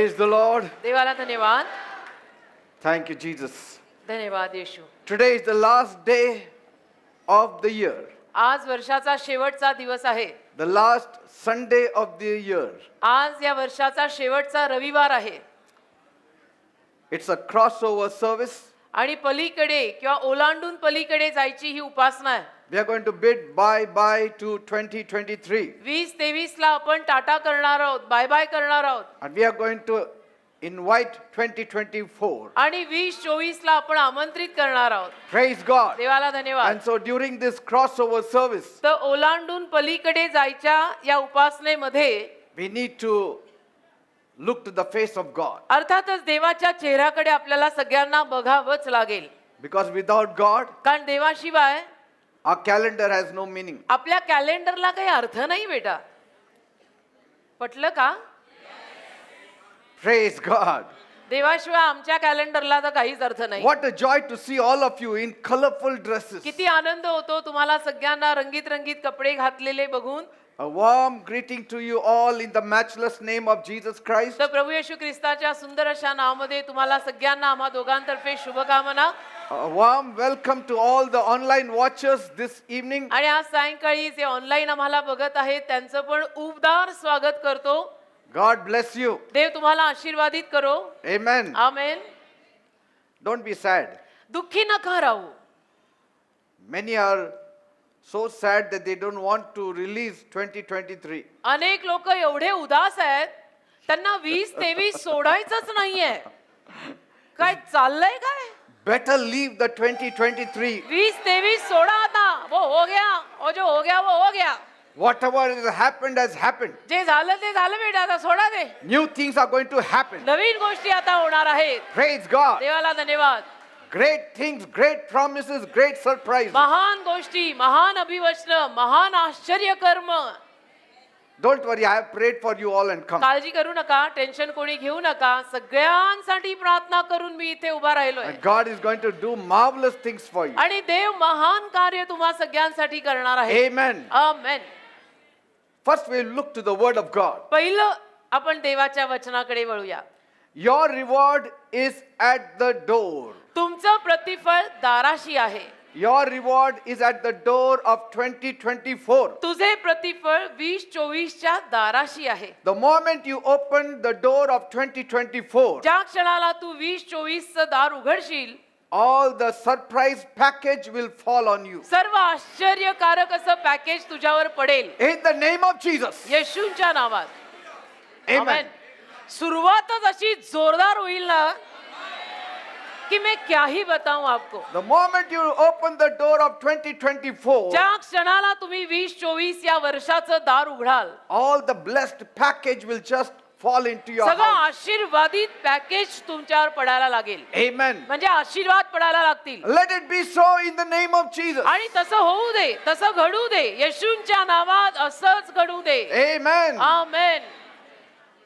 Praise the Lord. देवाला धन्यवाद. Thank you, Jesus. धन्यवाद येशू. Today is the last day of the year, आज वर्षाचा शेवटचा दिवस आहे. the last Sunday of the year. आज या वर्षाचा शेवटचा रविवार आहे. It's a crossover service. आणि पलीकडे किंवा ओलांडून पलीकडे जायची ही उपासना आहे. We are going to bid bye to 2023. 2023 ला आपण टाटा करणार आहोत, बाय बाय करणार आहोत. And we are going to invite 2024. आणि 2024 ला आपण आमंत्रित करणार आहोत. Praise God. देवाला धन्यवाद. And so during this crossover service, तर ओलांडून पलीकडे जायच्या या उपासनेमध्ये we need to look to the face of God. अर्थातच देवाच्या चेहऱ्याकडे आपल्याला सगळ्यांना बघावंच लागेल. Because without God, कारण देवाशिवाय our calendar has no meaning. आपल्या कॅलेंडरला काही अर्थ नाही बेटा. पटलं का? Praise God. देवाशिवाय आमच्या कॅलेंडरला तर काहीच अर्थ नाही. What a joy to see all of you in colorful dresses. किती आनंद होतो तुम्हाला सगळ्यांना रंगीत रंगीत कपडे घातलेले बघून. A warm greeting to you all in the matchless name of Jesus Christ. तर प्रभू येशू ख्रिस्ताच्या सुंदर अशा नावामध्ये तुम्हाला सगळ्यांना आम्हा दोघांतर्फे शुभकामना. A warm welcome to all the online watchers this evening. आणि आज सायंकाळी जे ऑनलाईन आम्हाला बघत आहेत त्यांचं पण उबदार स्वागत करतो. God bless you. देव तुम्हाला आशीर्वादित करो. Amen. Amen. Don't be sad. दुःखी नका राहू. Many are so sad that they don't want to release 2023. अनेक लोक एवढे उदास आहेत त्यांना 2023 सोडायचंच नाहीये. काय चाललंय काय? Better leave the 2023. 2023 सोडा आता. वो हो गया, और जो हो गया वो हो गया. Whatever has happened has happened. जे झालं ते झालं बेटा, आता सोडा ते. New things are going to happen. नवीन गोष्टी आता होणार आहेत. Praise God. देवाला धन्यवाद. Great things, great promises, great surprises. महान गोष्टी, महान अभिवचन, महान आश्चर्य कर्म. Don't worry, I have prayed for you all and come. काळजी करू नका, टेन्शन कोणी घेऊ नका. सगळ्यांसाठी प्रार्थना करून मी इथे उभा राहिलोय. And God is going to do marvelous things for you. आणि देव महान कार्य तुम्हा सगळ्यांसाठी करणार आहे. Amen. Amen. First we'll look to the word of God. पहिलं आपण देवाच्या वचनाकडे वळूया. Your reward is at the door. तुमचं प्रतिफळ दाराशी आहे. Your reward is at the door of 2024. तुझे प्रतिफळ 2024 च्या दाराशी आहे. The moment you open the door of 2024, ज्या क्षणाला तू 2024 चं दार उघडशील, all the surprise package will fall on you. सर्व आश्चर्यकारक असं पॅकेज तुझ्यावर पडेल. In the name of Jesus. येशूंच्या नावात. Amen. आमेन. सुरुवातच अशी जोरदार होईल ना कि मैं क्या ही बताऊं आपको. The moment you open the door of 2024, ज्या क्षणाला तुम्ही 2024 या वर्षाचं दार उघडाल, all the blessed package will just fall into your सगळं house. आशीर्वादित पॅकेज तुमच्यावर पडायला लागेल. Amen. म्हणजे आशीर्वाद पडायला लागतील. Let it be so in the name of Jesus. आणि तसं होऊ दे, तसं घडू दे. येशूंच्या नावात असंच घडू दे. Amen. Amen.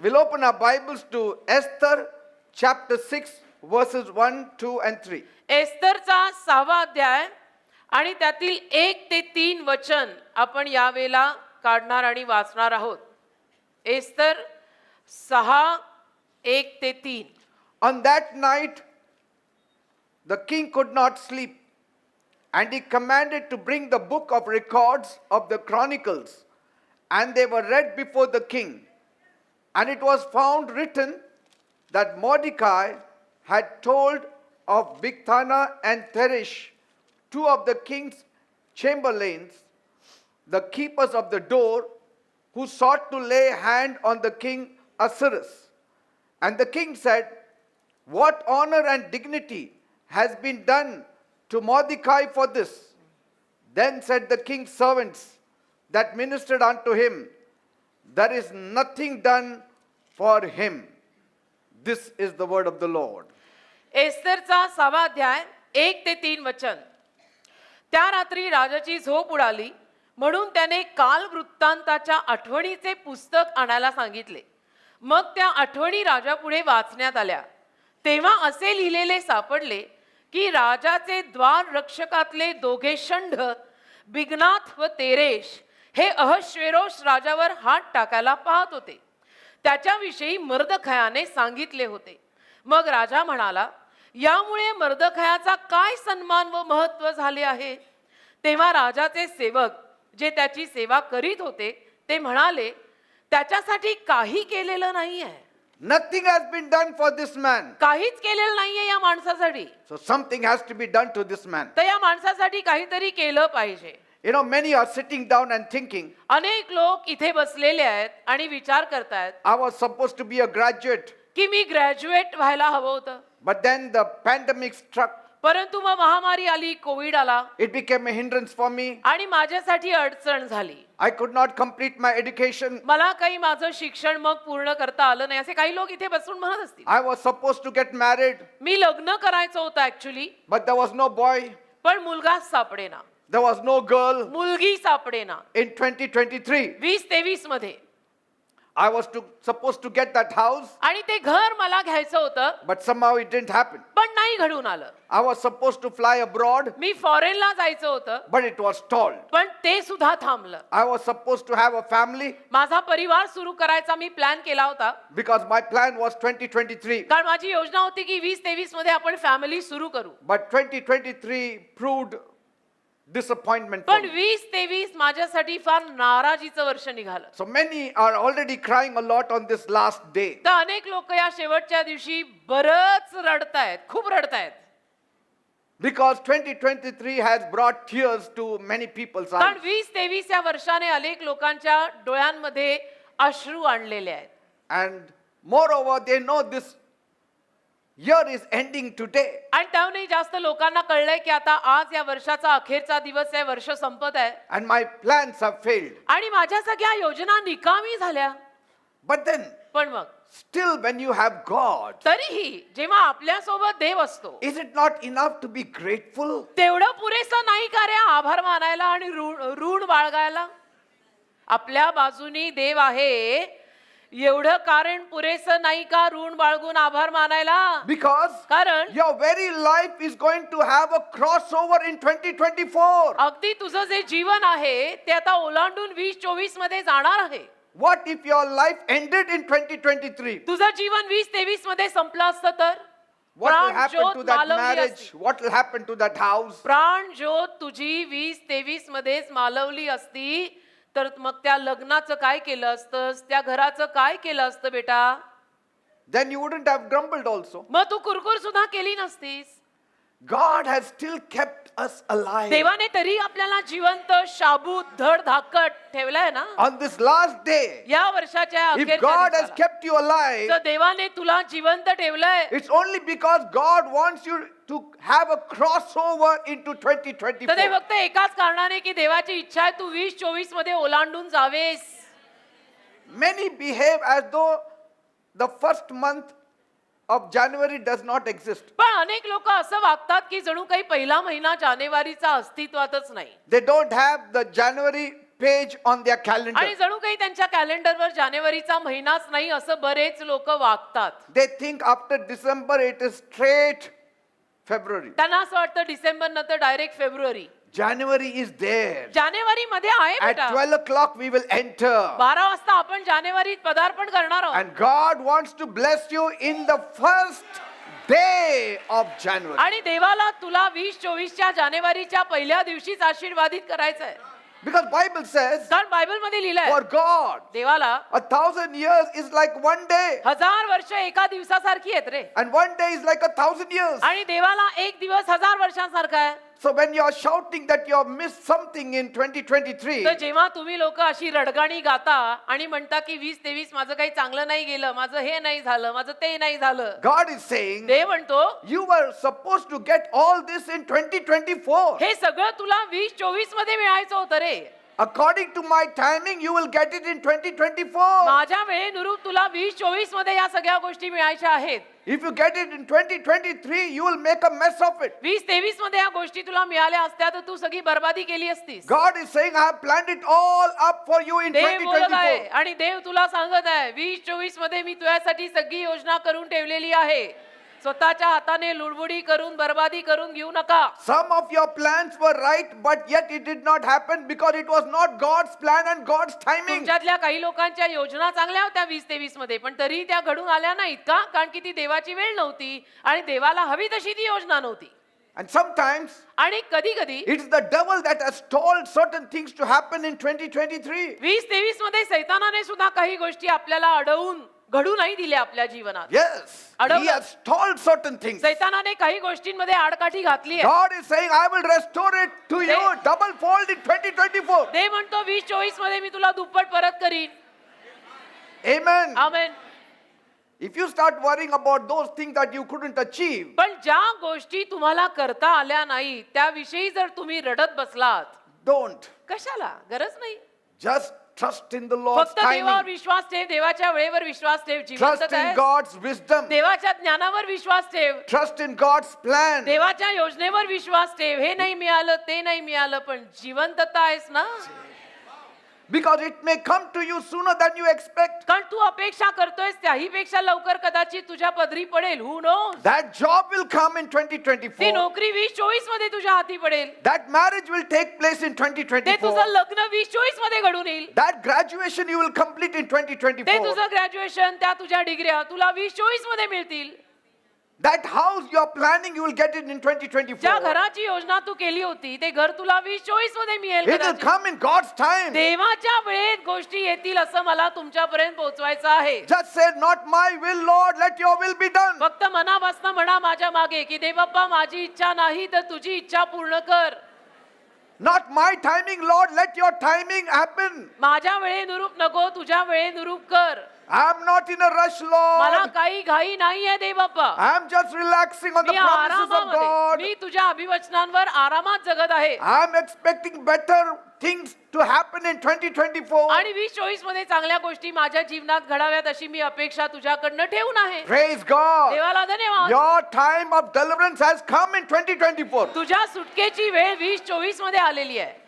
We'll open our Bibles to Esther chapter 6 verses 1, 2 and 3. एस्तरचा 6वा अध्याय आणि त्यातील 1 ते 3 वचन आपण यावेळेला काढणार आणि वाचणार आहोत. एस्तर 6, 1 ते 3. On that night the king could not sleep, and he commanded to bring the book of records of the chronicles, and they were read before the king. And it was found written that Mordecai had told of Bigthana and Teresh, two of the king's chamberlains, the keepers of the door, who sought to lay hand on the king Ahasuerus. And the king said, "What honor and dignity has been done to Mordecai for this?" Then said the king's servants that ministered unto him, "There is nothing done for him." This is the word of the Lord. एस्तरचा 6वा अध्याय 1 ते 3 वचन. त्या रात्री राजाची झोप उडाली म्हणून त्याने काल वृत्तांताच्या आठवणीचे पुस्तक आणायला सांगितले. मग त्या आठवणी राजापुढे वाचण्यात आल्या. तेव्हा असे लिहिलेले सापडले की राजाचे द्वार रक्षकातले दोघे षंढ बिगनाथ व तेरेश हे अहश्वेरोश राजावर हात टाकायला पाहत होते. त्याच्याविषयी मर्दखयाने सांगितले होते. मग राजा म्हणाला, यामुळे मर्दखयाचा काय सन्मान व महत्व झाले आहे. तेव्हा राजाचे सेवक जे त्याची सेवा करीत होते ते म्हणाले, त्याच्यासाठी काही केलेलं नाहीये, Nothing has been done for this man. काहीच केलेलं नाहीये या माणसासाठी. So something has to be done to this man. तर या माणसासाठी काहीतरी केलं पाहिजे. You know, many are sitting down and thinking, अनेक लोक इथे बसलेले आहेत आणि विचार करतायत I was supposed to be a graduate, की मी ग्रॅज्युएट व्हायला हवं होतं, but then the pandemic struck. परंतु मग महामारी आली, कोविड आला It became a hindrance for me. आणि माझ्यासाठी अडचण झाली. I could not complete my education. मला काही माझं शिक्षण मग पूर्ण करता आलं नाही, असे काही लोक इथे बसून म्हणत असतील. I was supposed to get married, मी लग्न करायचं होतं actually, but there was no boy, पण मुलगा सापडेना, there was no girl. मुलगी सापडेना. In 2023, 2023 मध्ये I was supposed to get that house, आणि ते घर मला घ्यायचं होतं, but somehow it didn't happen. पण नाही घडून आलं. I was supposed to fly abroad, मी फॉरेनला जायचं होतं, but it was stalled. पण ते सुद्धा थांबलं. I was supposed to have a family माझा परिवार सुरू करायचा मी प्लॅन केला होता, because my plan was 2023. कारण माझी योजना होती की 2023 मध्ये आपण फॅमिली सुरू करू. But 2023 proved disappointment for पण me. 2023 माझ्यासाठी फार नाराजीचं वर्ष निघालं. So many are already crying a lot on this last day. तर अनेक लोक या शेवटच्या दिवशी बरंच रडतायत, खूप रडतायत, Because 2023 has brought tears to many people's कारण eyes. 2023 या वर्षाने अनेक लोकांच्या डोळ्यांमध्ये अश्रू आणलेले आहेत. And moreover, they know this year is ending today. आणि त्याहूनही जास्त लोकांना कळलंय की आता आज या वर्षाचा अखेरचा दिवस आहे, वर्ष संपत आहे And my plans have failed. आणि माझ्या सगळ्या योजना निकामी झाल्या. But then, पण मग still when you have God, तरीही जेव्हा आपल्या सोबत देव असतो, is it not enough to be grateful? तेवढं पुरेसं नाही का रे आभार मानायला आणि ऋण बाळगायला. आपल्या बाजूनी देव आहे एवढं कारण पुरेसं नाही का ऋण बाळगून आभार मानायला. Because कारण your very life is going to have a crossover in 2024. अगदी तुझं जे जीवन आहे ते आता ओलांडून 2024 मध्ये जाणार आहे. What if your life ended in 2023? तुझं जीवन 2023 मध्ये संपलं असतं तर What will प्राण happen ज्योत to that मालवली marriage? असती. What will happen to that house? प्राण ज्योत तुझी 2023 मध्येच मालवली असती तर मग त्या लग्नाचं काय केलं असतंस, त्या घराचं काय केलं असतं बेटा. Then you wouldn't have grumbled also. मग तू कुरकुर सुद्धा केली नसतीस. God has still kept us alive. देवाने तरी आपल्याला जिवंत, शाबूत, धड धाकट ठेवलंय ना. On this last day, या वर्षाच्या if अखेरच्या God has दिवसाला. kept you alive, तर देवाने तुला जिवंत ठेवलंय. it's only because God wants you to have a crossover into तर ते 2024. फक्त एकाच कारणाने की देवाची इच्छा आहे तू 2024 मध्ये ओलांडून जावेस. Many behave as though the first month of January does not exist. पण अनेक लोक असं वागतात की जणू काही पहिला महिना जानेवारीचा अस्तित्वातच नाही They don't have the January page on their calendar. आणि जणू काही त्यांच्या कॅलेंडरवर जानेवारीचा महिनाच नाही असं बरेच लोक वागतात. They think after December it is straight February. त्यांना असं वाटतं डिसेंबर नंतर direct February. January is there. जानेवारी मध्ये आहे At बेटा. 12 o'clock we will enter. 12 वाजता आपण जानेवारीत पदार्पण करणार आहोत. And God wants to bless you in the first day of January. आणि देवाला तुला 2024 च्या जानेवारीच्या पहिल्या दिवशीच आशीर्वादित करायचं आहे. Because Bible says, कारण बायबल मध्ये लिहिलंय for God, देवाला 1,000 years is like one day. 1000 वर्ष एका दिवसासारखी आहेत रे. And one day is like 1,000 years. आणि देवाला एक दिवस 1000 वर्षांसारखा आहे. So when you are shouting that you have missed something in 2023, तर जेव्हा तुम्ही लोक अशी रडगाणी गाता आणि म्हणता की 2023 माझं काही चांगलं नाही गेलं, माझं हे नाही झालं, माझं ते नाही झालं, God is saying, देव म्हणतो you were supposed to get all this in 2024. हे सगळं तुला 2024 मध्ये मिळायचं होतं रे. According to my timing, you will get it in 2024. माझ्या वेळेनुरूप तुला 2024 मध्ये या सगळ्या गोष्टी मिळायच्या आहेत. If you get it in 2023, you will make a mess of it. 2023 मध्ये या गोष्टी तुला मिळाल्या असत्या तर तू सगळी बर्बादी केली असतीस. God is saying, I have planned it all up for you in देव बोलत आहे 2024. आणि देव तुला सांगत आहे 2024 मध्ये मी तुझ्यासाठी सगळी योजना करून ठेवलेली आहे. स्वतःच्या हाताने लुडबुडी करून बर्बादी करून घेऊ नका. Some of your plans were right, but yet it did not happen because it was not God's plan and God's timing. तुमच्यातल्या काही लोकांच्या योजना चांगल्या होत्या 2023 मध्ये, पण तरी त्या घडून आल्या नाहीत का? कारण की ती देवाची वेळ नव्हती आणि देवाला हवी तशी ती योजना नव्हती. And sometimes आणि कधी कधी it's the devil that has told certain things to happen in 2023. 2023 मध्ये सैतानाने सुद्धा काही गोष्टी आपल्याला अडवून घडू नाही दिल्या आपल्या जीवनात. Yes, he अडवलं. has told certain things. सैतानाने काही गोष्टींमध्ये आडकाठी घातली आहे. God is saying, I will restore it to you They- double fold in 2024. देव म्हणतो 2024 मध्ये मी तुला दुप्पट परत करीन. Amen. Amen. If you start worrying about those things that you couldn't achieve, पण ज्या गोष्टी तुम्हाला करता आल्या नाही त्याविषयी जर तुम्ही रडत बसलात, don't. कशाला? गरज नाही. Just trust in the Lord's फक्त देवावर timing. विश्वास ठेव, देवाच्या वेळेवर विश्वास ठेव. Trust जिवंत in आहे. God's wisdom. देवाच्या ज्ञानावर विश्वास ठेव. Trust in God's plan. देवाच्या योजनेवर विश्वास ठेव. हे नाही मिळालं, ते नाही मिळालं, पण जिवंतता आहेस ना. Because it may come to you sooner than you expect. कारण तू अपेक्षा करतोयस त्याही पेक्षा लवकर कदाचित तुझ्या पदरी पडेल. Who knows? That job will come in ती 2024. नोकरी 2024 मध्ये तुझ्या हाती पडेल. That marriage will take place in ते 2024. तुझं लग्न 2024 मध्ये घडून येईल. That graduation you will complete in ते 2024. तुझं ग्रॅज्युएशन, त्या तुझ्या डिग्र्या तुला 2024 मध्ये मिळतील. That house you are planning, you will get it in ज्या 2024. घराची योजना तू केली होती ते घर तुला 2024 मध्ये मिळेल. It will कदाचित. come in God's time. देवाच्या वेळेत गोष्टी येतील असं मला तुमच्यापर्यंत पोहोचवायचं आहे. Just say, not my will, Lord, let your will be done. फक्त मनापासून म्हणा माझ्या मागे की देव बाप्पा माझी इच्छा नाही तर तुझी इच्छा पूर्ण कर. Not my timing, Lord, let your timing happen. माझ्या वेळेनुरूप नको, तुझ्या वेळेनुरूप कर. I'm not in a rush, मला Lord. काही घाई नाहीये देव बाप्पा. I'm just relaxing on the me promises of आरामामध्ये, God. मी तुझ्या अभिवचनांवर आरामात जगत आहे. I'm expecting better things to happen in 2024. आणि 2024 मध्ये चांगल्या गोष्टी माझ्या जीवनात घडाव्यात अशी मी अपेक्षा तुझ्याकडनं ठेवून आहे. Praise God. देवाला धन्यवाद. Your time of deliverance has come in 2024. तुझ्या सुटकेची वेळ 2024 मध्ये आलेली आहे.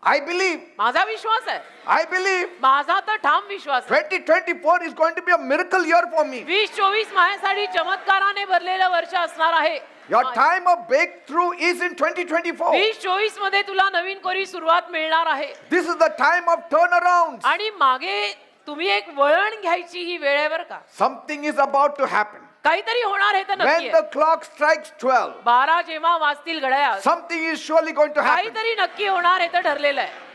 I believe. माझा विश्वास आहे. I believe. माझा तर ठाम विश्वास आहे. 2024 is going to be a miracle year for me. 2024 माझ्यासाठी चमत्काराने भरलेलं वर्ष असणार आहे. Your time of breakthrough is in 2024. 2024 मध्ये तुला नवीन कोरी सुरुवात मिळणार आहे. This is the time of turnarounds. आणि मागे तुम्ही एक वळण घ्यायची ही वेळ आहे बरं का. Something is about to happen. काहीतरी होणार आहे तर नक्की When आहे. the clock strikes 12, 12 जेव्हा वाजतील घड्याळ, something is surely going to happen. काहीतरी नक्की होणार आहे तर ठरलेलं आहे.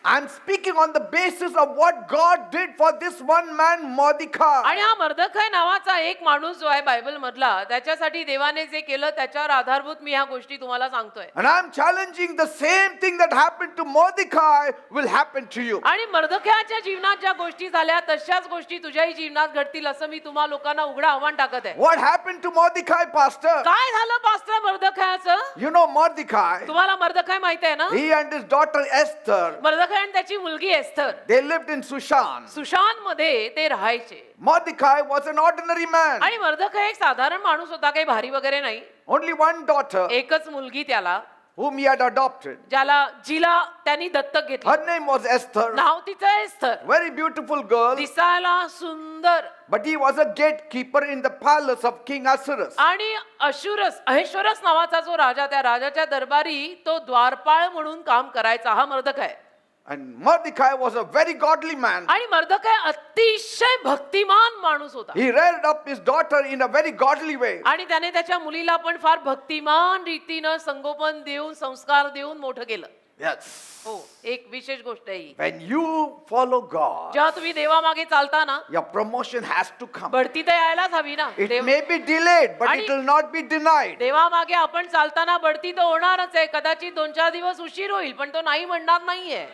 I'm speaking on the basis of what God did for this one man, Mordecai. आणि हा मर्दखाय नावाचा एक माणूस जो आहे बायबल मधला, त्याच्यासाठी देवाने जे केलं त्याच्यावर आधारभूत मी ह्या गोष्टी तुम्हाला सांगतोय. And I'm challenging the same thing that happened to Mordecai will happen to you. आणि मर्दखायाच्या जीवनात ज्या गोष्टी झाल्या तशाच गोष्टी तुझ्याही जीवनात घडतील असं मी तुम्हा लोकांना उघडं आव्हान टाकत आहे. What happened to Mordecai, Pastor? काय झालं पास्टर मर्दखायाचं? You know Mordecai, तुम्हाला मर्दखाय माहित आहे ना? he and his daughter Esther, मर्दखाय आणि त्याची मुलगी Esther they lived in Shushan. Sushan मध्ये ते राहायचे. Mordecai was an ordinary man. आणि मर्दखाय एक साधारण माणूस होता, काही भारी वगैरे नाही. Only one daughter एकच मुलगी त्याला, whom he had adopted. जिला त्यांनी दत्तक घेतलं. Her name was Esther. नाव तिचं एस्थर. Very beautiful girl. दिसायला सुंदर. But he was a gatekeeper in the palace of King Ahasuerus. आणि अहेश्वरस नावाचा जो राजा, त्या राजाच्या दरबारी तो द्वारपाळ म्हणून काम करायचा हा मर्दखाय. And Mordecai was a very godly man. आणि मर्दखाय अतिशय भक्तिमान माणूस होता. He reared up his daughter in a very godly way. आणि त्याने त्याच्या मुलीला पण फार भक्तिमान रीतीनं संगोपन देऊन संस्कार देऊन मोठं केलं. Yes. हो, एक विशेष गोष्ट आहे ही. When you follow God, जेव्हा तुम्ही देवामागे चालता ना, your promotion has to come. बढती तर यायलाच हवी ना. It may be delayed, but आणि- it will not be denied. देवामागे आपण चालताना बढती तर होणारच आहे. कदाचित 2-4 दिवस उशीर होईल, पण तो नाही म्हणणार नाहीये.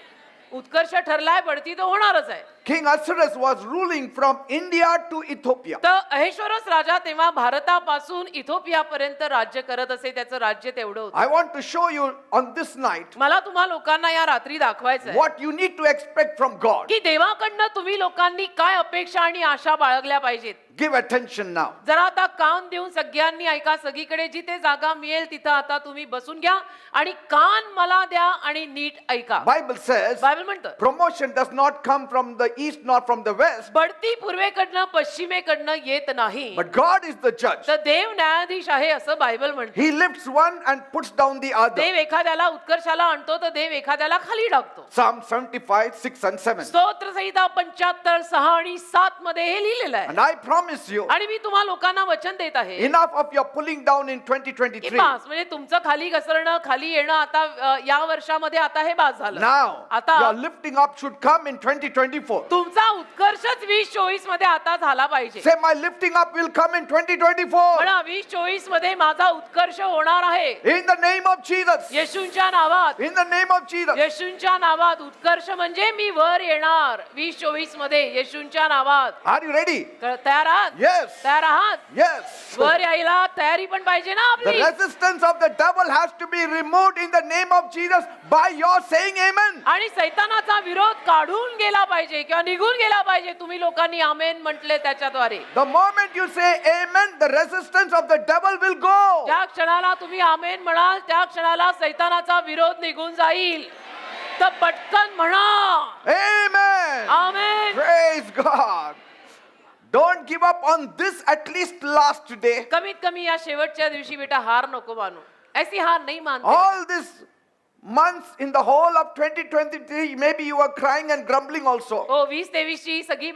उत्कर्ष ठरलाय, बढती तर होणारच आहे. King Ahasuerus was ruling from India to Ethiopia. तर अहेश्वरस राजा तेव्हा भारतापासून इथोपियापर्यंत राज्य करत असे. त्याचं राज्य तेवढं होतं. I want to show you on this night मला तुम्हा लोकांना या रात्री दाखवायचं आहे what you need to expect from God. की देवाकडनं तुम्ही लोकांनी काय अपेक्षा आणि आशा बाळगल्या पाहिजेत. Give attention now. जरा आता कान देऊन सगळ्यांनी ऐका. सगळीकडे जिथे जागा मिळेल तिथं आता तुम्ही बसून घ्या आणि कान मला द्या आणि नीट ऐका. Bible says बायबल म्हणतं promotion does not come from the east nor from the west, बढती पूर्वेकडनं पश्चिमेकडनं येत नाही, but God is the judge. तर देव न्यायाधीश आहे असं बायबल म्हणते. He lifts one and puts down the other. देव एखाद्याला उत्कर्षाला आणतो तर देव एखाद्याला खाली टाकतो. Psalm 75, 6 and 7. स्तोत्र संहिता 75, 6 आणि 7 मध्ये हे लिहिलेलं आहे. And I promise you, आणि मी तुम्हा लोकांना वचन देत आहे enough of your pulling down in की 2023. बास, म्हणजे तुमचं खाली घसरणं खाली येणं आता या वर्षामध्ये आता हे बास झालं. Now, आता your lifting up should come in 2024. तुमचा उत्कर्षच 2024 मध्ये आता झाला पाहिजे. Say, my lifting up will come in 2024. म्हणा 2024 मध्ये माझा उत्कर्ष होणार आहे. In the name of Jesus. येशूंच्या नावात, In the name of Jesus. येशूंच्या नावात उत्कर्ष म्हणजे मी वर येणार 2024 मध्ये येशूंच्या नावात. Are you ready? तयार आहात? Yes. तयार आहात? Yes. वर यायला तयारी पण पाहिजे ना The आपली. resistance of the devil has to be removed in the name of Jesus by your saying amen. आणि सैतानाचा विरोध काढून गेला पाहिजे किंवा निघून गेला पाहिजे. तुम्ही लोकांनी आमेन म्हटले त्याच्याद्वारे. The moment you say amen, the resistance of the devil will go. ज्या क्षणाला तुम्ही आमेन म्हणाल त्या क्षणाला सैतानाचा विरोध निघून जाईल. तर पटकन म्हणा Amen. Amen. Praise God. Don't give up on this at least last day. कमीत कमी या शेवटच्या दिवशी बेटा हार नको मानू. ऐसी हार नहीं मानते. All this months in the whole of 2023, maybe you were crying and grumbling also. हो 20-23 ची सगळी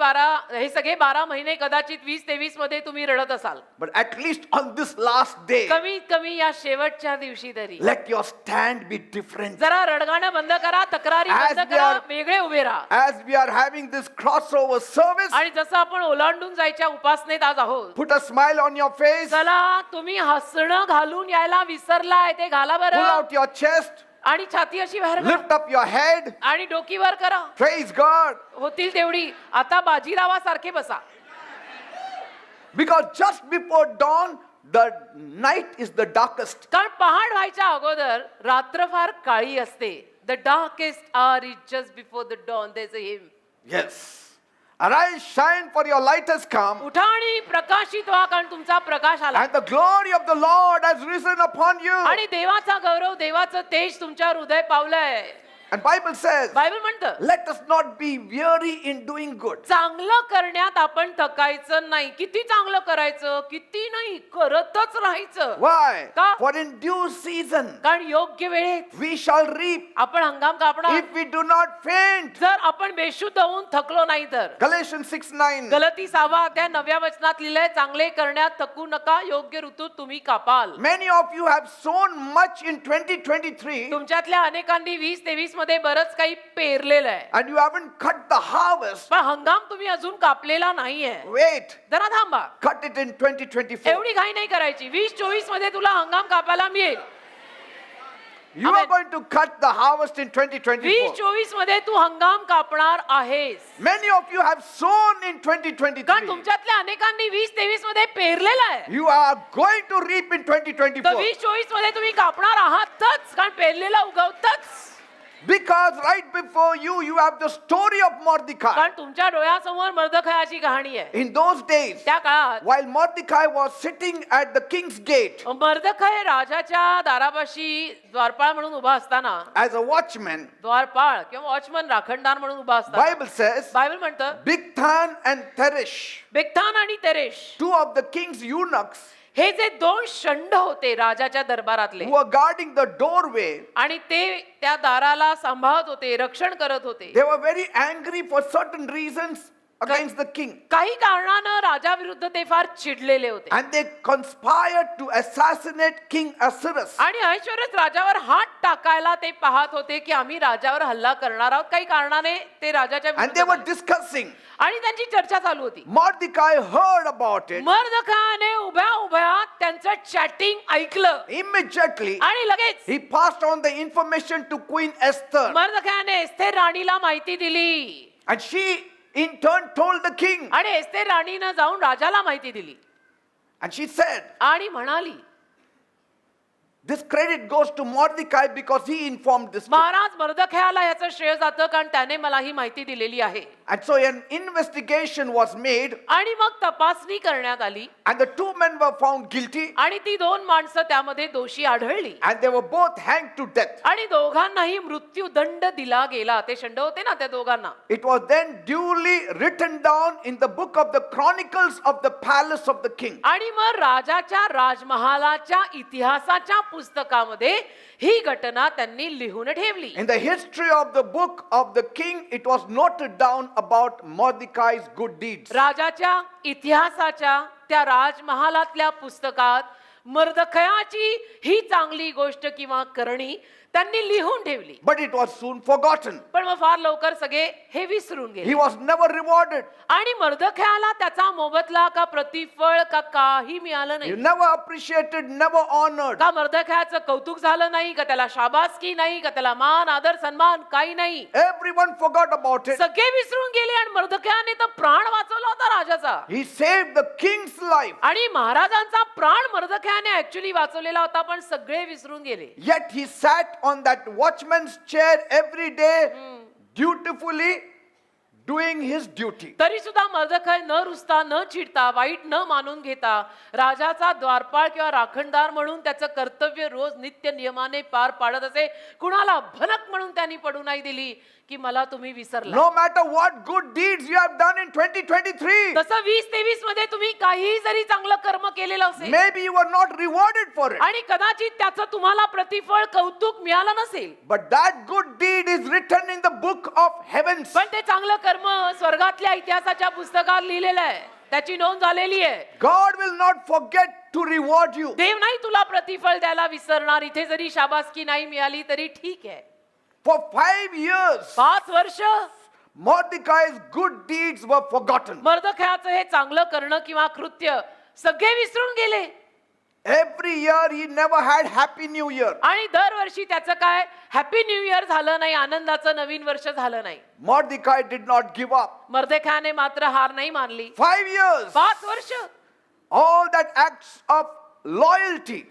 हे सगळे 12 महिने कदाचित 20-23 मध्ये तुम्ही रडत असाल. But at least on this last day, कमीत कमी या शेवटच्या दिवशी तरी let your stand be different. जरा रडगाणं बंद करा, तक्रारी As बंद we करा, are- वेगळे उभे राहा. As we are having this crossover service, आणि जसं आपण ओलांडून जायच्या उपासनेत आज आहोत, put a smile on your face, चला तुम्ही हसणं घालून यायला विसरलाय ते घाला pull बरं. out your chest, आणि छाती अशी बाहेर करा. lift up your head. आणि डोकी वर करा. Praise God. होतील तेवढी. आता बाजीरावासारखे बसा. Because just before dawn, the night is the darkest. कारण पहाड व्हायच्या अगोदर रात्र फार काळी असते. The darkest hour is just before the dawn. There is a hymn. Yes. Arise, shine, for your light has come, उठा आणि प्रकाशित व्हा कारण तुमचा प्रकाश आला. and the glory of the Lord has risen upon you. आणि देवाचा गौरव, देवाचं तेज तुमच्यावर उदय पावलंय. And Bible says, बायबल म्हणतं let us not be weary in doing good. चांगलं करण्यात आपण थकायचं नाही. किती चांगलं करायचं, किती नाही, करतच राहायचं. Why? का? For in due season कारण योग्य वेळेत we shall reap आपण हंगाम कापणार. if we do not faint. जर आपण बेशुद्ध होऊन थकलो नाही तर. Galatians 6:9. गलती 6 त्या 9व्या वचनात लिहिलंय, चांगले करण्यात थकू नका, योग्य ऋतूत तुम्ही कापाल. Many of you have sown much in 2023 तुमच्यातल्या अनेकांनी 20-23 मध्ये बरंच काही पेरलेलं आहे. and you haven't cut the harvest. पण हंगाम तुम्ही अजून कापलेला नाहीये. Wait, जरा थांबा. cut it in 2024. एवढी घाई नाही करायची. 20-24 मध्ये तुला हंगाम कापायला मिळेल. You are Amen. going to cut the harvest in 2024. 20-24 मध्ये तू हंगाम कापणार आहेस. Many of you have sown in कारण 2023. तुमच्यातल्या अनेकांनी 20-23 मध्ये पेरलेलं आहे. You are going to reap in तर 2024. 20-24 मध्ये तुम्ही कापणार आहातच कारण पेरलेला उगवतच. Because right before you, you have the story of Mordecai. कारण तुमच्या डोळ्यासमोर मर्दखयाची कहाणी आहे. In those days, त्या काळात while Mordecai was sitting at the king's gate मर्दखय राजाच्या दारापाशी द्वारपाळ म्हणून उभा असताना, as a watchman, द्वारपाळ किंवा वॉचमन राखणदार म्हणून उभा असताना, Bible says, बायबल म्हणतं Bigthan and Teresh, बिगथान आणि तेरेश two of the king's eunuchs हे जे 2 षंड होते राजाच्या दरबारातले who were guarding the doorway, आणि ते त्या दाराला सांभाळत होते, रक्षण करत होते. they were very angry for certain reasons against the king. काही कारणानं राजाविरुद्ध ते फार चिडलेले होते. And they conspired to assassinate King Ahasuerus. आणि ऐश्वर्यच राजावर हात टाकायला ते पाहत होते की आम्ही राजावर हल्ला करणार आहोत. काही कारणाने ते राजाच्या And they were विरुद्ध discussing. आणि त्यांची चर्चा चालू होती. Mordecai heard about it. मर्दखयाने उभ्या उभ्या त्यांचं चॅटिंग ऐकलं Immediately, आणि लगेच he passed on the information to Queen Esther. मर्दखयाने एस्थेर राणीला माहिती दिली And she in turn told the king. आणि एस्थेर राणीनं जाऊन राजाला माहिती दिली And she said, आणि म्हणाली, this credit goes to Mordecai because he informed this king. Maharaj मर्दखयाला याचं श्रेय जातं कारण त्याने मला ही माहिती दिलेली आहे. And so an investigation was made, आणि मग तपासणी करण्यात आली and the two men were found guilty, आणि ती दोन माणसं त्यामध्ये दोषी आढळली and they were both hanged to death. आणि दोघांनाही मृत्यूदंड दिला गेला. ते शंड होते ना त्या दोघांना. It was then duly written down in the book of the Chronicles of the palace of the king. आणि मग राजाच्या राजमहालाच्या इतिहासाच्या पुस्तकामध्ये ही घटना त्यांनी लिहून ठेवली. In the history of the book of the king, it was noted down about Mordecai's good deeds. राजाच्या इतिहासाच्या त्या राजमहालातल्या पुस्तकात मर्दखयाची ही चांगली गोष्ट किंवा करणी त्यांनी लिहून ठेवली. But it was soon forgotten. पण मग फार लवकर सगळे हे विसरून He गेले. was never rewarded. आणि मर्दखयाला त्याचा मोबदला का प्रतिफळ का काही मिळालं He नाही. never appreciated, never honored. का मर्दखयाचं कौतुक झालं नाही, का त्याला शाबासकी नाही, का त्याला मान आदर सन्मान काही नाही. Everyone forgot about it. सगळे विसरून गेले आणि मर्दखयाने तर प्राण वाचवला होता राजाचा. He saved the king's life. आणि महाराजांचा प्राण मर्दखयाने ऍक्च्युअली वाचवलेला होता, पण सगळे विसरून गेले. Yet he sat on that watchman's chair every day, dutifully doing his duty. तरी सुद्धा मर्दखय न रुसता न चिडता वाईट न मानून घेता राजाचा द्वारपाळ किंवा राखणदार म्हणून त्याचं कर्तव्य रोज नित्य नियमाने पार पाडत असे. कुणाला भनक म्हणून त्यांनी पडू नाही दिली की मला तुम्ही विसरला. No matter what good deeds you have done in 2023, तसं 2023 मध्ये तुम्ही काही जरी चांगलं कर्म केलेलं असेल maybe you were not rewarded for it. आणि कदाचित त्याचं तुम्हाला प्रतिफळ कौतुक मिळालं नसेल, But that good deed is written in the book of heavens. पण ते चांगलं कर्म स्वर्गातल्या इतिहासाच्या पुस्तकात लिहिलेलं आहे, त्याची नोंद झालेली आहे. God will not forget to reward you. देव नाही तुला प्रतिफळ द्यायला विसरणार. इथे जरी शाबासकी नाही मिळाली तरी ठीक आहे. For 5 years, 5 वर्ष Mordecai's good deeds were forgotten. मर्दखयाचं हे चांगलं करणं किंवा कृत्य सगळे विसरून गेले. Every year he never had Happy New Year. आणि दरवर्षी त्याचं काय हॅपी न्यू इयर झालं नाही, आनंदाचं नवीन वर्ष झालं नाही. Mordecai did not give up. मर्दखयाने मात्र हार नाही मानली. 5 years, 5 वर्ष all that acts of loyalty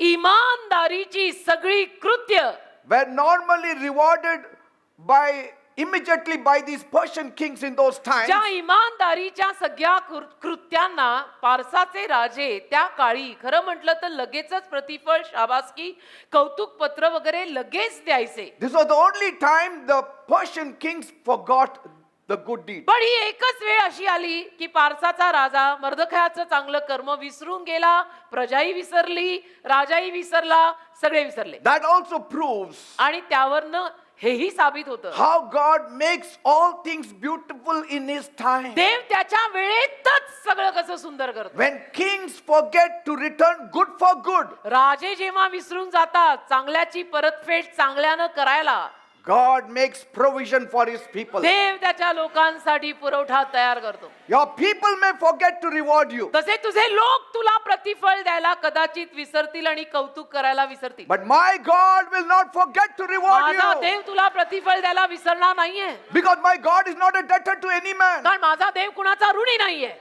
इमानदारीची सगळी कृत्य were normally rewarded immediately by these Persian kings in those times. ज्या इमानदारीच्या सगळ्या कृत्यांना पारसाचे राजे त्या काळी खरं म्हटलं तर लगेचच प्रतिफळ शाबासकी कौतुक पत्र वगैरे लगेच द्यायचे. This was the only time the Persian kings forgot the good deed. पण ही एकच वेळ अशी आली की पारसाचा राजा मर्दखयाचं चांगलं कर्म विसरून गेला, प्रजाही विसरली, राजाही विसरला, सगळे विसरले. That also proves आणि त्यावरनं हेही साबित होतं how God makes all things beautiful in his time. देव त्याच्या वेळेतच सगळं कसं सुंदर करतो. When kings forget to return good for good, राजे जेव्हा विसरून जातात चांगल्याची परतफेड चांगल्यानं करायला, God makes provision for his people. देव त्याच्या लोकांसाठी पुरवठा तयार करतो. Your people may forget to reward you, तसे तुझे लोक तुला प्रतिफळ द्यायला कदाचित विसरतील आणि कौतुक करायला विसरतील. but my God will not forget to reward माझा you, देव तुला प्रतिफळ द्यायला विसरणार नाहीये, because my God is not a debtor to any man. कारण माझा देव कुणाचा ऋणी नाहीये.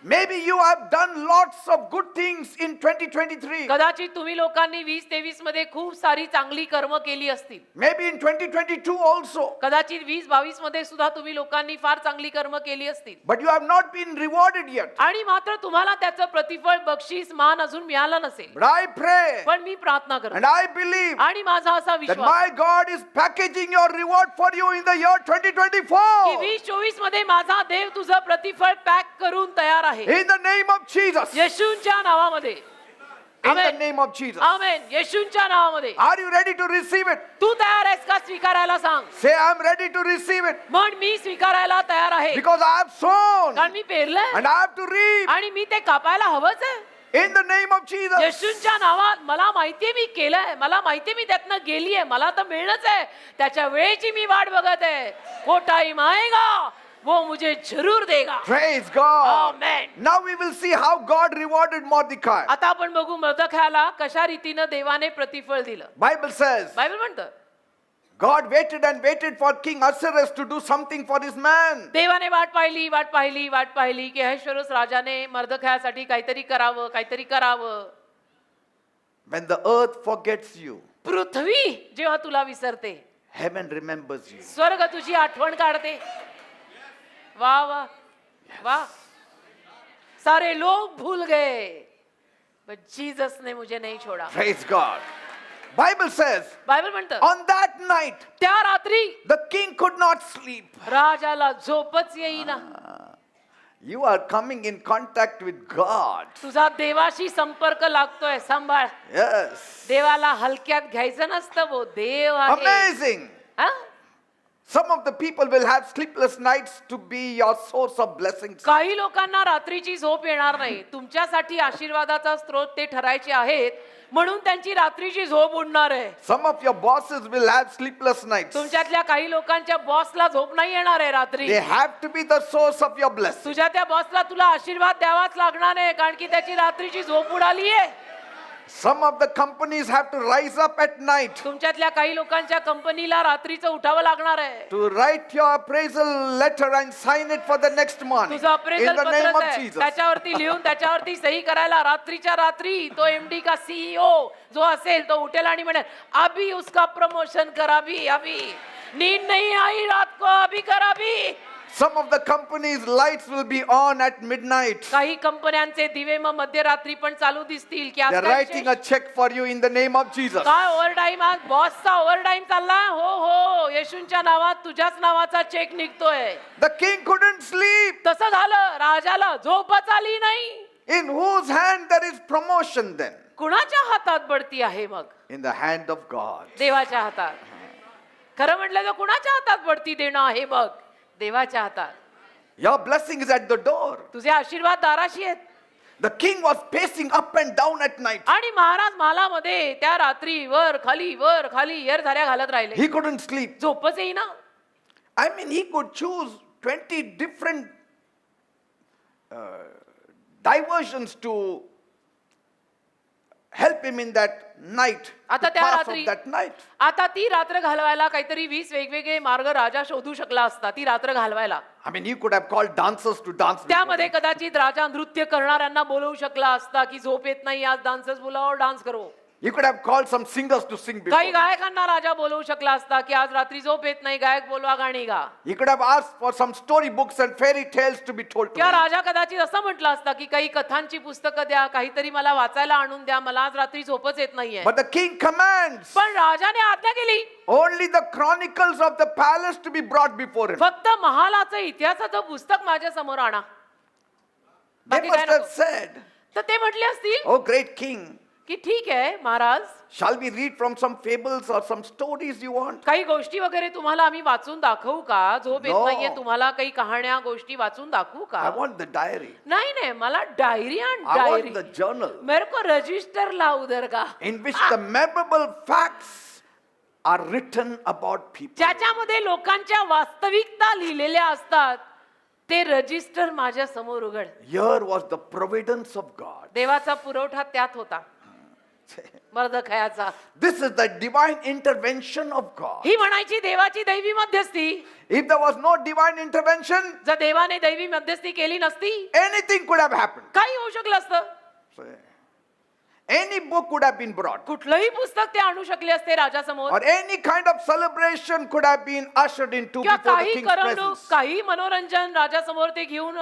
Maybe you have done lots of good things in 2023. कदाचित तुम्ही लोकांनी 2023 मध्ये खूप सारी चांगली कर्म केली असतील. Maybe in 2022 also. कदाचित 2022 मध्ये सुद्धा तुम्ही लोकांनी फार चांगली कर्म केली असतील. But you have not been rewarded yet. आणि मात्र तुम्हाला त्याचं प्रतिफळ बक्षीस मान अजून मिळालं नसेल. But I pray पण मी प्रार्थना करतो and I believe आणि माझा असा that Vishwas my God is packaging your reward for you in the year की 2024. 2024 मध्ये माझा देव तुझं प्रतिफळ पॅक करून तयार आहे. In the name of Jesus. येशूंच्या नावामध्ये. In the amen. name of Jesus. आमेन. येशूंच्या नावामध्ये. Are you ready to receive it? तू तयार आहेस का स्वीकारायला सांग. Say, I'm ready to receive it. म्हण मी स्वीकारायला तयार आहे. Because I have sown कारण मी पेरलंय and I have to reap. आणि मी ते कापायला हवंच आहे. In the name of Jesus. येशूंच्या नावात मला माहितीये मी केलंय, मला माहितीये मी त्यातनं गेलीये, मला तर मिळणंच आहे. त्याच्या वेळेची मी वाट बघत आहे. वो टाइम आएगा वो मुझे जरूर देगा. Praise God. Amen. Now we will see how God rewarded Mordecai. आता आपण बघू मर्दखयाला कशा रीतीनं देवाने प्रतिफळ दिलं. Bible says बायबल म्हणतं God waited and waited for King Ahasuerus to do something for his man. देवाने वाट पाहिली वाट पाहिली वाट पाहिली की अहश्वेरोस राजाने मर्दखयासाठी काहीतरी करावं काहीतरी करावं. When the earth forgets you, पृथ्वी जेव्हा तुला विसरते, heaven remembers you. स्वर्ग तुझी आठवण काढते. वाह वाह वाह. सारे लोग भूल गए, but जीसस ने मुझे नहीं छोड़ा. Praise God. Bible says, Bible म्हणतं on that night, त्या रात्री the king could not sleep. राजाला झोपच येईना. You are coming in contact with God. तुझा देवाशी संपर्क लागतोय, सांभाळ. Yes. देवाला हलक्यात घ्यायचं नसतं, वो देव आहे. Amazing. हा? Some of the people will have sleepless nights to be your source of blessings. काही लोकांना रात्रीची झोप येणार नाही, तुमच्यासाठी आशीर्वादाचा स्रोत ते ठरायचे आहेत, म्हणून त्यांची रात्रीची झोप उडणार आहे. Some of your bosses will have sleepless nights. तुमच्यातल्या काही लोकांच्या बॉसला झोप नाही येणार आहे रात्री. They have to be the source of your blessing. तुझ्या त्या बॉसला तुला आशीर्वाद द्यावाच लागणार आहे, कारण की त्याची रात्रीची झोप उडाली आहे. Some of the companies have to rise up at night तुमच्यातल्या काही लोकांच्या कंपनीला रात्रीचं उठावं लागणार आहे. to write your appraisal letter and sign it for the next morning. तुझं In appraisal the name पत्रच of आहे, Jesus. त्याच्यावरती लिहून त्याच्यावरती सही करायला रात्रीच्या रात्री तो एमडी का सीईओ जो असेल तो उठेल आणि म्हणेल, अभी उसका प्रमोशन कर, अभी अभी नींद नहीं आई रात को, अभी कर अभी. Some of the companies' lights will be on at midnight. काही कंपन्यांचे दिवे मग मध्यरात्री पण चालू दिसतील की आज They're काय writing a विशेष? check for you in the name of Jesus. काय ओव्हरटाईम, आज बॉसचा ओव्हरटाईम चालला. हो हो, येशूंच्या नावात तुझ्याच नावाचा चेक निघतोय. The king couldn't sleep. तसं झालं, राजाला झोपच आली नाही. In whose hand there is promotion then? कुणाच्या हातात बढती आहे मग? In the hand of God. देवाच्या हातात. खरं म्हटलं तर कुणाच्या हातात बढती देणं आहे मग? देवाच्या हातात. Your blessing is at the door. तुझे आशीर्वाद दाराशी आहेत. The king was pacing up and down at night. आणि महाराज महालामध्ये त्या रात्री वर खाली येर झाऱ्या घालत राहिले. He couldn't sleep. झोपच येईना. I mean, he could choose 20 different diversions to help him in that night. आता To त्या pass रात्री off that night. आता ती रात्र घालवायला काहीतरी 20 वेगवेगळे मार्ग राजा शोधू शकला असता ती रात्र घालवायला. I mean, he could have called dancers to dance. before त्यामध्ये him. कदाचित राजा नृत्य करणाऱ्यांना बोलवू शकला असता की झोप येत नाही, आज डान्सर्स बोलावं, डान्स करो. He could have called some singers to sing before काही him. गायकांना राजा बोलवू शकला असता की आज रात्री झोप येत नाही, गायक बोलवा, गाणी गा. He could have asked for some story books and fairy tales to be told to किंवा him. राजा कदाचित असं म्हटलं असता की काही कथांची पुस्तकं द्या, काहीतरी मला वाचायला आणून द्या, मला आज रात्री झोपच येत नाहीये. But the king commands पण राजाने आज्ञा केली, only the chronicles of the palace to be brought before him. फक्त महालाचं इतिहासाचं पुस्तक माझ्या समोर आणा. They बाकी काय must have नको. said, तर ते म्हटले असतील oh great king, की ठीक आहे Maharaj, shall we read from some fables or some stories you want? काही गोष्टी वगैरे तुम्हाला आम्ही वाचून दाखवू का? झोप येत No. नाहीये तुम्हाला, काही कहाण्या गोष्टी वाचून दाखवू का? I want the diary. नाही नाही, मला डायरी आणि I diary want the journal मेरे को रजिस्टर ला उधर का, in which the memorable facts are written about people. ज्याच्यामध्ये लोकांच्या वास्तविकता लिहिलेल्या असतात, ते रजिस्टर माझ्या समोर उघड. Here was the providence of God. देवाचा पुरवठा त्यात होता, मर्दखयाचा. This is the divine intervention of God. ही म्हणायची देवाची दैवी मध्यस्थी. If there was no divine intervention, जर देवाने दैवी मध्यस्थी केली नसती, anything could have happened. काही होऊ शकलं असतं. Any book could have been brought, कुठलंही पुस्तक ते आणू शकले असते राजासमोर, or any kind of celebration could have been ushered into किंवा before the काही king's करमणूक, presence. काही मनोरंजन राजासमोर ते घेऊन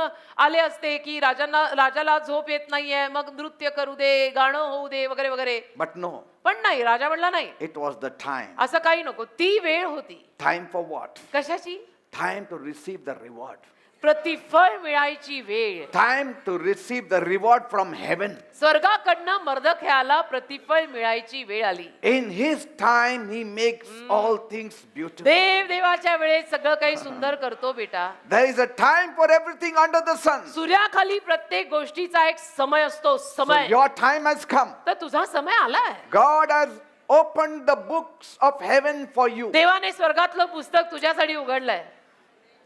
आले असते की राजाला झोप येत नाहीये, मग नृत्य करू दे, गाणं होऊ दे, वगैरे वगैरे. But no, पण नाही, राजा म्हणला नाही, it was the time. असं काही नको. ती वेळ होती. Time for what? कशाची? Time to receive the reward. प्रतिफळ मिळायची वेळ. Time to receive the reward from heaven. स्वर्गाकडनं मर्दखयाला प्रतिफळ मिळायची वेळ आली. In his time, he makes all things beautiful. देवाच्या वेळेत सगळं काही सुंदर करतो बेटा. There is a time for everything under the sun. सूर्याखाली प्रत्येक गोष्टीचा एक समय असतो. So समय. your time has come. तर तुझा समय आलाय. God has opened the books of heaven for you. देवाने स्वर्गातलं पुस्तक तुझ्यासाठी उघडलंय.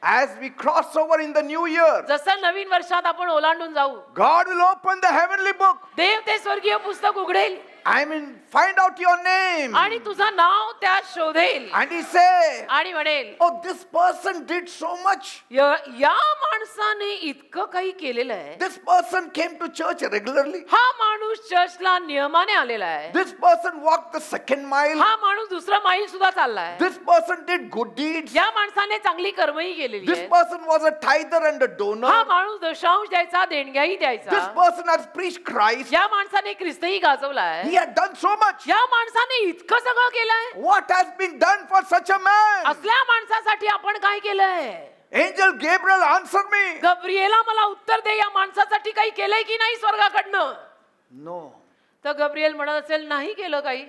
As we cross over in the new year, जसं नवीन वर्षात आपण ओलांडून जाऊ, God will open the heavenly book. देव ते स्वर्गीय पुस्तक उघडेल I mean, find out your name. आणि तुझं नाव त्यात शोधेल And he say, आणि म्हणेल, oh, this person did so much. या माणसाने इतकं काही केलेलं आहे. This person came to church regularly. हा माणूस माणूस चर्चला नियमाने आलेला आहे, This person walked the second mile. हा माणूस दुसरा माईल सुद्धा चाललाय, This person did good deeds. या माणसाने चांगली कर्मही केलेली This आहे, person was a tither and a हा donor. माणूस दशांश द्यायचा, देणग्याही This द्यायचा, person has preached Christ. या माणसाने ख्रिस्तही गाजवलाय, He had done so much. या माणसाने इतकं सगळं केलंय. What has been done for such a man? असल्या माणसासाठी आपण काय केलंय? Angel Gabriel, answer me. गब्रिएला मला उत्तर दे, या माणसासाठी काही केलंय की नाही स्वर्गाकडनं? No. तर गब्रिएल म्हणत असेल नाही केलं काही.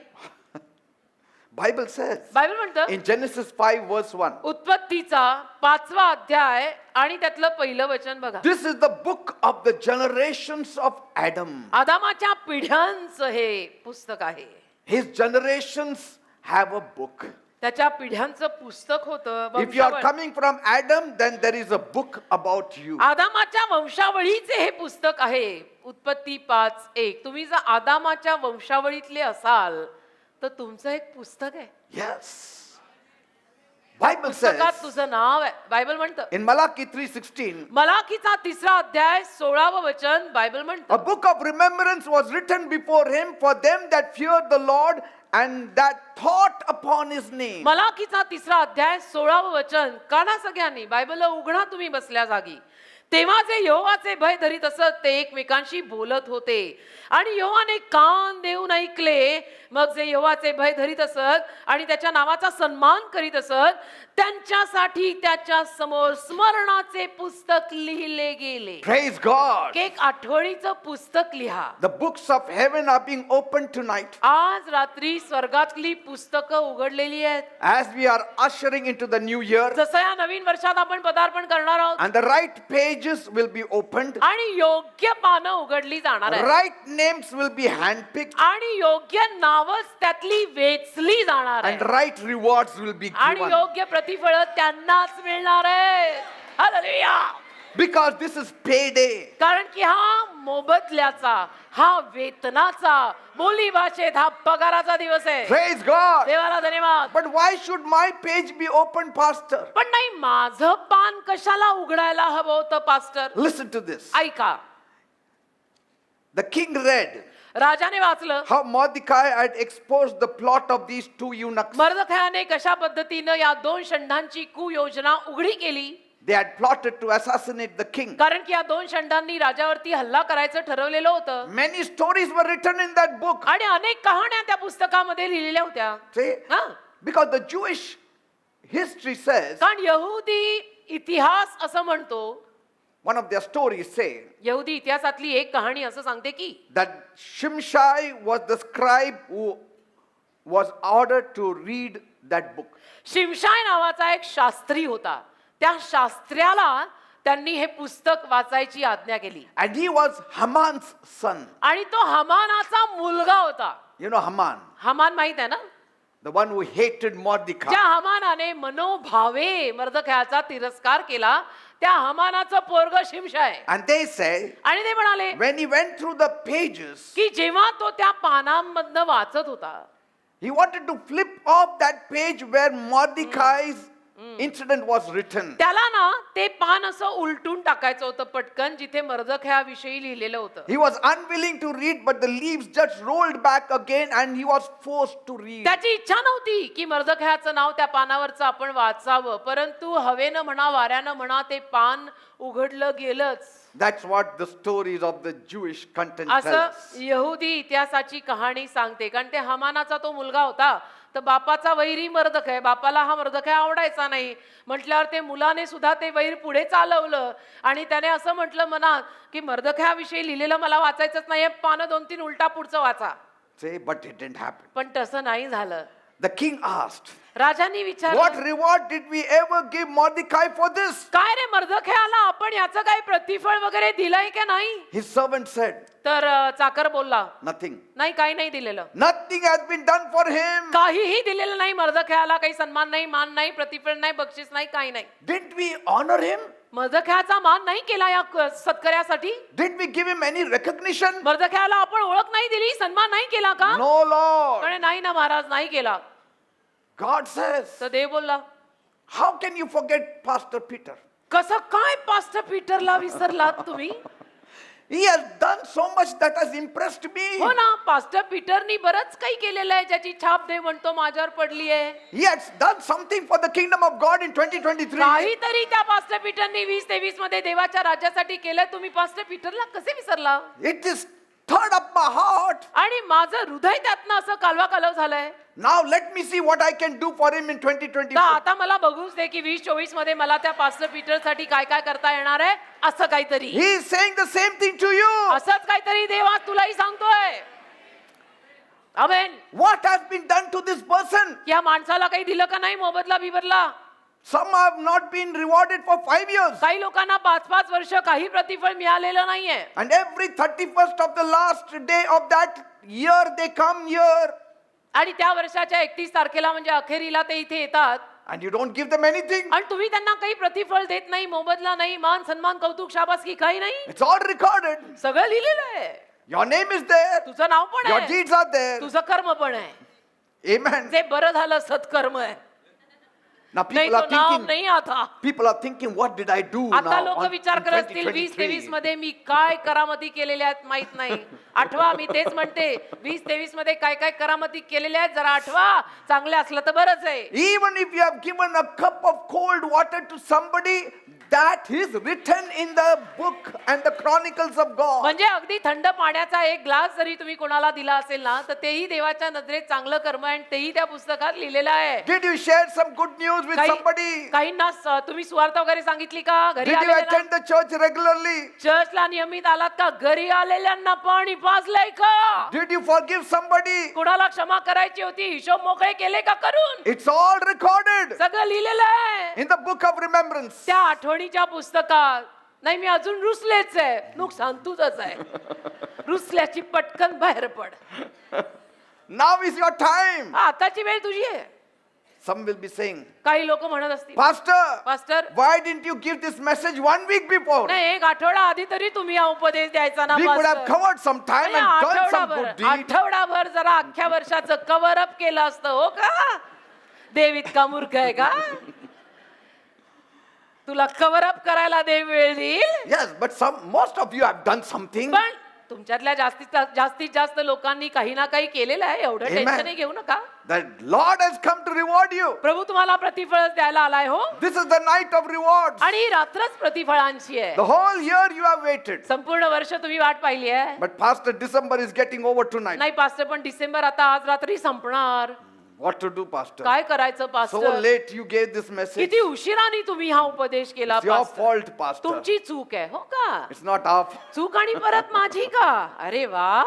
Bible says बायबल म्हणतं in Genesis 5 verse 1. उत्पत्तीचा 5वा अध्याय आणि त्यातलं पहिलं वचन बघा. This is the book of the generations of Adam. आदामाच्या पिढ्यांचं हे पुस्तक आहे. His generations have a book. त्याच्या पिढ्यांचं पुस्तक होतं. If you are coming from Adam, then there is a book about you. आदामाच्या वंशावळीचे हे पुस्तक आहे. उत्पत्ती 5:1. तुम्ही जर आदामाच्या वंशावळीतले असाल तर तुमचं एक पुस्तक आहे. Yes. Bible पुस्तकात says तुझं नाव आहे. बायबल म्हणतं. in Malachi 3:16, मलाकीचा 3रा अध्याय 16वं वचन बायबल a म्हणतं. book of remembrance was written before him for them that feared the Lord and that thought upon his name. मलाकीचा 3रा अध्याय 16वं वचन काढा सगळ्यांनी. बायबलला उघडा तुम्ही बसल्या जागी. तेव्हा जे यहोवाचे भय धरीत असत ते एकमेकांशी बोलत होते आणि यहोवाने कान देऊन ऐकले. मग जे यहोवाचे भय धरीत असत आणि त्याच्या नावाचा सन्मान करीत असत त्यांच्यासाठी त्याच्या समोर स्मरणाचे पुस्तक लिहिले गेले. Praise God. एक आठवणीचं पुस्तक लिहा. The books of heaven are being opened tonight आज रात्री स्वर्गातली पुस्तकं उघडलेली आहेत. as we are ushering into the new year, जसं या नवीन वर्षात आपण पदार्पण करणार आहोत and the right pages will be opened, आणि योग्य पानं उघडली जाणार आहेत right names will be handpicked, आणि योग्य नावच त्यातली वेचली जाणार and आहे right rewards will be आणि given. योग्य प्रतिफळ त्यांनाच मिळणार आहे. Hallelujah. Because this is payday. कारण की हा मोबदल्याचा, हा वेतनाचा, बोली भाषेत हा पगाराचा दिवस आहे. Praise God. देवाला धन्यवाद. But why should my page be opened, Pastor? पण नाही, माझं पान कशाला उघडायला हवं होतं पास्टर? Listen to this. ऐका. The king read राजाने वाचलं how Mordecai had exposed the plot of these two eunuchs. मर्दखयाने कशा पद्धतीनं या 2 षंडांची कुयोजना उघडी केली. They had plotted to assassinate the king. कारण की या 2 षंडांनी राजावरती हल्ला करायचं ठरवलेलं होतं Many stories were written in that book. आणि अनेक कहाण्या त्या पुस्तकामध्ये लिहिलेल्या होत्या. See? हा? Because the Jewish history says, कारण यहुदी इतिहास असं म्हणतो, one of their stories say यहुदी इतिहासातली एक कहाणी असं सांगते की that Shimshai was the scribe who was ordered to read that book. शिमशाय नावाचा एक शास्त्री होता. त्या शास्त्र्याला त्यांनी हे पुस्तक वाचायची आज्ञा केली And he was Haman's son. आणि तो हमानाचा मुलगा होता. You know Haman, हमान माहित आहे ना? the one who hated Mordecai. ज्या हमानाने मनोभावे मर्दखयाचा तिरस्कार केला त्या हमानाचं पोरग शिमशाय. And they say, आणि ते म्हणाले when he went through the pages, की जेव्हा तो त्या पानांमधनं वाचत होता he wanted to flip off that page where Mordecai's incident was written. त्याला ना ते पान असं उलटून टाकायचं होतं पटकन जिथे मर्दखयाविषयी लिहिलेलं होतं. He was unwilling to read, but the leaves just rolled back again and he was forced to read. त्याची इच्छा नव्हती की मर्दखयाचं नाव त्या पानावरचं आपण वाचावं, परंतु हवेनं म्हणा वाऱ्यानं म्हणा ते पान उघडलं गेलंच. That's what the stories of the Jewish content असं tells. यहुदी इतिहासाची कहाणी सांगते. कारण ते हमानाचा तो मुलगा होता तर बापाचा वैरी मर्दखय, बापाला हा मर्दखय आवडायचा नाही म्हटल्यावर ते मुलाने सुद्धा ते वैर पुढे चालवलं आणि त्याने असं म्हटलं मनात की मर्दखयाविषयी लिहिलेलं मला वाचायचंच नाही, पानं 2-3 उलटा पुढचं वाचा. Say, but it didn't happen. पण तसं नाही झालं. The king asked, राजांनी what विचारलं reward did we ever give Mordecai for this? काय रे मर्दखयाला आपण याचं काही प्रतिफळ वगैरे दिलंय का नाही? His servant said, तर चाकर बोलला nothing. नाही, काही नाही दिलेलं, Nothing has been done for him. काहीही दिलेलं नाही मर्दखयाला. काही सन्मान नाही, मान नाही, प्रतिफळ नाही, बक्षीस नाही, काही नाही. Didn't we honor him? मर्दखयाचा मान नाही केला या सत्कर्यासाठी? Did we give him any recognition? मर्दखयाला आपण ओळख नाही दिली, सन्मान नाही केला का? No, Lord. म्हणे नाही ना महाराज, नाही केला. God says, तर देव बोलला how can you forget Pastor Peter? कसं काय पास्टर पीटरला विसरलात तुम्ही? He has done so much that has impressed me. हो ना, पास्टर पीटरनी बरंच काही केलेलं आहे ज्याची छाप देव म्हणतो माझ्यावर पडली आहे. He has done something for the kingdom of God in 2023. काहीतरी त्या पास्टर पीटरनी 2023 मध्ये देवाच्या राज्यासाठी केलंय. तुम्ही पास्टर पीटरला कसे विसरला? It is stirred up my heart. आणि माझं हृदय त्यातनं असं कालवा कालव झालंय. Now let me see what I can do for him in तर 2024. आता मला बघूच दे की 2024 मध्ये मला त्या पास्टर पीटर साठी काय काय करता येणार आहे. असं काहीतरी, He is saying the same thing to you. असंच काहीतरी देव आज तुलाही सांगतोय. आमेन. What has been done to this person? या माणसाला काही दिलं का नाही मोबदला बिबदला? Some have not been rewarded for 5 years. काही लोकांना 5-5 वर्ष काही प्रतिफळ मिळालेलं नाहीये. And every 31st of the last day of that year, they come here. आणि त्या वर्षाच्या 31 तारखेला म्हणजे अखेरीला ते इथे येतात. And you don't give them anything. आणि तुम्ही त्यांना काही प्रतिफळ देत नाही, मोबदला नाही, मान सन्मान कौतुक शाबासकी काही नाही. It's all recorded. सगळं लिहिलेलं आहे. Your name is there. तुझं नाव पण Your आहे, deeds are there. तुझं कर्म पण आहे. Amen. जे बरं झालं सत्कर्म आहे. Now नाही people तो are नाव thinking, नाही आता. people are thinking, what did I do आता now लोक on- विचार in करत असतील 2023 2023? मध्ये मी काय करामती केलेल्या आहेत माहित नाही. आठवा, मी तेच म्हणते 2023 मध्ये काय काय करामती केलेल्या आहेत जरा आठवा. चांगले असलं तर बरंच आहे. Even if you have given a cup of cold water to somebody, that is written in the book and the chronicles of God. म्हणजे अगदी थंड पाण्याचा एक ग्लास जरी तुम्ही कोणाला दिला असेल ना तर तेही देवाच्या नजरेत चांगलं कर्म आहे आणि तेही त्या पुस्तकात लिहिलेलं आहे. Did you share some good news with somebody? काहींना तुम्ही सुवार्ता वगैरे सांगितली का? घरी Did you आलेल्या attend the church regularly? चर्चला नियमित आलात का? घरी आलेल्यांना पाणी पाजलंय का? Did you forgive somebody? कुणाला क्षमा करायची होती? हिशोब मोकळे केले का करून? It's all recorded सगळं लिहिलेलं आहे in the book of remembrance. त्या आठवणीच्या पुस्तकात. नाही मी अजून रुसलेच आहे. नुकसान तुझंच आहे. रुसल्याची पटकन बाहेर पड. Now is your time. आताची वेळ तुझी आहे. Some will be saying, काही लोक म्हणत असतील Pastor, pastor why didn't you give this message 1 week before? नाही एक आठवडा आधी तरी तुम्ही हा उपदेश द्यायचा ना We could have pastor. covered some time नाही, and done some आठवडाभर good deed. आठवडाभर जरा अख्ख्या वर्षाचं कव्हर अप केलं असतं. हो का? देव इतका मूर्ख आहे का? तुला कव्हर अप करायला देव वेळ देईल. Yes, but most of you have done something. पण तुमच्यातल्या जास्तीत जास्त लोकांनी काही ना काही केलेलं आहे. एवढं Amen. टेन्शन घेऊ नका. The Lord has come to reward you. प्रभू तुम्हाला प्रतिफळ द्यायला आलाय. हो, This is the night of rewards. आणि ही रात्रच प्रतिफळांची आहे. The whole year you have waited. संपूर्ण वर्ष तुम्ही वाट पाहिली आहे. But Pastor, December is getting over tonight. नाही पास्टर, पण डिसेंबर आता आज रात्री संपणार. What to do, Pastor? काय करायचं So pastor? late you gave this message. किती उशिराने तुम्ही हा उपदेश केला It's your pastor. fault, Pastor. तुमची चूक आहे. हो का? It's not our fault. चूक आणि परत माझी का? अरे वा,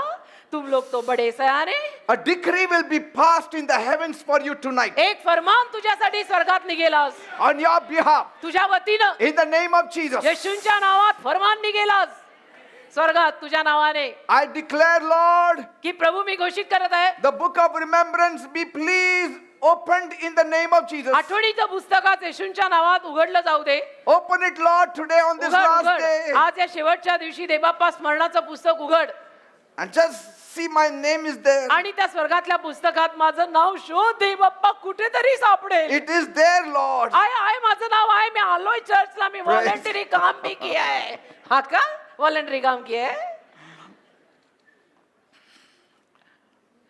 तुम लोग तो बडे सयाने. A decree will be passed in the heavens for you tonight. एक फरमान तुझ्यासाठी स्वर्गात निघेलास. On your behalf. तुझ्या वतीनं In the name of Jesus. येशूंच्या नावात फरमान निघेलास स्वर्गात तुझ्या नावाने. I declare, Lord, की प्रभू मी घोषित करत आहे the book of remembrance be please opened in the name of Jesus. आठवणीचं पुस्तकात येशूंच्या नावात उघडलं जाऊ दे. Open it, Lord, today on this उघड last उघड. day. आज या शेवटच्या दिवशी देवबाप्पा स्मरणाचं पुस्तक उघड And just see my name is there. आणि त्या स्वर्गातल्या पुस्तकात माझं नाव शोध. देवबाप्पा कुठेतरी सापडेल. It is there, Lord. आहे माझं नाव आहे. मी आलोय चर्चला. मी व्हॉलंटरी काम भी किया है. हा का? व्हॉलंटरी काम किया है.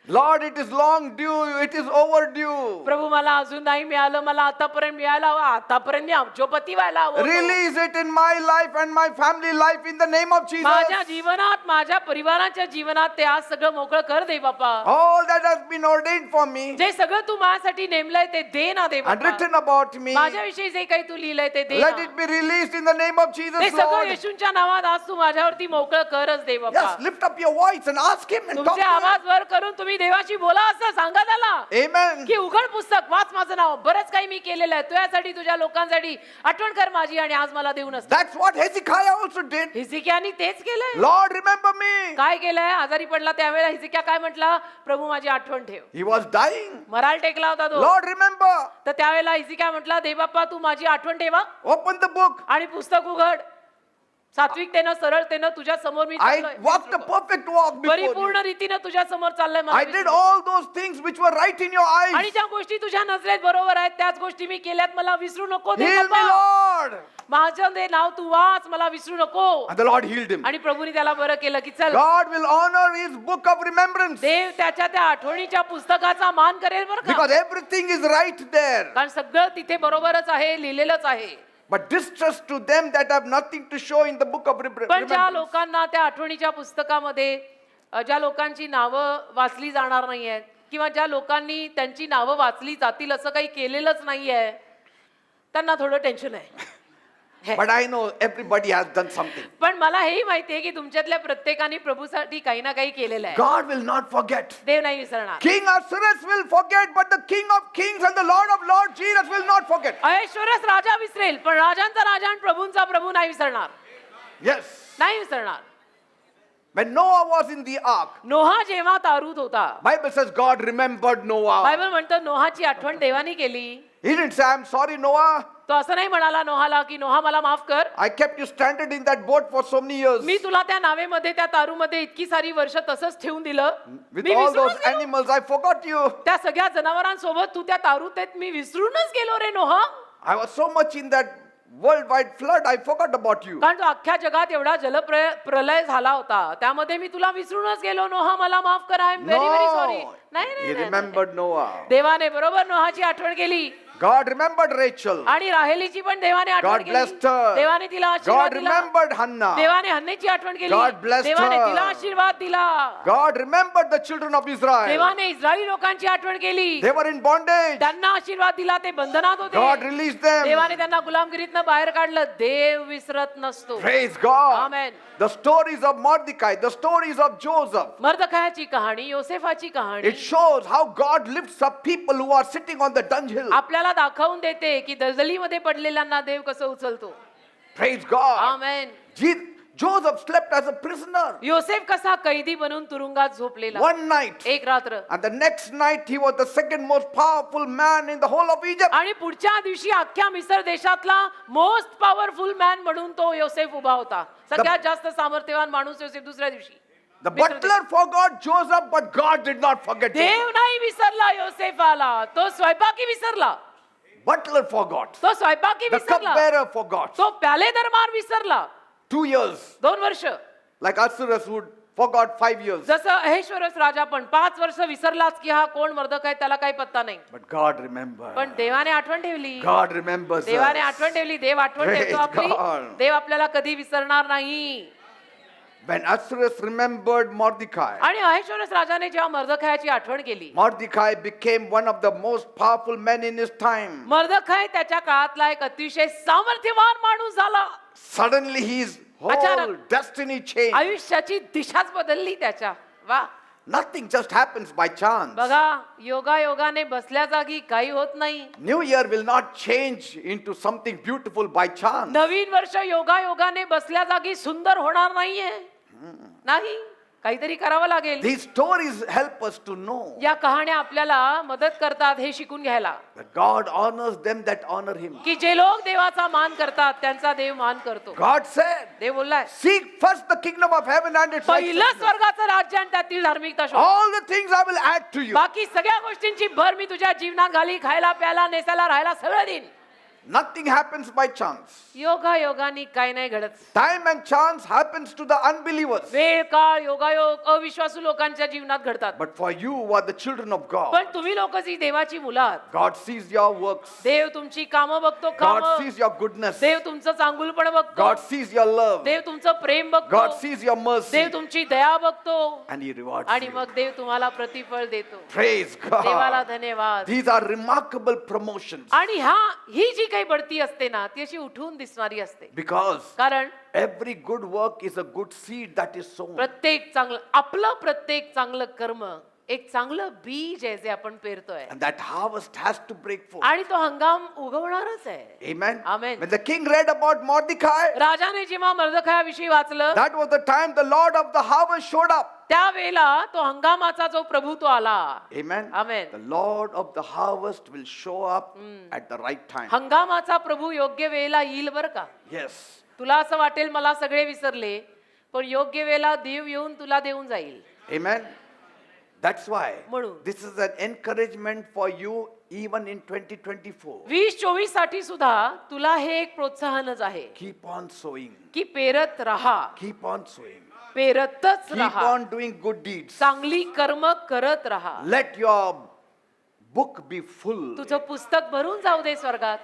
Lord, it is long due. It is overdue. प्रभू मला अजून नाही मिळालं. मला आतापर्यंत मिळायला हवं. आतापर्यंत मी अब्जोपती व्हायला हवं. Release it in my life and my family life in the name of माझ्या Jesus. जीवनात माझ्या परिवाराच्या जीवनात ते आज सगळं मोकळं कर दे बापा. All that has been ordained for me जे सगळं तू माझ्यासाठी नेमलंय ते दे ना दे and बापा. written about me, माझ्याविषयी जे काही तू लिहिलंय ते दे let ना. it be released in the name of ते Jesus, सगळं Lord. येशूंच्या नावात आज तू माझ्यावरती मोकळं करच दे बापा. Yes, lift up your voice and ask Him and talk तुमचे to Him. आवाज वर करून तुम्ही देवाशी बोला असं सांगा त्याला. Amen. की उघड पुस्तक वाच माझं नाव. बरंच काही मी केलेलं आहे तुझ्यासाठी तुझ्या लोकांसाठी. आठवण कर माझी आणि आज मला देऊ नसतं. That's what Hezekiah also did. हिजकियानी तेच केलंय. Lord, remember me. काय केलंय? आजारी पडला त्यावेळेला हिजकिया काय म्हटला? प्रभू माझी आठवण ठेव. He was dying. मराल टेकला होता तो. Lord, remember. तर त्यावेळेला हिजकिया म्हटला देवबाप्पा तू माझी आठवण ठेवा Open the book. आणि पुस्तक उघड. सात्विकतेनं सरळतेनं तुझ्या समोर मी I चाललोय. walked a perfect walk before परिपूर्ण you. रीतीनं तुझ्या समोर चाललंय. मला I did विसरू. all those things which were right in your आणि eyes. ज्या गोष्टी तुझ्या नजरेत बरोबर आहेत त्याच गोष्टी मी केल्यात. मला विसरू नको Heal me, देवबाप्पा. Lord. माझं ते नाव तू वाच, मला विसरू नको. And the Lord healed him. आणि प्रभूने त्याला बरं केलं की चल, God will honor his book of remembrance देव त्याच्या त्या आठवणीच्या पुस्तकाचा मान करेल बरं का. because everything is right there. कारण सगळं तिथे बरोबरच आहे, लिहिलेलंच आहे. But distress to them that have nothing to show in the book of पण ज्या remembrance. लोकांना त्या आठवणीच्या पुस्तकामध्ये ज्या लोकांची नावं वाचली जाणार नाही आहेत किंवा ज्या लोकांनी त्यांची नावं वाचली जातील असं काही केलेलंच नाहीये, त्यांना थोडं टेन्शन आहे. But I know everybody has done something. पण मला हेही माहिती आहे की तुमच्यातल्या प्रत्येकाने प्रभूसाठी काही ना काही केलेलं आहे. God will not forget. देव नाही विसरणार. King Ahasuerus will forget, but the King of Kings and the Lord of Lords, Jesus, will not forget. ऐश्वर्यस राजा विसरेल, पण राजांचा राजा आणि प्रभूंचा प्रभू नाही विसरणार. Yes. नाही विसरणार. When Noah was in the ark, नोहा जेव्हा तारूत होता, Bible says God remembered Noah. Bible म्हणतं नोहाची आठवण देवाने केली. He didn't say, I'm sorry, Noah. तो असं नाही म्हणाला नोहाला की नोहा मला माफ कर, I kept you stranded in that boat for so many years. मी तुला त्या नावेमध्ये त्या तारूमध्ये इतकी सारी वर्ष तसंच ठेवून दिलं, With मी all विसरूनच those गेलो. animals, I forgot you. त्या सगळ्या जनावरांसोबत तू त्या तारूत आहेत, मी विसरूनच गेलो रे नोहा. I was so much in that worldwide flood, I forgot about you. कारण तो अख्ख्या जगात एवढा प्रलय झाला होता, त्यामध्ये मी तुला विसरूनच गेलो. नोहा मला माफ कर, I am very very sorry. No. नाही He नाही, नाही remembered Noah. देवाने बरोबर नोहाची आठवण केली. God remembered Rachel. आणि राहेलीची पण देवाने आठवण God blessed केली. her. देवाने तिला आशीर्वाद God दिला. remembered Hannah. देवाने हन्नेची आठवण केली. God blessed देवाने her. तिला आशीर्वाद दिला. God remembered the children of Israel. देवाने इस्रायली लोकांची आठवण केली. They were in bondage. त्यांना आशीर्वाद दिला, ते बंधनात God होते. released them. देवाने त्यांना गुलामगिरीतनं बाहेर काढलं. देव विसरत नसतो. Praise God. Amen. The stories of Mordecai, the stories of Joseph. मर्दखायाची कहाणी, योसेफाची कहाणी It shows how God lifts up people who are sitting on the dunghill. आपल्याला दाखवून देते की दलदलीमध्ये पडलेल्यांना देव कसं उचलतो. Praise God. Amen. Joseph slept as a prisoner योसेफ कसा कैदी बनून तुरुंगात झोपलेला. one night. एक रात्र. And the next night he was the second most powerful man in the whole of Egypt. आणि पुढच्या दिवशी अख्ख्या मिसर देशातला मोस्ट पॉवरफुल मॅन म्हणून तो योसेफ उभा होता. सगळ्यात जास्त सामर्थ्यवान माणूस योसेफ दुसऱ्या दिवशी. The butler forgot Joseph, but God did not forget Dev Joseph. नाही विसरला योसेफाला, तो स्वयंपाकी विसरला. Butler forgot. तो स्वयंपाकी The विसरला. cupbearer forgot. तो प्याले दरबार विसरला. 2 years. 2 वर्ष. Like Ahasuerus would forgot 5 years. जसं अहेश्वरस राजा पण 5 वर्ष विसरलाच की हा कोण मर्दखाय, त्याला काही पत्ता नाही. But God remembered. पण देवाने आठवण ठेवली. God remembers देवाने us. आठवण ठेवली. देव आठवण Praise ठेवतो आपली. God. देव आपल्याला कधी विसरणार नाही. When Ahasuerus remembered Mordecai, आणि अहेश्वरस राजाने जेव्हा मर्दखायाची आठवण केली, Mordecai became one of the most powerful men in his time. मर्दखाय त्याच्या काळातला एक अतिशय सामर्थ्यवान माणूस झाला. Suddenly his whole अचानक. destiny changed. आयुष्याची दिशाच बदलली त्याच्या. वा. Nothing just happens by chance. बघा, योगायोगाने बसल्या जागी काही होत नाही. New Year will not change into something beautiful by chance. नवीन वर्ष योगायोगाने बसल्या जागी सुंदर होणार नाहीये. नाही, काहीतरी करावं लागेल. These stories help us to know या कहाण्या आपल्याला मदत करतात हे शिकून घ्यायला that God honors them that honor Him. की जे लोक देवाचा मान करतात त्यांचा देव मान करतो. God said, देव बोललाय, seek first the kingdom of heaven and its पहिलं righteousness. स्वर्गाचं राज्य आणि त्यातील धार्मिकता शोध. All the things I will add to you. बाकी सगळ्या गोष्टींची भर मी तुझ्या जीवनात घाली. खायला प्यायला नेसायला राहायला सगळं देईन. Nothing happens by chance. योगायोगाने काय नाही घडत. Time and chance happens to the unbelievers. वेळ काळ योगायोग अविश्वासू लोकांच्या जीवनात घडतात. But for you who are the children of God, पण तुम्ही लोक जी देवाची मुलं आहात, God sees your works. देव तुमची कामं बघतो. God कामं. sees your goodness. देव तुमचं चांगुलपण बघतो. God sees your love. देव तुमचं प्रेम बघतो. God sees your mercy. देव तुमची दया बघतो. And He rewards आणि you. मग देव तुम्हाला प्रतिफळ देतो. Praise देवाला God. धन्यवाद. These are remarkable promotions. आणि ही जी काही बढती असते ना, ती अशी उठून दिसणारी असते. Because कारण every good work is a good seed that is sown. प्रत्येक चांगलं, आपलं प्रत्येक चांगलं कर्म एक चांगलं बीज आहे जे आपण पेरतोय. And that harvest has to break forth. आणि तो हंगाम उगवणारच आहे. Amen. Amen. When the king read about Mordecai, राजाने जेव्हा मर्दखायाविषयी वाचलं, that was the time the Lord of the harvest showed up. त्यावेळेला तो हंगामाचा जो प्रभू तो आला. Amen. Amen. The Lord of the harvest will show up at the right time. हंगामाचा प्रभू योग्य वेळेला येईल बरं का. Yes. तुला असं वाटेल मला सगळे विसरले, पण योग्य वेळेला देव येऊन तुला देऊन जाईल. Amen. That's why म्हणून. this is an encouragement for you even in 2024. 2024 साठी सुद्धा तुला हे एक प्रोत्साहनच आहे Keep on sowing. की पेरत राहा, Keep on sowing. पेरतच Keep राहा, on doing good deeds. चांगली कर्म करत राहा. Let your book be full, तुझं पुस्तक भरून जाऊ दे स्वर्गात,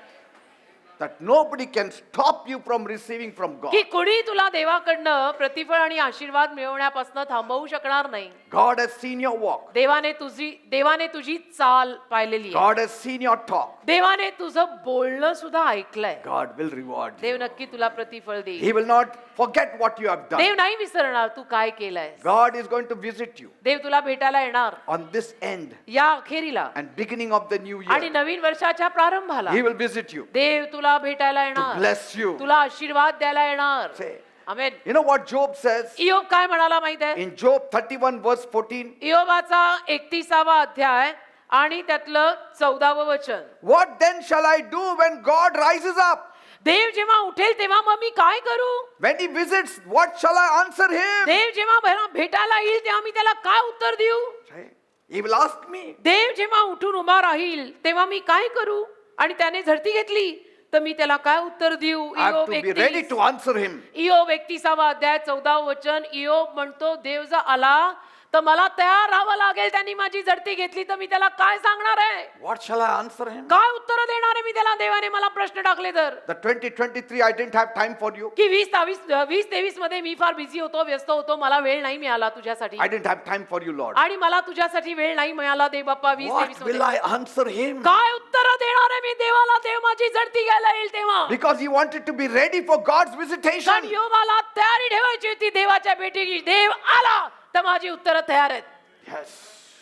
that nobody can stop you from receiving from God. की कोणी तुला देवाकडनं प्रतिफळ आणि आशीर्वाद मिळवण्यापासून थांबवू शकणार नाही. God has seen your walk. देवाने तुझी चाल पाहिलेली आहे. God has seen your talk. देवाने तुझं बोलणं सुद्धा ऐकलंय. God will reward you. देव नक्की तुला प्रतिफळ देईल. He will not forget what you have done. देव नाही विसरणार तू काय केलंय. God is going to visit you देव तुला भेटायला येणार on this end या अखेरीला and beginning of the new आणि year. नवीन वर्षाच्या प्रारंभाला He will visit you देव तुला भेटायला to येणार, bless you. तुला आशीर्वाद द्यायला येणार. Say, amen. you know what Job says इयोब काय म्हणाला माहित आहे? in Job 31 verse 14? इयोबाचा 31वा अध्याय आणि त्यातलं 14वं वचन. What then shall I do when God rises up? देव जेव्हा उठेल तेव्हा मग मी काय करू? When he visits, what shall I answer him? देव जेव्हा भेटायला येईल तेव्हा मी त्याला काय उत्तर देऊ? Say, he will ask me. देव जेव्हा उठून उभा राहील तेव्हा मी काय करू? आणि त्याने झडती घेतली तर मी त्याला काय उत्तर देऊ? I have to be ready 31 to answer him. इयोब 31वा अध्याय 14वं वचन. इयोब म्हणतो देव जर आला तर मला तयार राहावं लागेल. त्यांनी माझी झडती घेतली तर मी त्याला काय सांगणार आहे? What shall I answer him? काय उत्तर देणार आहे मी त्याला? देवाने मला प्रश्न टाकले तर. The 2023, I didn't have time for you. की 2023 मध्ये मी फार बिझी होतो, व्यस्त होतो, मला वेळ नाही मिळाला तुझ्यासाठी. I didn't have time for you, Lord. आणि मला तुझ्यासाठी वेळ नाही मिळाला देव बाप्पा. 2023 What will मध्ये I answer him? काय उत्तर देणार आहे मी देवाला? देव माझी झडती घ्यायला येईल तेव्हा. Because he wanted to be ready for God's कारण visitation. योबाला तयारी ठेवायची होती देवाच्या भेटीची. देव आला तर माझी उत्तर तयार आहेत. Yes.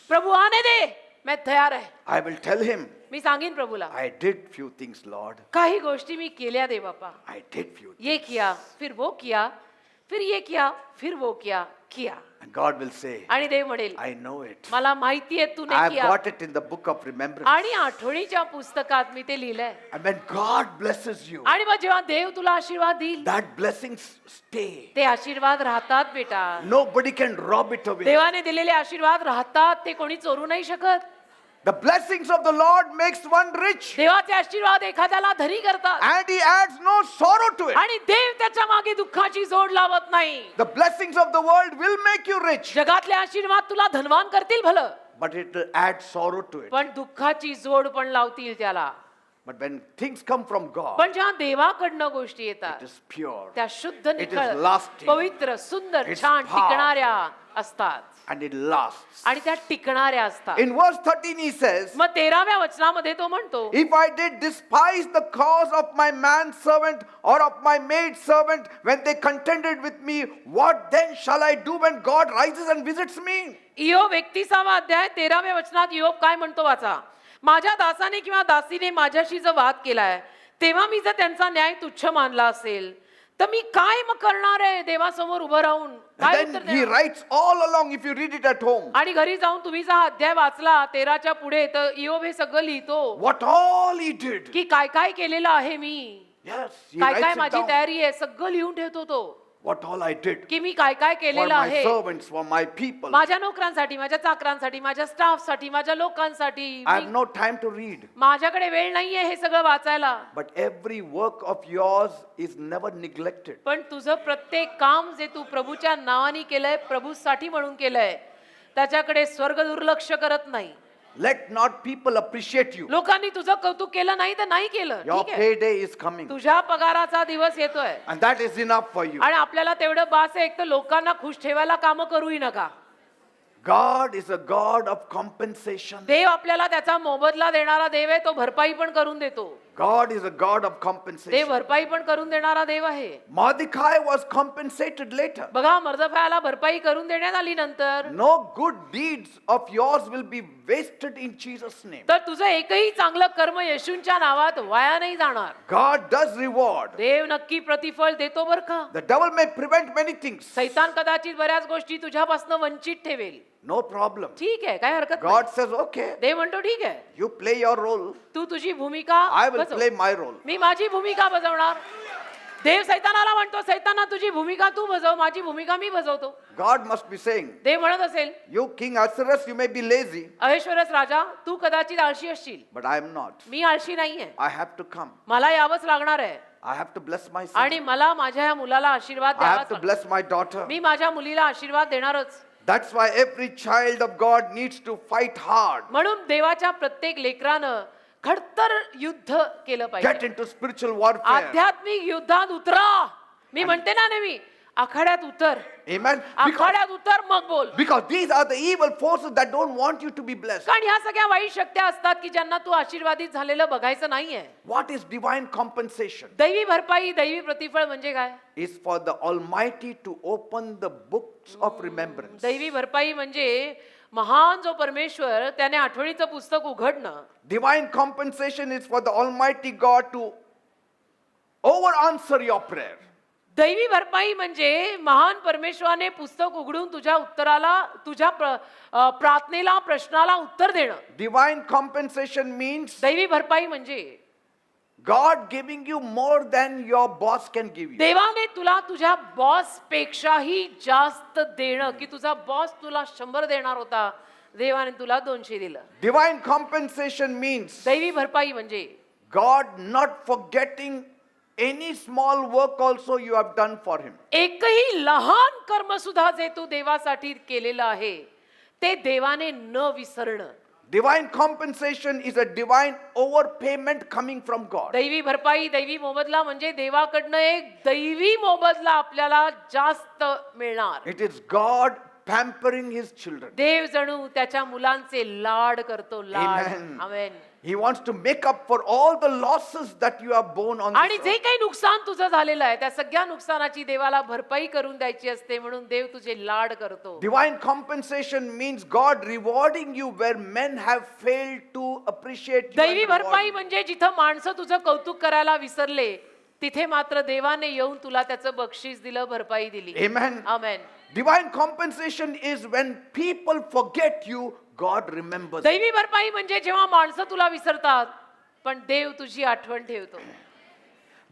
प्रभु आने दे, मैं तयार आहे. I will tell him, मी सांगेन प्रभूला I did few things, Lord. काही गोष्टी मी केल्या दे बाप्पा. I did few things. ये किया, फिर वो किया, फिर ये किया, फिर वो KIA. And God will say, आणि देव म्हणेल I know it. मला माहिती आहे तूने I have किया. got it in the book of remembrance. आणि आठवणीच्या पुस्तकात मी ते लिहिलंय. And when God blesses you, आणि मग जेव्हा देव तुला आशीर्वाद देईल that blessings stay. ते आशीर्वाद राहतात बेटा. Nobody can rob it away. देवाने दिलेले आशीर्वाद राहतात, ते कोणी चोरू नाही शकत. The blessings of the Lord makes one rich, देवाचे आशीर्वाद एखाद्याला धनी करतात and he adds no sorrow to it. आणि देव त्याच्या मागे दुःखाची जोड लावत नाही. The blessings of the world will make you rich, जगातले आशीर्वाद तुला धनवान करतील भलं, but it will add sorrow to it. पण दुःखाची जोड पण लावतील त्याला. But when things come from God, पण जेव्हा देवाकडनं गोष्टी it येतात is pure त्या शुद्ध, is निखळ, lasting. पवित्र, सुंदर, It's छान, powerful. टिकणाऱ्या असतात and it lasts. आणि त्या टिकणाऱ्या असतात. In verse 13 he says, मग 13व्या वचनामध्ये तो म्हणतो if I did despise the cause of my manservant or of my maidservant when they contended with me, what then shall I do when God rises and visits me? इयोब 31वा अध्याय 13व्या वचनात इयोब काय म्हणतो वाचा. माझ्या दासाने किंवा दासीने माझ्याशी जर वाद केलाय तेव्हा मी जर त्यांचा न्याय तुच्छ मानला असेल तर मी काय मग करणार आहे देवासमोर उभं राहून? काय And उत्तर then he देणार? writes all along, if you read it at home, आणि घरी जाऊन तुम्ही जर हा अध्याय वाचला 13च्या पुढे तर इयोब हे सगळं लिहितो what all he did. की काय काय केलेलं आहे मी, Yes, he काय काय writes it माझी down. तयारी आहे, सगळं लिहून ठेवतो तो What all I did की मी काय काय for केलेलं my आहे servants, for my people. माझ्या नोकरांसाठी, माझ्या चाकरांसाठी, माझ्या स्टाफसाठी, माझ्या लोकांसाठी. I have no time to read. माझ्याकडे वेळ नाहीये हे सगळं वाचायला. But every work of yours is never neglected. पण तुझं प्रत्येक काम जे तू प्रभूच्या नावाने केलंय, प्रभूसाठी म्हणून केलंय, त्याच्याकडे स्वर्ग दुर्लक्ष करत नाही. Let not people appreciate you. लोकांनी तुझं कौतुक केलं नाही तर नाही केलं, Your ठीक आहे. payday is coming. तुझ्या पगाराचा दिवस येतोय And that is enough for you. आणि आपल्याला तेवढं बास आहे. एक तर लोकांना खुश ठेवायला कामं करूही नका. God is a God of compensation. देव आपल्याला त्याचा मोबदला देणारा देव आहे. तो भरपाई पण करून देतो. God is a God of Dev compensation. भरपाई पण करून देणारा देव आहे. Mordecai was compensated later. बघा मर्दफायाला भरपाई करून देण्यात आली नंतर. No good deeds of yours will be wasted in Jesus' name. तर तुझं एकही चांगलं कर्म येशूंच्या नावात वाया नाही जाणार. God does reward. देव नक्की प्रतिफळ देतो बर का. The devil may prevent many things. सैतान कदाचित बऱ्याच गोष्टी तुझ्यापासून वंचित ठेवेल. No problem. ठीक आहे, काय हरकत God नाही. says, okay, देव म्हणतो ठीक आहे, you play your role. तू तुझी भूमिका I will बजाव. play my role. मी माझी भूमिका बजावणार. देव सैतानाला म्हणतो, सैताना तुझी भूमिका तू बजाव, माझी भूमिका मी बजावतो. God must be saying, देव म्हणत असेल, you King Ahasuerus, you may be lazy, अहेश्वरस राजा, तू कदाचित आळशी असशील, but I am not. मी आळशी नाहीये. I have to come. मला यावंच लागणार आहे I have to bless my son. आणि मला माझ्या या मुलाला आशीर्वाद I have द्यावाच to लागणार. bless my daughter. मी माझ्या मुलीला आशीर्वाद देणारच. That's why every child of God needs to fight hard. म्हणून देवाच्या प्रत्येक लेकरानं खडतर युद्ध केलं Get पाहिजे. into spiritual warfare. आध्यात्मिक युद्धात उतरा. मी म्हणते ना नेहमी, आखाड्यात उतर, Amen. आखाड्यात उतर मग बोल. Because these are the evil forces that don't want you to be blessed. कारण ह्या सगळ्या वाईट शक्त्या असतात की ज्यांना तू आशीर्वादित झालेलं बघायचं नाहीये. What is divine compensation? दैवी भरपाई, दैवी प्रतिफळ म्हणजे काय? Is for the Almighty to open the books of remembrance. दैवी भरपाई म्हणजे महान जो परमेश्वर त्याने आठवणीचं पुस्तक उघडणं. Divine compensation is for the Almighty God to over answer your prayer. दैवी भरपाई म्हणजे महान परमेश्वराने पुस्तक उघडून तुझ्या उत्तराला, तुझ्या प्रार्थनेला, प्रश्नाला उत्तर देणं. Divine compensation means दैवी भरपाई म्हणजे God giving you more than your boss can give you. देवाने तुला तुझ्या बॉस पेक्षाही जास्त देणं, की तुझा बॉस तुला 100 देणार होता, देवाने तुला 200 दिलं. Divine compensation means दैवी भरपाई म्हणजे God not forgetting any small work also you have done for him. एकही लहान कर्म सुद्धा जे तू देवासाठी केलेलं आहे ते देवाने न विसरणं. Divine compensation is a divine overpayment coming from God. दैवी भरपाई, दैवी मोबदला म्हणजे देवाकडनं एक दैवी मोबदला आपल्याला जास्त मिळणार. It is God pampering his children. देव जणू त्याच्या मुलांचे लाड करतो, लाड. Amen. Amen. He wants to make up for all the losses that you have borne on आणि this जे earth. काही नुकसान तुझं झालेलं आहे त्या सगळ्या नुकसानाची देवाला भरपाई करून द्यायची असते, म्हणून देव तुझे लाड करतो. Divine compensation means God rewarding you where men have failed to appreciate you. दैवी and reward भरपाई you. म्हणजे जिथं माणसं तुझं कौतुक करायला विसरले तिथे मात्र देवाने येऊन तुला त्याचं बक्षीस दिलं, भरपाई दिली. Amen. Amen. Divine compensation is when people forget you, God remembers. दैवी भरपाई म्हणजे जेव्हा माणसं तुला विसरतात पण देव तुझी आठवण ठेवतो.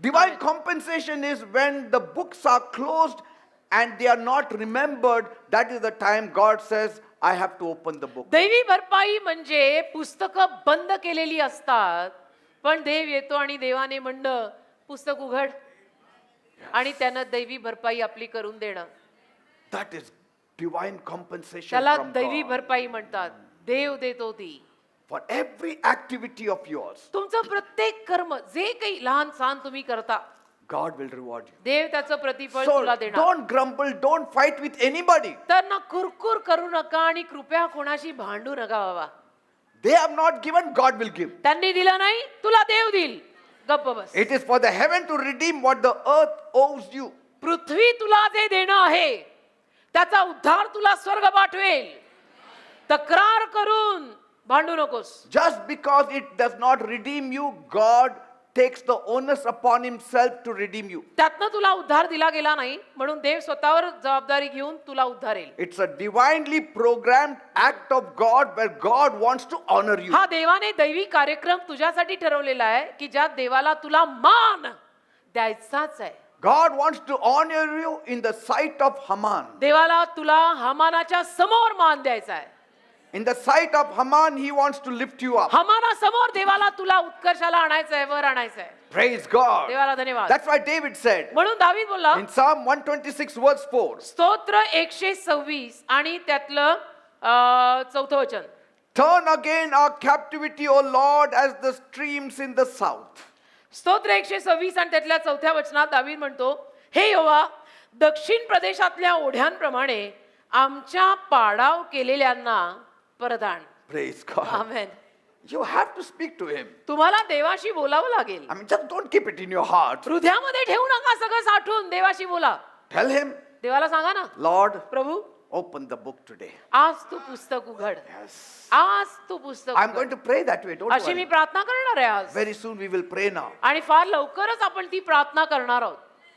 Divine compensation is when the books are closed and they are not remembered. That is the time God says, I have to open the book. दैवी भरपाई म्हणजे पुस्तकं बंद केलेली असतात पण देव येतो आणि देवाने म्हणणं पुस्तक उघड आणि त्यानं दैवी भरपाई आपली करून देणं. That is divine compensation त्याला from दैवी God. भरपाई म्हणतात. देव देतो ती. For every activity of yours, तुमचं प्रत्येक कर्म जे काही लहान सहान तुम्ही करता God will reward you. देव त्याचं प्रतिफळ So तुला देणार. don't grumble, don't fight with anybody. तर ना कुरकुर करू नका आणि कृपया कोणाशी भांडू नका बाबा. They have not given, God will give. त्यांनी दिलं नाही, तुला देव देईल. गप्प बस. It is for the heaven to redeem what the earth owes you. पृथ्वी तुला जे देणं आहे त्याचा उद्धार तुला स्वर्ग पाठवेल. तक्रार करून भांडू नकोस. Just because it does not redeem you, God takes the onus upon himself to redeem you. त्यातनं तुला उद्धार दिला गेला नाही म्हणून देव स्वतःवर जबाबदारी घेऊन तुला उद्धारेल. It's a divinely programmed act of God where God wants to honor you. हा देवाने दैवी कार्यक्रम तुझ्यासाठी ठरवलेला आहे की ज्यात देवाला तुला मान द्यायचाच आहे. God wants to honor you in the sight of Haman. देवाला तुला हमानाच्या समोर मान द्यायचा आहे. In the sight of Haman, he wants to lift you up. हमाना समोर देवाला तुला उत्कर्षाला आणायचं आहे, वर आणायचं आहे. Praise God. देवाला धन्यवाद. That's why David said म्हणून दावीद बोलला in Psalm 126 verse 4, स्तोत्र 126 आणि त्यातलं 4थं वचन. turn again our captivity, O Lord, as the streams in the south. स्तोत्र 126 आणि त्यातल्या 4थ्या वचनात दावीद म्हणतो, हे यहोवा, दक्षिण प्रदेशातल्या ओढ्यांप्रमाणे आमच्या पाडाव केलेल्यांना परदान. Praise God. Amen. You have to speak to him. तुम्हाला देवाशी बोलावं लागेल. I mean, just don't keep it in your heart. हृदयामध्ये ठेवू नका, सगळं साठवून देवाशी बोला. Tell him, देवाला सांगा ना, Lord, Prabhu open the book today. आज तू पुस्तक उघड. Yes. आज तू पुस्तक I'm उघड. going to pray that way. Don't अशी मी worry. प्रार्थना करणार आहे आज. Very soon we will pray now. आणि फार लवकरच आपण ती प्रार्थना करणार आहोत.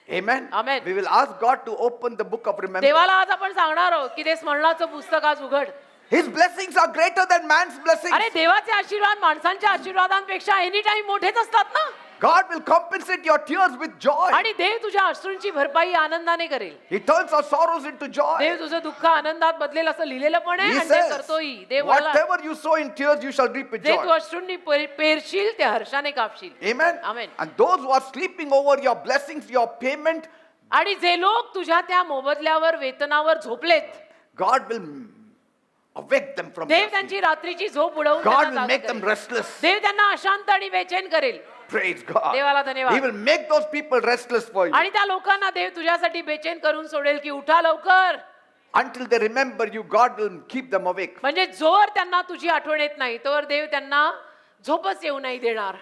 Amen. Amen. We will ask God to open the book of remembrance. देवाला आज आपण सांगणार आहोत की ते स्मरणाचं पुस्तक आज उघड. His blessings are greater than man's blessings. अरे देवाचे आशीर्वाद माणसांच्या आशीर्वादांपेक्षा एनी टाइम मोठेच असतात ना. God will compensate your tears with joy. आणि देव तुझ्या अश्रूंची भरपाई आनंदाने करेल. He turns our sorrows into joy. देव तुझं दुःख आनंदात बदलेल असं लिहिलेलं पण आहे He आणि ते says, करतोही. देव बोलला, whatever you sow in tears, you shall reap with जे तू joy. अश्रूंनी पेरशील ते हर्षाने कापशील. Amen. Amen. And those who are sleeping over your blessings, your payment, आणि जे लोक तुझ्या त्या मोबदल्यावर वेतनावर झोपलेत, God will awake them from Dev their sleep. त्यांची रात्रीची झोप उडवून God त्यांना will जागे make them करेल. restless. देव त्यांना अशांत आणि बेचैन करेल. Praise God. देवाला धन्यवाद. He will make those people restless for you आणि त्या लोकांना देव तुझ्यासाठी बेचैन करून सोडेल की उठा लवकर. until they remember you. God will keep them awake. म्हणजे जोर त्यांना तुझी आठवण येत नाही तोवर देव त्यांना झोपच येऊ नाही देणार.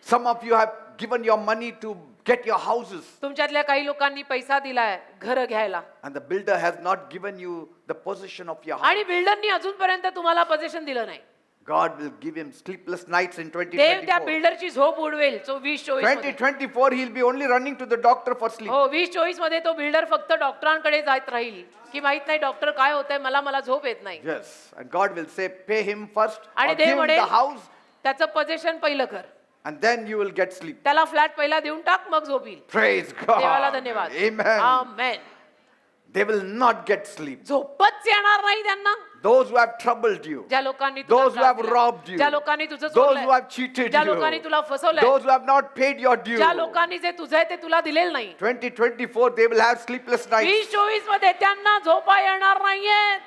Some of you have given your money to get your houses, तुमच्यातल्या काही लोकांनी पैसा दिलाय घर घ्यायला and the builder has not given you the possession of your house. आणि बिल्डरनी अजूनपर्यंत तुम्हाला पोझिशन दिलं नाही. God will give him sleepless nights in देव त्या 2024. बिल्डरची झोप उडवेल. 2024 मध्ये. 2024, he'll be only running to the doctor for sleep. हो 2024 मध्ये तो बिल्डर फक्त डॉक्टरांकडे जात राहील की माहित नाही डॉक्टर काय होतंय मला झोप येत नाही. Yes, and God will say, pay him first, आणि or देव give him म्हणेल, the house, त्याचं पोझिशन पहिलं कर, and then you will get sleep. त्याला फ्लॅट पहिला देऊन टाक मग झोप येईल. Praise देवाला God. धन्यवाद. Amen. Amen. They will not get sleep. झोपच येणार नाही त्यांना. Those who have troubled you, ज्या लोकांनी तुला those who त्रास have दिला, robbed you, ज्या लोकांनी तुझं those who चोरलंय, have cheated ज्या you, लोकांनी तुला फसवलंय, those who have not paid your due. ज्या लोकांनी जे तुझं आहे ते तुला दिलेलं नाही. 2024, they will have sleepless nights 2024 मध्ये त्यांना झोपा येणार नाहीये.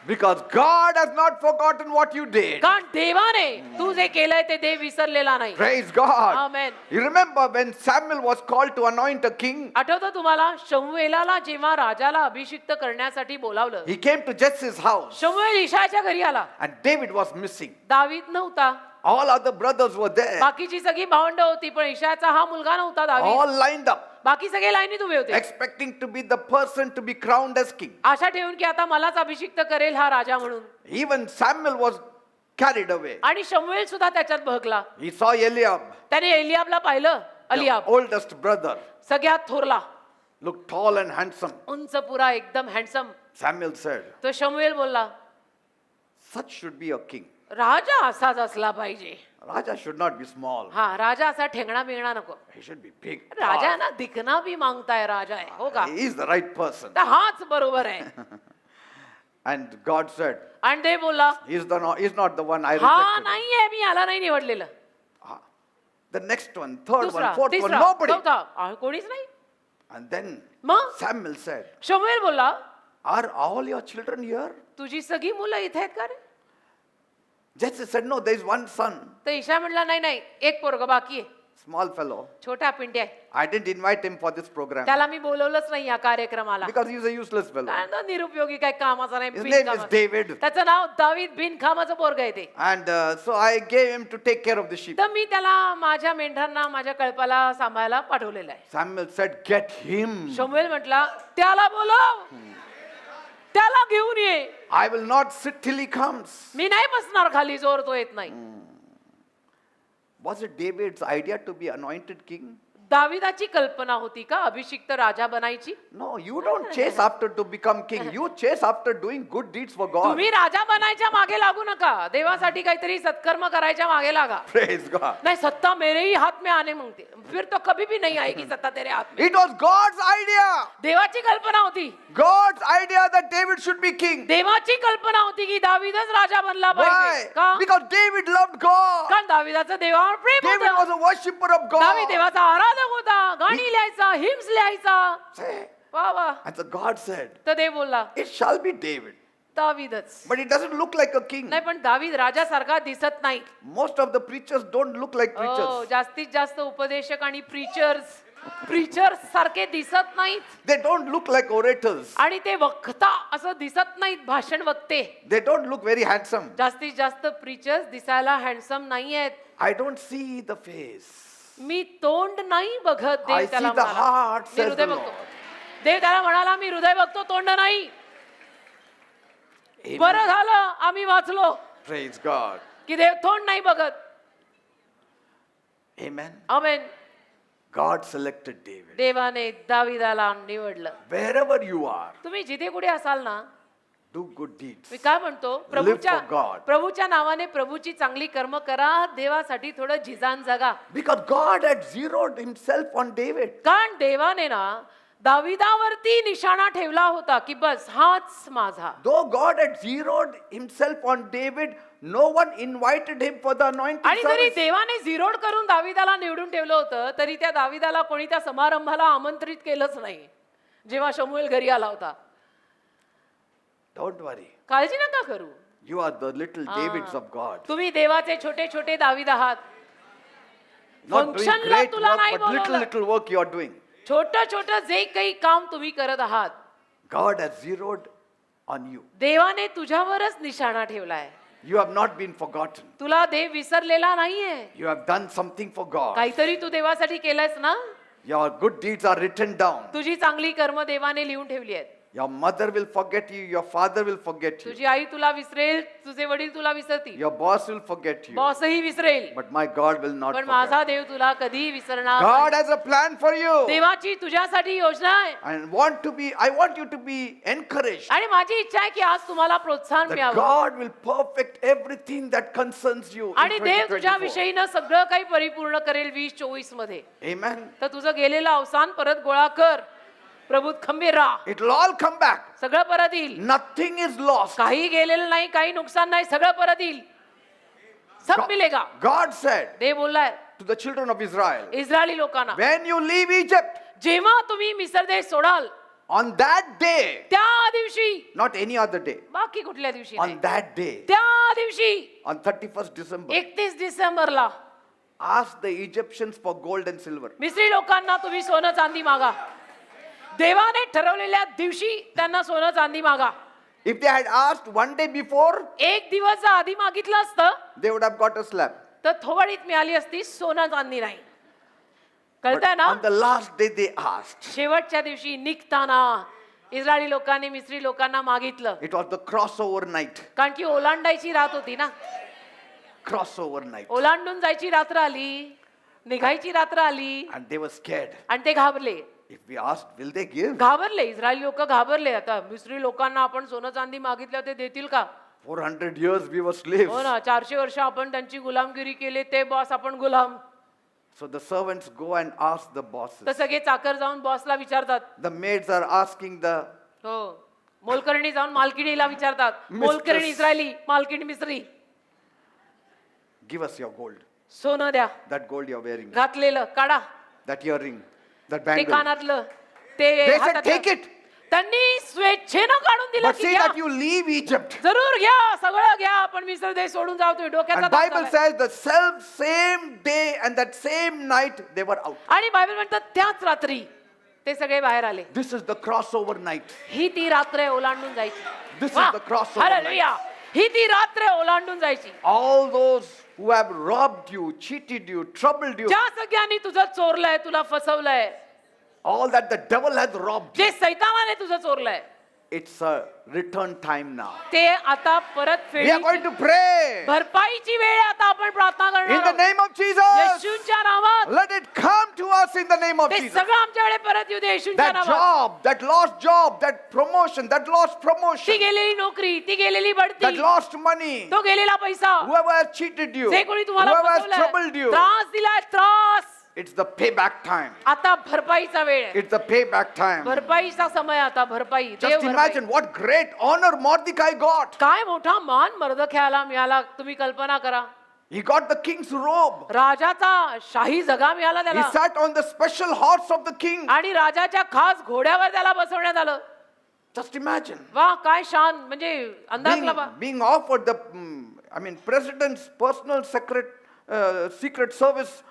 because God has not forgotten what you did. कारण देवाने तू जे केलंय ते देव विसरलेला नाही. Praise God. Amen. You remember when Samuel was called to anoint a king, आठवतं तुम्हाला शमूएलाला जेव्हा राजाला अभिषिक्त करण्यासाठी बोलावलं, he came to Jesse's house शमूएल इशायाच्या घरी आला. and David was missing. दावीद नव्हता. All other brothers were there, बाकीची सगळी भावंड होती पण इशायाचा हा मुलगा नव्हता दावीद. all lined up, बाकी सगळे लाईनीत उभे होते expecting to be the person to be crowned as king. आशा ठेवून की आता मलाच अभिषिक्त करेल हा राजा म्हणून. Even Samuel was carried away. आणि शमूएल सुद्धा त्याच्यात बहकला. He saw Eliab, त्याने एलियाबला पाहिलं. the अलियाब oldest brother, सगळ्यात थोरला, looked tall and handsome. उंच पुरा एकदम हँडसम. Samuel said, तो शमूएल बोलला, such should be a king. राजा असाच असला पाहिजे. Raja should not be small. हा राजा असा ठेंगणा बिंगणा नको. He should be big. राजा ना दिखना भी मांगता है राजा है हो का. He is the right person. तर हाच बरोबर आहे. And God said, आणि ते बोलला he's not the one I हा rejected. नाहीये मी याला नाही निवडलेलं. The next one, third दुसरा one, fourth one, तिसरा nobody. चौथा कोणीच नाही. And then मग Samuel said, शमूएल बोलला are all your children here? तुझी सगळी मुलं इथे आहेत का रे. Jesse said, no, there is one son, तर ईशा म्हणला नाही नाही एक पोरग बाकी आहे, small fellow. छोटा पिंट्या आहे. I didn't invite him for this program त्याला मी बोलवलंच नाही या कार्यक्रमाला. because he's a useless fellow. कारण तो निरुपयोगी काय कामाचा नाही. His name is बिनकामाचा. David. त्याचं नाव दावीद बिनकामाचं पोरग आहे ते. And so I gave him to take care of the sheep. तर मी त्याला माझ्या मेंढरांना माझ्या कळपाला सांभाळायला पाठवलेलं आहे. Samuel said, get him. शमूएल म्हटला त्याला बोलव, त्याला घेऊन ये. I will not sit till he comes. मी नाही बसणार खाली जोर तो येत नाही. Was it David's idea to be anointed king? दाविदाची कल्पना होती का अभिषिक्त राजा बनायची. No, you don't chase after to become king. You chase after doing good deeds for God. तुम्ही राजा बनायच्या मागे लागू नका. देवासाठी काहीतरी सत्कर्म करायच्या मागे लागा. Praise God. नाही सत्ता मेरे ही हाथ में आने मांगते फिर तो कभी भी नहीं आएगी सत्ता तेरे हाथ में. It was God's idea. देवाची कल्पना होती. God's idea that David should be king. देवाची कल्पना होती की दाविदच राजा बनला Why? पाहिजे. का Because David loved God. कारण दाविदाचं देवावर प्रेम David was होतं. a worshipper of दावीद God. देवाचा आराधक होता. गाणी लिहायचा, हिम्स लिहायचा. Say, वा वा. and so God said, तर देव बोलला it shall be David. दावीदच. But it doesn't look like a king. नाही पण दावीद राजासारखा दिसत नाही. Most of the preachers don't look like हो, preachers. जास्तीत जास्त उपदेशक आणि प्रीचर्स सारखे दिसत नाहीत. They don't look like orators. आणि ते वक्ता असं दिसत नाहीत. भाषण वक्ते They don't look very handsome. जास्तीत जास्त प्रीचर्स दिसायला हँडसम नाही आहेत. I don't see the face. मी तोंड नाही बघत. I देव see त्याला the म्हणाला. heart, मी says हृदय the बघतो. Lord. देव त्याला म्हणाला मी हृदय बघतो तोंड नाही. Amen. बरं झालं आम्ही वाचलो Praise God. की देव तोंड नाही बघत. Amen. आमेन. God selected David. देवाने दाविदाला निवडलं. Wherever you are, तुम्ही जिथे कुठे असाल ना do good deeds. मी काय म्हणतो for God. प्रभूच्या नावाने प्रभूची चांगली कर्म करा, देवासाठी थोडं झिजान जगा. Because God had zeroed himself on David. कारण देवाने ना दाविदावरती निशाणा ठेवला होता की बस हाच माझा. Though God had zeroed himself on David, no one invited him for the anointing आणि जरी service. देवाने झिरोड करून दाविदाला निवडून ठेवलं होतं तरी त्या दाविदाला कोणी त्या समारंभाला आमंत्रित केलंच नाही जेव्हा शमूएल घरी आला होता. Don't worry. काळजी नका करू. You are the little Davids of God. तुम्ही देवाचे छोटे छोटे दावीद आहात. Not doing फंक्शनला great तुला work, नाही but little, बोलवलं. little work you are doing. छोटं छोटं जे काही काम तुम्ही करत आहात God has zeroed on you. देवाने तुझ्यावरच निशाणा ठेवलाय. You have not been forgotten. तुला देव विसरलेला नाहीये. You have done something for God. काहीतरी तू देवासाठी केलंयस ना. Your good deeds are written down. तुझी चांगली कर्म देवाने लिहून ठेवली आहेत. Your mother will forget you. Your father will forget you. तुझी आई तुला विसरेल, तुझे वडील तुला विसरतील, Your boss will forget you. बॉसही विसरेल, But my God will not पण forget. माझा देव तुला कधी विसरणार नाही. God has a plan for you. देवाची तुझ्यासाठी योजना आहे. I want you to be encouraged. आणि माझी इच्छा आहे की आज तुम्हाला प्रोत्साहन That मिळावं. God will perfect everything that concerns you. in आणि देव तुझ्या 2024. विषयीनं सगळं काही परिपूर्ण करेल 2024 मध्ये. Amen. तर तुझं गेलेलं अवसान परत गोळा कर. प्रभूत खंबीर राहा. It will all come back. सगळं परत येईल. Nothing is lost. काही गेलेलं नाही, काही नुकसान नाही, सगळं परत येईल. सब मिलेगा. God said देव बोललाय to the children of Israel, इस्रायली लोकांना, when you leave Egypt, जेव्हा तुम्ही मिस्र देश सोडाल on that day, त्या दिवशी, not any other day, बाकी कुठल्या दिवशी on नाही, that day, त्या दिवशी on 31st December, 31 डिसेंबरला ask the Egyptians for gold and silver. मिस्री लोकांना तुम्ही सोनं चांदी मागा. देवाने ठरवलेल्या दिवशी त्यांना सोनं चांदी मागा. If they had asked one day before, एक दिवस जर आधी मागितलं असतं they would have got a slap. तर थोडीत मिळाली असती, सोनं चांदी नाही. But कळतंय ना. on the last day they asked. शेवटच्या दिवशी निघताना इस्रायली लोकांनी मिस्री लोकांना मागितलं. It was the crossover night. कारण की ओलांडायची रात होती ना. Crossover night. ओलांडून जायची रात्र आली, निघायची रात्र आली And they were scared. आणि ते घाबरले. If we asked, will they give? घाबरले इस्रायली लोक घाबरले. आता मिस्री लोकांना आपण सोनं चांदी मागितलं ते देतील का. 400 years we were slaves. हो ना, 400 वर्ष आपण त्यांची गुलामगिरी केली, ते बॉस आपण गुलाम. So the servants go and ask the तर bosses. सगळे चाकर जाऊन बॉसला विचारतात. The maids are asking the हो, मोलकरणी जाऊन मालकिणीला विचारतात. मोलकरणी इस्रायली, मालकिणी मिस्री. give us your gold. सोनं द्या. That gold you're wearing. घातलेलं काढा. That earring. That ते bangle. कानातलं, ते They said, हातातलं. take it. त्यांनी स्वेच्छेनं काढून दिलं But की say घ्या. that you leave Egypt. जरूर घ्या, सगळं घ्या, आपण मिस्र देश सोडून जाऊ. तुम्ही डोक्याचा And ताप Bible झालाय. says the self same day and that same night they were out. आणि बायबल म्हणतात त्याच रात्री ते सगळे बाहेर आले. This is the crossover night. ही ती रात्र आहे ओलांडून जायची. This is वा, the crossover हालेलुया. ही ती रात्र आहे ओलांडून जायची. All those who have robbed you, cheated you, troubled you, ज्या सगळ्यांनी तुझं चोरलंय, तुला फसवलंय, all that the devil has robbed you, जे सैतानाने तुझं चोरलंय, it's a return time now. ते आता परत We are going फेडीची to pray भरपाईची वेळ आहे. आता आपण प्रार्थना in the करणार आहोत. name of Jesus. येशूच्या नावात Let it come to us in the name of ते Jesus. सगळं आमच्याकडे परत येऊ दे येशूच्या That नावात. job, that lost job, that promotion, that lost ती promotion, गेलेली नोकरी, ती गेलेली that बढती, lost money, तो गेलेला पैसा, whoever has cheated you, जे कोणी तुम्हाला whoever has फसवलंय, troubled you, त्रास दिलाय, त्रास, it's the payback time. आता भरपाईचा वेळ आहे. It's the payback time. भरपाईचा समय आता. भरपाई, देव Just भरपाई. imagine what great honor Mordecai got. काय मोठा मान मर्दख्याला मिळाला. तुम्ही कल्पना करा. He got the king's robe. राजाचा शाही जगा मिळाला He त्याला sat on the special horse of the king. आणि राजाच्या खास घोड्यावर त्याला बसवण्यात आलं. Just imagine वा, काय शान. म्हणजे अंदाज लावा. being offered the, president's personal secret service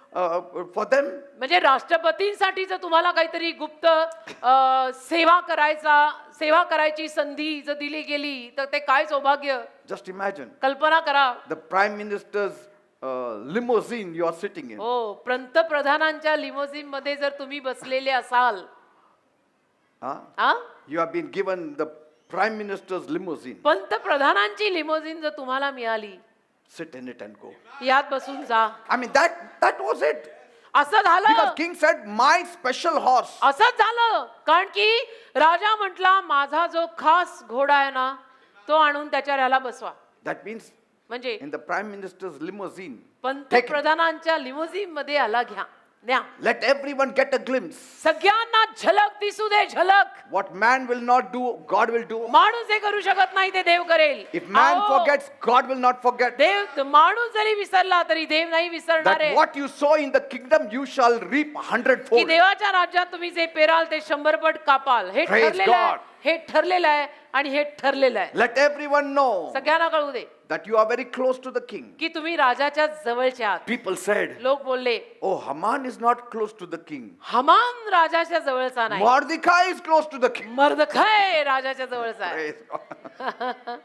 for them. म्हणजे राष्ट्रपतींसाठी जर तुम्हाला काहीतरी गुप्त सेवा करायची संधी जर दिली गेली तर ते काय सौभाग्य. Just imagine कल्पना करा. the prime minister's limousine you are sitting in. हो, पंतप्रधानांच्या लिमोझिन मध्ये जर तुम्ही बसलेले असाल, Huh? You have been given the prime minister's limousine. पंतप्रधानांची लिमोझिन जर तुम्हाला मिळाली, Sit in it and go. यात बसून जा. I mean that was it. असं Because झालं. king said, my special horse. असंच झालं. कारण की राजा म्हटला, माझा जो खास घोडा आहे ना, तो आणून त्याच्या ह्याला बसवा. That means म्हणजे in the prime minister's limousine, पंतप्रधानांच्या लिमोझिन मध्ये याला घ्या, न्या. let everyone get a glimpse. सगळ्यांना झलक दिसू दे, झलक. What man will not do, God will do. माणूस हे करू शकत नाही ते देव करेल. If man अहो, forgets, God will not forget. देव माणूस जरी विसरला तरी देव नाही विसरणार That आहे. what you sow in the kingdom, you shall reap की 100-fold. देवाच्या राज्यात तुम्ही जे पेराल ते 100 पट कापाल. हे Praise ठरलेलं आहे, God. हे ठरलेलं आहे आणि हे ठरलेलं आहे. Let everyone know सगळ्यांना कळू दे that you are very close to the king. की तुम्ही राजाच्या जवळचे आहात. People said, लोक बोलले, oh, Haman is not close to the king. हमान राजाच्या जवळचा नाही, Mordecai is close to the king. मर्दखय राजाच्या जवळचा आहे. Praise God.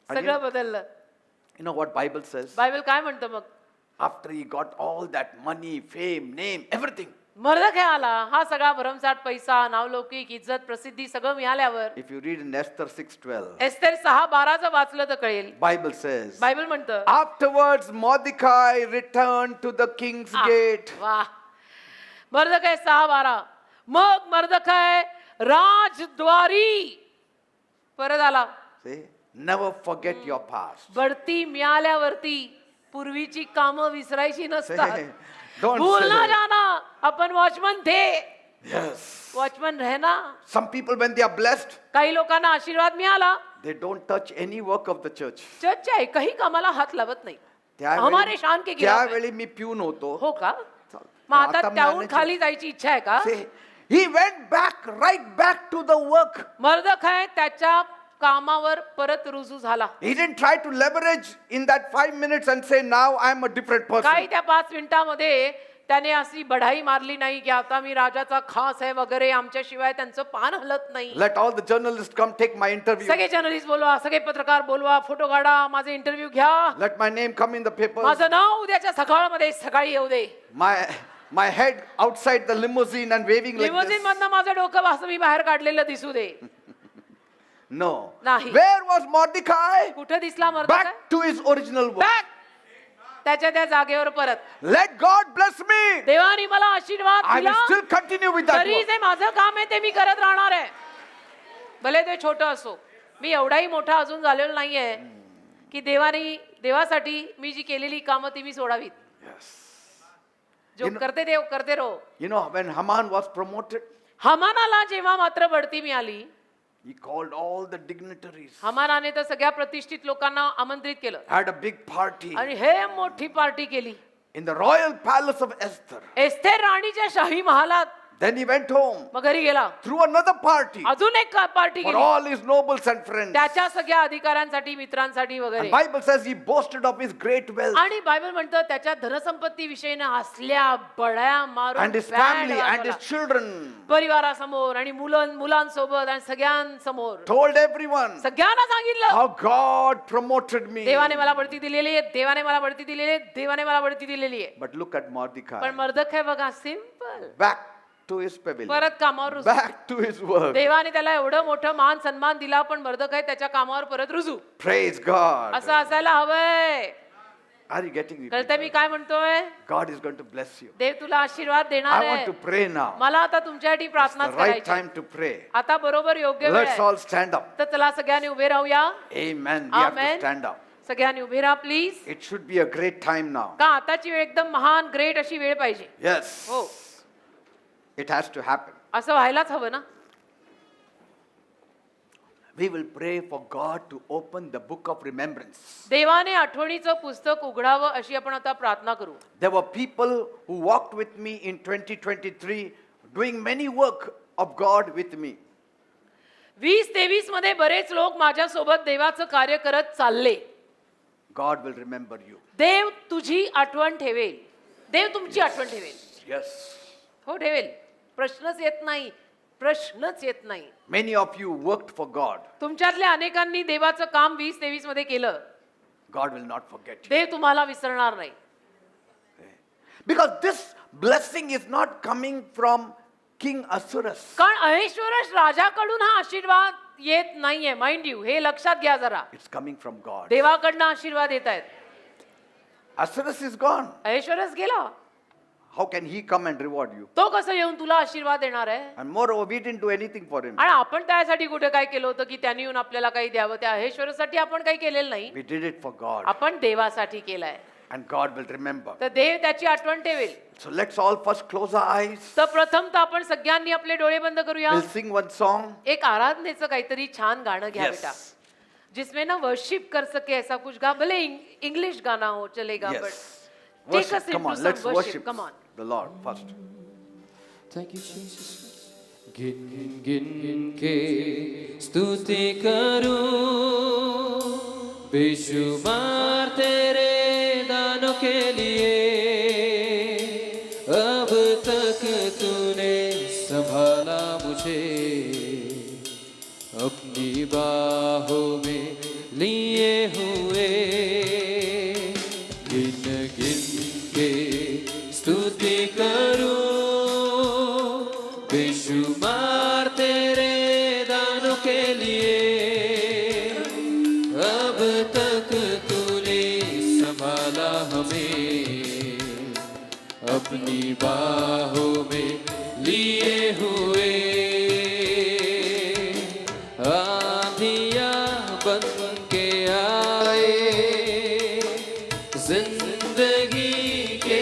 सगळं बदललं. You know what Bible says? Bible काय म्हणतं मग? After he got all that money, fame, name, everything. मर्दखय आला, हा सगळा भरमसाठ पैसा, नावलौकिक, इज्जत, प्रसिद्धी सगळं मिळाल्यावर If you read in Esther 6:12, Esther 6:12 चं वाचलं तर कळेल. Bible says, बायबल म्हणतं, afterwards Mordecai returned to the king's gate. वाह, मर्दखय 6:12. मग मर्दखय राजद्वारी परत आला. See? Never forget your past. बढती मिळाल्यावरती पूर्वीची कामं विसरायची नसतात. Say, don't भूलना say. जाना, अपन वॉचमन थे, Yes. वॉचमन रहना. Some people, when they are blessed, काही लोकांना आशीर्वाद मिळाला, they don't touch any work of the church. चर्चच्या एकही कामाला हात लावत नाही. हमारे शान के गिराफ है. त्यावेळी मी पिऊन होतो. हो का? चल. मग आता आता त्याहून manager- खाली जायची इच्छा आहे का? See, he went back, right back to the work. मर्दखय त्याच्या कामावर परत रुजू झाला. He didn't try to leverage in that 5 minutes and say, now I'm a different person. काही त्या 5 मिनिटामध्ये त्याने अशी बढाई मारली नाही की आता मी राजाचा खास आहे वगैरे, आमच्याशिवाय त्यांचं पान हलत नाही. Let all the journalists come take my interview. सगळे जर्नलिस्ट बोलवा, सगळे पत्रकार बोलवा, फोटो काढा, माझे इंटरव्ह्यू घ्या, Let my name come in the papers. माझं नाव उद्याच्या सकाळमध्ये सकाळी येऊ दे. My head outside the limousine and waving like लिमोझिन this. मधनं माझं डोकं असं मी बाहेर काढलेलं दिसू दे. No. नाही. Where was Mordecai? कुठे दिसला मर्दखय? Back to his original work. Back त्याच्या त्या जागेवर परत. Let God bless me. देवाने मला आशीर्वाद I दिला, will still continue with that तरी work. जे माझं काम आहे ते मी करत राहणार आहे, भले ते छोटं असो. मी एवढाही मोठा अजून झालेलो नाहीये की देवासाठी मी जी केलेली कामं ती मी सोडावीत. Yes. जो करते देव करते रहो. You know, when Haman was promoted, हमानाला जेव्हा मात्र बढती मिळाली, he called all the dignitaries, हमानाने तर सगळ्या प्रतिष्ठित लोकांना आमंत्रित केलं had a big party आणि हे मोठी पार्टी केली. in the royal palace of Esther. एस्थेर राणीच्या शाही महालात. Then he went home, मग घरी गेला, threw another party अजून एक पार्टी for केली all his nobles and friends. त्याच्या सगळ्या अधिकाऱ्यांसाठी, मित्रांसाठी वगैरे. And Bible says he boasted of his great wealth आणि बायबल म्हणतं त्याच्या धनसंपत्ती विषयीने हसल्या बळ्या मारून and his band family and वाजवला. his children. परिवारासमोर आणि मुलांसोबत आणि सगळ्यांसमोर Told everyone सगळ्यांना सांगितलं, how God promoted me. देवाने मला बढती दिलेली आहे, देवाने मला बढती दिलेली आहे, देवाने मला बढती दिलेली आहे. But look at Mordecai. पण मर्दखय बघा, simple, Back to his pavilion. परत कामावर रुजू. Back to his work. देवाने त्याला एवढं मोठं मान सन्मान दिला, पण मर्दखय त्याच्या कामावर परत रुजू. Praise God. असं असायला हवंय. Are you getting it? कळतंय मी काय म्हणतोय? God is going to bless you. देव तुला आशीर्वाद देणार I want आहे. to pray now. मला आता तुमच्यासाठी It's प्रार्थना the right करायची. time to pray. आता बरोबर योग्य वेळ Let's आहे. all stand up. तर चला सगळ्यांनी उभे राहूया. Amen. We have to Amen. stand up. सगळ्यांनी उभे राहा please. It should be a great time now. का आताची वेळ एकदम महान ग्रेट अशी वेळ पाहिजे. Yes. हो, It has to happen. असं व्हायलाच हवं ना. We will pray for God to open the book of remembrance. देवाने आठवणीचं पुस्तक उघडावं अशी आपण आता प्रार्थना करू. There were people who walked with me in 2023 doing many work of God with me. 2023 मध्ये बरेच लोक माझ्या सोबत देवाचं कार्य करत चालले. God will remember you. देव तुझी आठवण ठेवेल. देव तुमची आठवण ठेवेल. Yes. हो, ठेवेल. प्रश्नच येत नाही, प्रश्नच येत नाही. Many of you worked for God. तुमच्यातल्या अनेकांनी देवाचं काम 2023 मध्ये केलं. God will not forget you. देव तुम्हाला विसरणार नाही. Because this blessing is not coming from King Asuras. कारण अहेश्वरश राजाकडून हा आशीर्वाद येत नाहीये. माइंड यू, हे लक्षात घ्या जरा. It's coming from God. देवाकडनं आशीर्वाद येत आहेत. Asuras is gone. अहेश्वरच गेला. how can he come and reward you? तो कसं येऊन तुला आशीर्वाद देणार आहे? And moreover, we didn't do anything for him. आणि आपण त्यासाठी कुठे काय केलं होतं की त्यांनी येऊन आपल्याला काही द्यावं? त्या ऐश्वर्यासाठी आपण काही केलेलं नाही. We did it for God. आपण देवासाठी केलंय. And God will remember. तर देव त्याची आठवण ठेवेल. So let's all first close our eyes. तर प्रथम तर आपण सगळ्यांनी आपले डोळे बंद करूया. We'll sing one song. एक आराधनेचं काहीतरी छान गाणं घ्या बेटा, Yes. जिसमें ना वर्शिप कर सके ऐसा कुछ गा. भले इंग्लिश गाना हो चलेगा, Yes. But take Worship. Us Come on, into let's some worship. worship come on. the Lord first. Thank you, Jesus. गिन गिन के स्तुति करूं बेशुमार तेरे दानों के लिए. अब तक तूने संभाला मुझे, अपनी बाहों में लिए हुए. गिन गिन के स्तुति करूं बेशुमार तेरे दानों के लिए. अब तक तूने संभाला हमें, अपनी बाहों में लिए हुए. आंधियां बन के आए जिंदगी के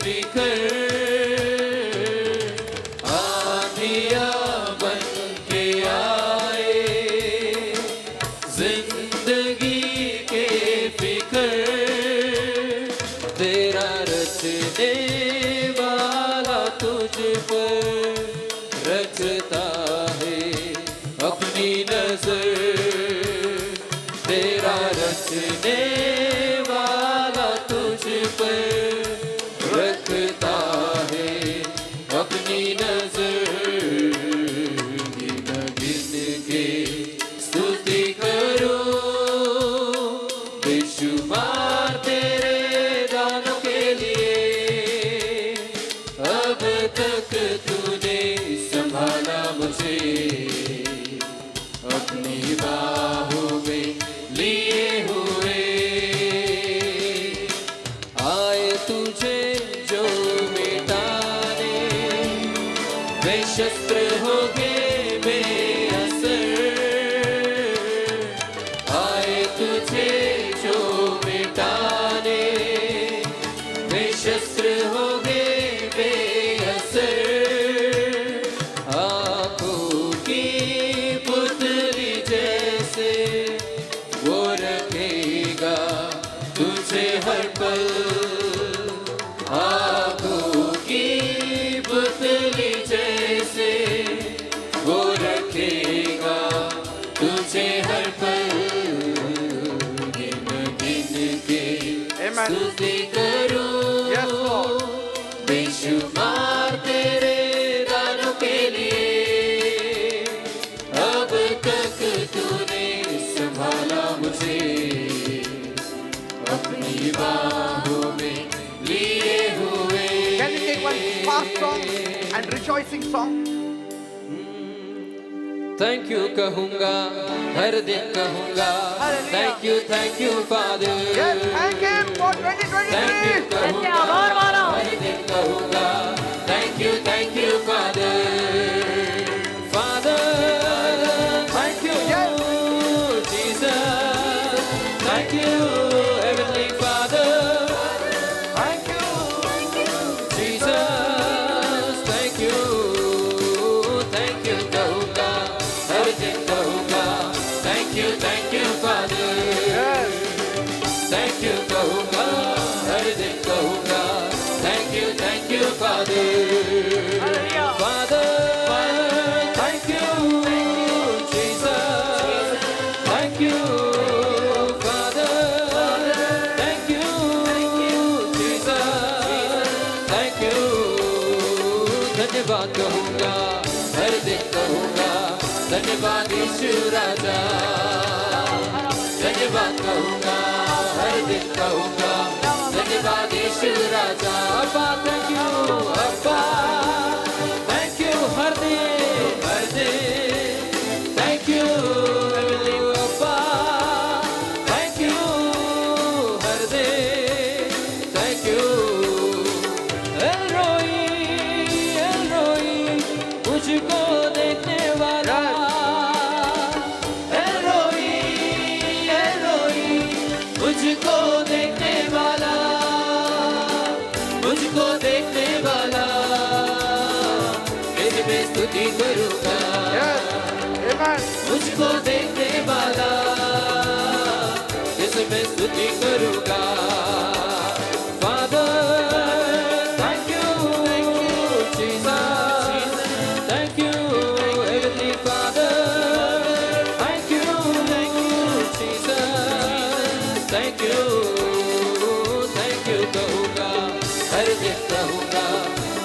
फिकर. आंधियां बन के आए जिंदगी के फिकर. तेरा रचने वाला तुझ पर रखता है अपनी नजर. तेरा रचने वाला तुझ पर रखता है अपनी नजर. गिन गिन के स्तुति करो बेशुमार तेरे दानों के लिए. अब तक तूने संभाला मुझे, अपनी बाहों में लिए हुए. आए तुझे जो मिटाने, वे शस्त्र हो गए बेअसर. आए तुझे जो मिटाने, वे शस्त्र हो गए बेअसर. आँखों की पुतली जैसे वो रखेगा तुझे हर पल. आँखों की पुतली जैसे वो रखेगा तुझे हर पल. गिन गिन के Amen. स्तुति करो Yes, Lord. बेशुमार तेरे दानों के लिए. अब तक तूने संभाला मुझे, अपनी बाहों में लिए हुए. Can you take one fast song and rejoicing song? Thank you कहूँगा, हर दिन कहूँगा. Thank you father. Yes, thank him for thank you 2023. त्याचे आभार माना. हर दिन कहूँगा. Thank you father. Father thank you Jesus. Thank you heavenly father. Thank you Jesus. Thank you कहूँगा, हर दिन कहूँगा. Thank you father. Yes. Thank you कहूँगा, हर दिन कहूँगा. Thank you father. Father thank you Jesus. Thank you father. Thank you Jesus. Thank you. धन्यवाद कहूँगा, हर दिन कहूँगा. धन्यवाद यीशु राजा. धन्यवाद कहूँगा, हर दिन कहूँगा. धन्यवाद यीशु राजा. अब्बा थैंक यू. अब्बा थैंक यू हर दिन थैंक यू. अब्बा थैंक यू हर दिन. थैंक यू एल रोई. तुझको देखने वाला, इसमें स्तुति करूंगा। Father, thank you, Jesus. Thank you, Heavenly Father. Thank you, Jesus. Thank you कहूंगा, हर दिन कहूंगा।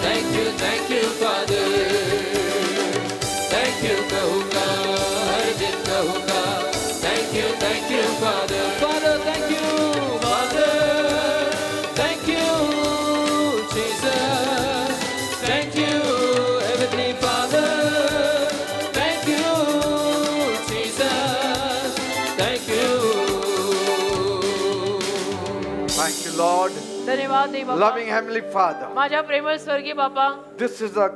Thank you, Father. Thank you कहूंगा, हर दिन कहूंगा। Thank you, Father. Father, thank you, Father. Thank you, Jesus. Thank you, Heavenly Father. Thank you, Jesus. Thank you. Thank you, Lord. धन्यवाद देव बाप्पा. Loving Heavenly Father, माझ्या प्रेमळ स्वर्गीय बापा, this is a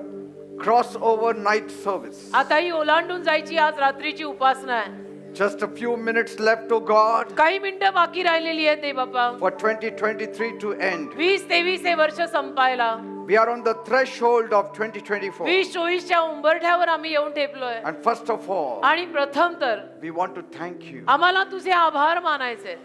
crossover night service. आता ही ओलांडून जायची आज रात्रीची उपासना आहे. Just a few minutes left, oh God, काही मिनिटं बाकी राहिलेली आहेत देव बाप्पा. for 2023 to end. 2023 हे वर्ष संपायला, We are on the threshold of 2024. 2024च्या उंबरठ्यावर आम्ही येऊन ठेपलोय. And first of all, आणि प्रथम तर we want to thank you आम्हाला तुझे आभार मानायचे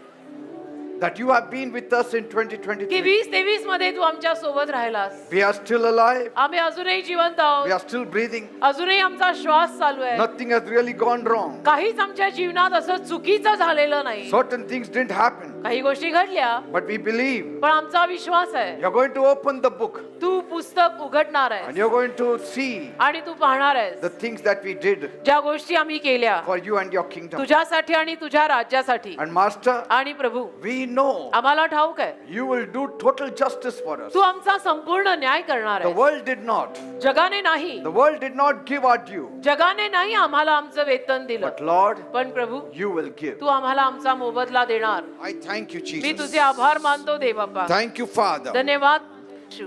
that you have been with us in की 2023. 2023 मध्ये तू आमच्या सोबत राहिलास. We are still alive. आम्ही अजूनही जिवंत We आहोत. are still breathing. अजूनही आमचा श्वास चालू आहे. Nothing has really gone wrong. काहीच आमच्या जीवनात असं चुकीचं झालेलं नाही. Certain things didn't happen. काही गोष्टी घडल्या, But we believe पण आमचा विश्वास आहे you're going to open the book तू पुस्तक उघडणार and आहेस you're going to see आणि तू पाहणार आहेस the things that we did ज्या गोष्टी आम्ही केल्या for you and your kingdom. तुझ्यासाठी आणि तुझ्या राज्यासाठी. And Master, आणि प्रभू, we know आम्हाला ठाऊक आहे you will do total justice for us. तू आमचा संपूर्ण न्याय करणार The आहे. world did not. जगाने नाही, The world did not give our due. जगाने नाही आम्हाला आमचं वेतन दिलं, But Lord, पण प्रभू you will give. तू आम्हाला आमचा मोबदला देणार. I thank you, me Jesus. तुझे आभार मानतो देवबापा. Thank you, Father. धन्यवाद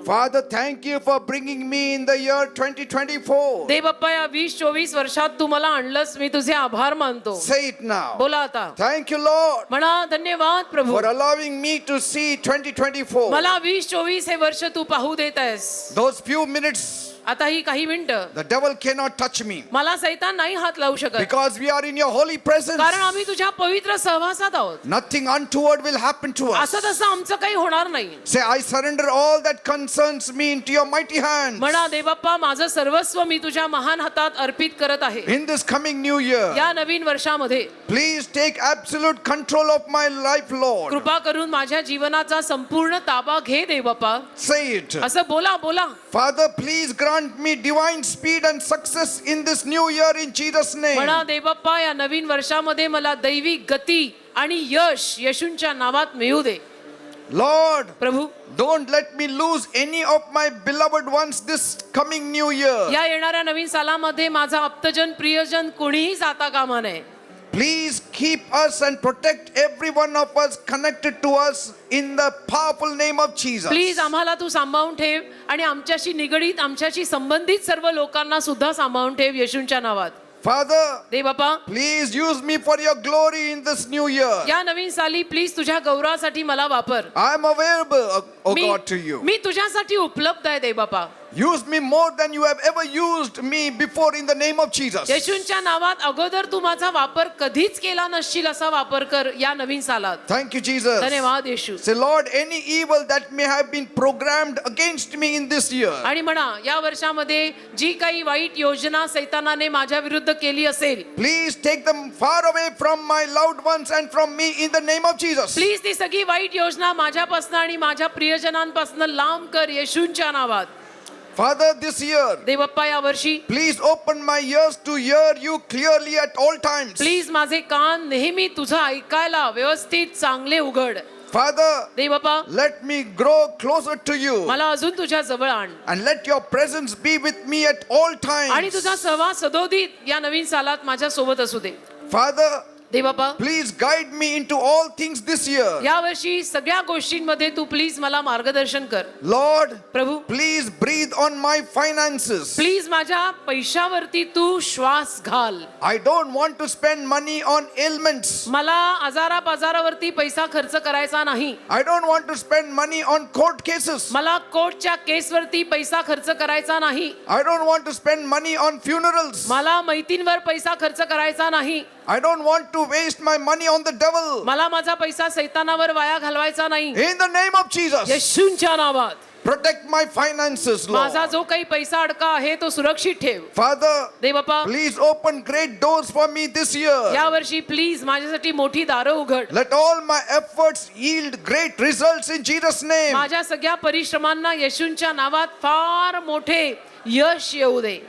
Father, thank you for bringing me in the year 2024. देवबापा. या 2024 वर्षात तू मला आणलंस, मी तुझे आभार मानतो. Say it now. बोला आता. Thank you, Lord, म्हणा धन्यवाद प्रभू, for allowing me to see 2024. मला 2024 हे वर्ष तू पाहू देत आहेस. Those few minutes, आता ही काही मिनिटं the devil cannot touch me मला सैतान नाही हात लावू शकत, because we are in your holy presence. कारण आम्ही तुझ्या पवित्र सहवासात आहोत. Nothing untoward will happen to us. असं तसं आमचं काही होणार नाही. Say, I surrender all that concerns me into your mighty hands. म्हणा देवबाप्पा, माझं सर्वस्व मी तुझ्या महान हातात अर्पित करत आहे. In this coming new year, या नवीन वर्षामध्ये please take absolute control of my life, Lord. कृपा करून माझ्या जीवनाचा संपूर्ण ताबा घे देवबाप्पा. Say it. असं बोला बोला. Father, please grant me divine speed and success in this new year in Jesus' name. म्हणा देवबाप्पा, या नवीन वर्षामध्ये मला दैविक गती आणि यश येशूंच्या नावात मिळू दे. Lord, Prabhu, don't let me lose any of my beloved ones this coming new year. या येणाऱ्या नवीन सालामध्ये माझा आप्तजन प्रियजन कोणीही जाता कामा नये. Please keep us and protect every one of us connected to us in the powerful name of Jesus. Please आम्हाला तू सांभाळून ठेव आणि आमच्याशी निगडीत आमच्याशी संबंधित सर्व लोकांना सुद्धा सांभाळून ठेव येशूंच्या नावात. Father, देवबाप्पा, please use me for your glory in this new year. या नवीन साली प्लीज तुझ्या गौरवासाठी मला वापर. I am available, oh God, to you. मी तुझ्यासाठी उपलब्ध आहे देवबाप्पा. Use me more than you have ever used me before in the name of Jesus. येशूंच्या नावात अगोदर तू माझा वापर कधीच केला नसशील असा वापर कर या नवीन सालात. Thank you, Jesus. धन्यवाद येशू. Say, Lord, any evil that may have been programmed against me in this year, आणि म्हणा या वर्षामध्ये जी काही वाईट योजना सैतानाने माझ्या विरुद्ध केली असेल, please take them far away from my loved ones and from me in the name of Jesus. Please ती सगळी वाईट योजना माझ्यापासून आणि माझ्या प्रियजनांपासून लांब कर येशूंच्या नावात. Father, this year, देवप्पा या वर्षी please open my ears to hear you clearly at all times. Please माझे कान नेहमी तुझं ऐकायला व्यवस्थित चांगले उघड. Father, देवप्पा, let me grow closer to you मला अजून तुझ्या जवळ आण and let your presence be with me at all आणि times. तुझा सहवास सदोदित या नवीन सालात माझ्या सोबत असू दे. Father, देवबापा please guide me into all things this year. या वर्षी सगळ्या गोष्टींमध्ये तू प्लीज मला मार्गदर्शन कर. Lord, Prabhu please breathe on my finances. Please माझ्या पैशावरती तू श्वास घाल. I don't want to spend money on ailments. मला आजारापाजारावरती पैसा खर्च करायचा नाही. I don't want to spend money on court cases. मला कोर्टच्या केसवरती पैसा खर्च करायचा नाही. I don't want to spend money on funerals. मला मैतींवर पैसा खर्च करायचा नाही. I don't want to waste my money on the devil. मला माझा पैसा सैतानावर वाया घालवायचा नाही. In the name of Jesus, येशूंच्या नावात protect my finances, माझा Lord. जो काही पैसा अडका आहे तो सुरक्षित ठेव. Father, देवबापा please open great doors for me this year. या वर्षी प्लीज माझ्यासाठी मोठी दारं उघड. Let all my efforts yield great results in Jesus' name. माझ्या सगळ्या परिश्रमांना येशूंच्या नावात फार मोठे यश येऊ दे.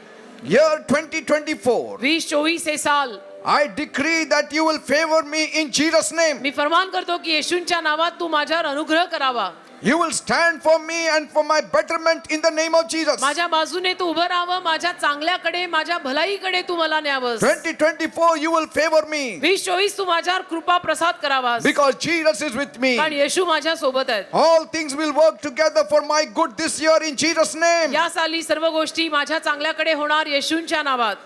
Year 2024, 2024 हे साल I decree that you will favor me in Jesus' name. मी फरमान करतो की येशूंच्या नावात तू माझ्यावर अनुग्रह करावा. You will stand for me and for my betterment in the name of Jesus. माझ्या बाजूने तू उभं राहावं. माझ्या चांगल्याकडे माझ्या भलाईकडे तू मला न्यावंस. 2024, you will favor me 2024 तू माझ्यावर कृपा प्रसाद करावास. because Jesus is with me. कारण येशू माझ्या सोबत आहेत. All things will work together for my good this year in Jesus' name. या साली सर्व गोष्टी माझ्या चांगल्याकडे होणार येशूंच्या नावात.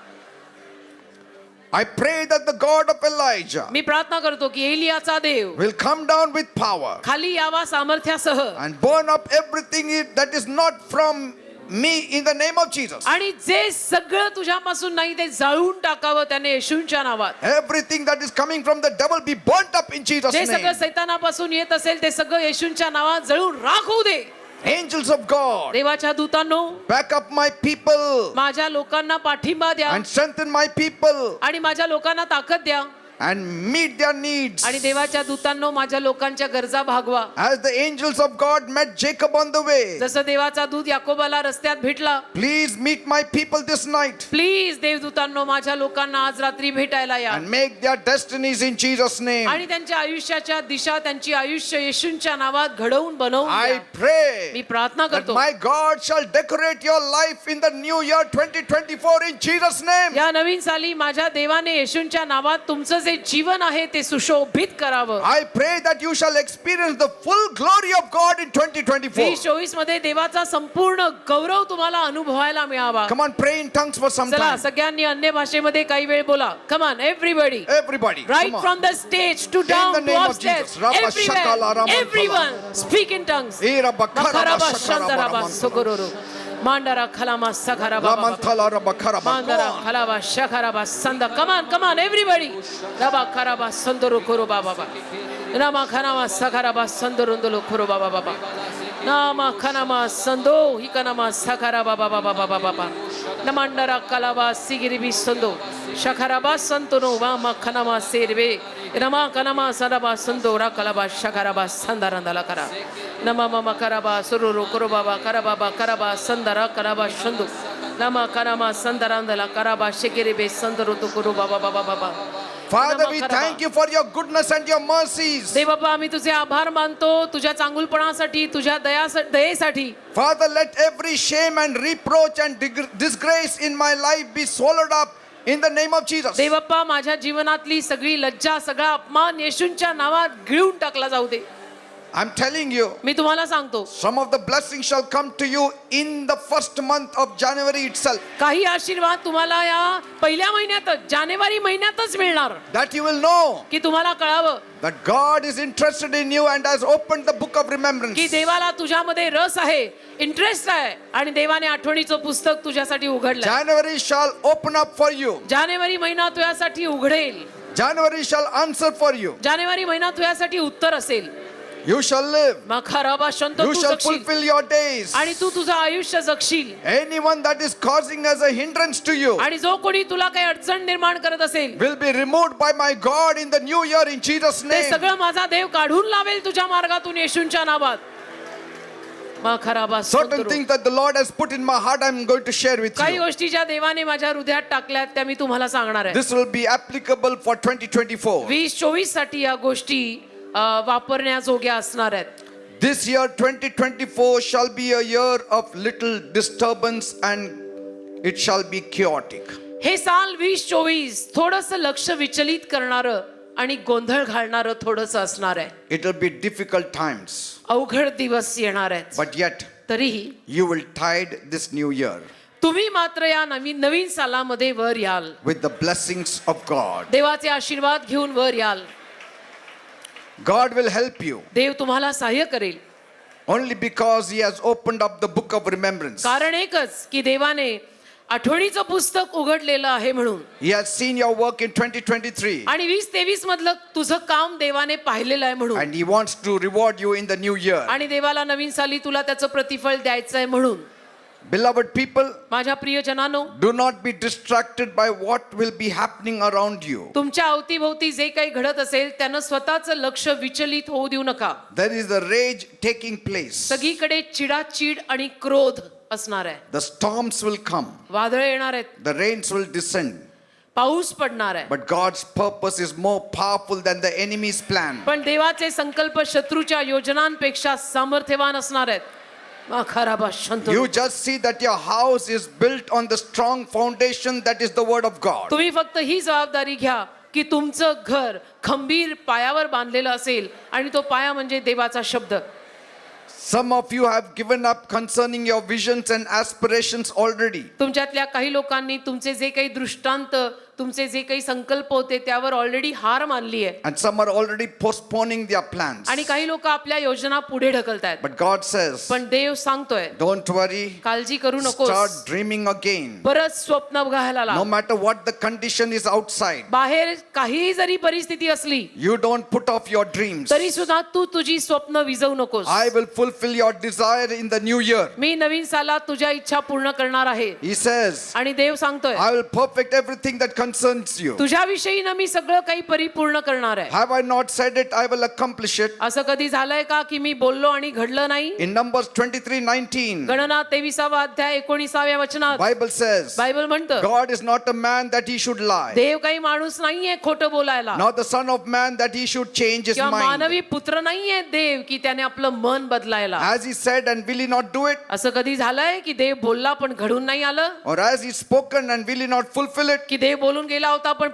I pray that the God of Elijah मी प्रार्थना करतो की एलियाचा देव will come down with power खाली यावा सामर्थ्यासह and burn up everything that is not from me in the name of Jesus. आणि जे सगळं तुझ्यापासून नाही ते जाळून टाकावं त्याने येशूंच्या नावात. Everything that is coming from the devil be burnt up in Jesus' जे सगळं name. सैतानापासून येत असेल ते सगळं येशूंच्या नावात जळून राख होऊ दे. Angels of God, देवाच्या दूतांनो back up my people माझ्या लोकांना पाठिंबा द्या and strengthen my people आणि माझ्या लोकांना ताकद द्या. and meet their needs. आणि देवाच्या दूतांनो माझ्या लोकांच्या गरजा भागवा. As the angels of God met Jacob on the way, जसं देवाचा दूत याकोबाला रस्त्यात भेटला, please meet my people this night please देवदूतांनो माझ्या लोकांना आज रात्री भेटायला या and make their destinies in Jesus' name. आणि त्यांच्या आयुष्याच्या दिशा त्यांची आयुष्य येशूंच्या नावात घडवून बनवून I द्या. मी pray प्रार्थना that करतो my God shall decorate your life in the new year 2024 in Jesus' name. या नवीन साली माझ्या देवाने येशूंच्या नावात तुमचं जे जीवन आहे ते सुशोभित करावं. I pray that you shall experience the full glory of God in 2024. 2024 मध्ये देवाचा संपूर्ण गौरव तुम्हाला अनुभवायला मिळावा. Come on, pray in tongues for some चला time. सगळ्यांनी अन्य भाषेमध्ये काही वेळ बोला. Come on everybody. Everybody, Right come on. from the stage to In down the to name of upstairs. Jesus. Rabba shakala Everywhere, ramantala. everyone speak in tongues. Era bakara Makaraba bashakara shandaraba baramantala. sokororo. Mandara khalama sakaraba baba. Lamantala rabakara Mandara bakara. khalaba shakaraba sanda. Come on everybody. Raba karaba sandoro koro baba baba. Rama khanama sakaraba sandorondolo koro baba baba. Nama khanama sando hikanama sakaraba baba baba baba. Namandara kalaba sigiribi sando. Shakaraba santono vama khanama serve. Rama kanama saraba sandora kalaba shakaraba sandarandala kara. Nama mama karaba sururu korobaba karababa karaba sandara karaba shandu. Nama karama sandarandala karaba shekeribe sandarutu korobaba baba baba. Father, we thank you for your goodness and your mercies. देवबापा आम्ही तुझे आभार मानतो तुझ्या चांगुलपणासाठी तुझ्या दयेसाठी. Father, let every shame and reproach and disgrace in my life be swallowed up in the name of Jesus. देवबापा माझ्या जीवनातली सगळी लज्जा सगळा अपमान येशूंच्या नावात गिळून टाकला जाऊ दे. I'm telling you, मी तुम्हाला सांगतो some of the blessings shall come to you in the first month of January itself. काही आशीर्वाद तुम्हाला या पहिल्या महिन्यातच जानेवारी महिन्यातच मिळणार. That you will know की तुम्हाला कळावं that God is interested in you and has opened the book of remembrance. की देवाला तुझ्यामध्ये रस आहे, इंटरेस्ट आहे आणि देवाने आठवणीचं पुस्तक तुझ्यासाठी उघडलं. January shall open up for you. जानेवारी महिना तुझ्यासाठी उघडेल. January shall answer for you. जानेवारी महिना तुझ्यासाठी उत्तर असेल. You shall live. मखराबा शंत You Tu shall जगशील fulfill your days. आणि तू तुझं आयुष्य जगशील. Anyone that is causing as a hindrance to you आणि जो कोणी तुला काही अडचण निर्माण करत असेल will be removed by my God in the new year in Jesus' ते name. सगळं माझा देव काढून लावेल तुझ्या मार्गातून येशूंच्या नावात. मखराबा Certain things that the Lord has put in my heart, I'm going to share with काही you. गोष्टी ज्या देवाने माझ्या हृदयात टाकल्यात त्या मी तुम्हाला सांगणार आहे. This will be applicable for 2024. 2024 साठी या गोष्टी वापरण्याजोग्या असणार आहेत. This year 2024 shall be a year of little disturbance and it shall be chaotic. हे साल 2024 थोडंसं लक्ष विचलित करणारं आणि गोंधळ घालणारं थोडंसं असणार आहे. It will be difficult times. अवघड दिवस येणार आहेत. But yet, तरीही you will tide this new year तुम्ही मात्र या नवीन सालामध्ये वर याल. with the blessings of God. देवाचे आशीर्वाद घेऊन वर याल. God will help you देव तुम्हाला सहाय्य करेल. only because He has opened up the book of remembrance. कारण एकच की देवाने आठवणीचं पुस्तक उघडलेलं आहे म्हणून. He has seen your work in 2023 आणि 2023 मधलं तुझं काम देवाने पाहिलेलं आहे म्हणून. and He wants to reward you in the new year. आणि देवाला नवीन साली तुला त्याचं प्रतिफळ द्यायचं आहे म्हणून. Beloved people, माझ्या प्रियजनांनो, do not be distracted by what will be happening around you. तुमच्या अवतीभोवती जे काही घडत असेल त्यानं स्वतःचं लक्ष विचलित होऊ देऊ नका. There is a rage taking place. सगळीकडे चिडाचिड आणि क्रोध असणार आहे. The storms will come. वादळे येणार आहेत. The rains will descend. पाऊस पडणार आहे. But God's purpose is more powerful than the enemy's plan. पण देवाचे संकल्प शत्रूच्या योजनांपेक्षा सामर्थ्यवान असणार आहेत. You just see that your house is built on the strong foundation that is the word of God. तुम्ही फक्त ही जबाबदारी घ्या की तुमचं घर खंबीर पायावर बांधलेलं असेल आणि तो पाया म्हणजे देवाचा शब्द. Some of you have given up concerning your visions and aspirations already. तुमच्यातल्या काही लोकांनी तुमचे जे काही दृष्टांत तुमचे जे काही संकल्प होते त्यावर ऑलरेडी हार मानली आहे. And some are already postponing their plans. आणि काही लोक आपल्या योजना पुढे ढकलतायत. But God says, पण देव सांगतोय don't worry. काळजी करू नकोस. Start dreaming again. परत स्वप्न बघायला No लाव. matter what the condition is outside, बाहेर काहीही जरी परिस्थिती असली you don't put off your dreams. तरी सुद्धा तू तुझी स्वप्न विझवू नकोस. I will fulfill your desire in the new year. मी नवीन सालात तुझ्या इच्छा पूर्ण करणार आहे. He says, आणि देव सांगतोय I will perfect everything that concerns you. तुझ्याविषयी ना मी सगळं काही परिपूर्ण करणार आहे. Have I not said it? I will accomplish it. असं कधी झालंय का की मी बोललो आणि घडलं नाही. In Numbers 23:19, गणना 23वा अध्याय 19व्या वचनात Bible says, बायबल म्हणतं God is not a man that he should lie, देव काही माणूस नाहीये खोटं बोलायला. nor the son of man that he should change his किंवा mind. मानवी पुत्र नाहीये देव की त्याने आपलं मन बदलायला. As he said, and will he not do it? असं कधी झालंय की देव बोलला पण घडून नाही आलं. Or as he spoken, and will he not fulfill it? की देव बोलून गेला होता पण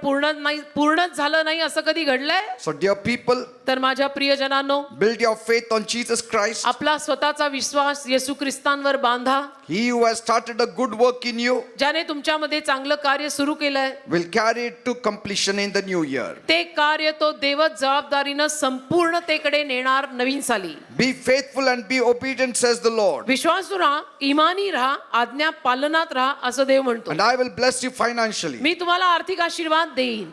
पूर्णच झालं नाही असं कधी घडलंय. So dear people, तर माझ्या प्रियजनांनो, build your faith on Jesus Christ. आपला स्वतःचा विश्वास येशू ख्रिस्तांवर बांधा. He who has started a good work in you ज्याने तुमच्यामध्ये चांगलं कार्य सुरू केलंय will carry it to completion in the new year. ते कार्य तो देवच जबाबदारीनं संपूर्णतेकडे नेणार नवीन साली. Be faithful and be obedient, says the Lord. विश्वासू राहा, इमानी राहा, आज्ञा पालनात राहा असं देव म्हणतो. And I will bless you financially. मी तुम्हाला आर्थिक आशीर्वाद देईन.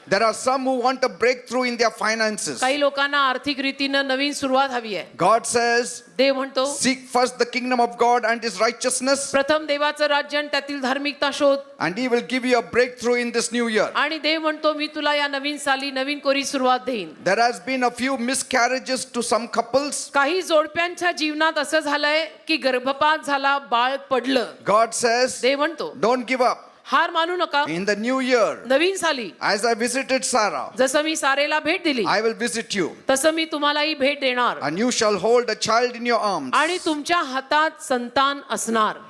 There are some who want a breakthrough in their finances. काही लोकांना आर्थिक रीतीनं नवीन सुरुवात हवी आहे. God says, देव म्हणतो seek first the kingdom of God and his righteousness, प्रथम देवाचं राज्य आणि त्यातील धार्मिकता शोध. and he will give you a breakthrough in this new year. आणि देव म्हणतो मी तुला या नवीन साली नवीन कोरी सुरुवात देईन. There has been a few miscarriages to some couples. काही जोडप्यांच्या जीवनात असं झालंय की गर्भपात झाला, बाळ पडलं. God says, देव म्हणतो don't give up. हार मानू नका. In the new year, नवीन साली as I visited Sarah, जसं मी सारेला भेट दिली I will visit you, तसं मी तुम्हालाही भेट देणार. and you shall hold a child in your arms. आणि तुमच्या हातात संतान असणार.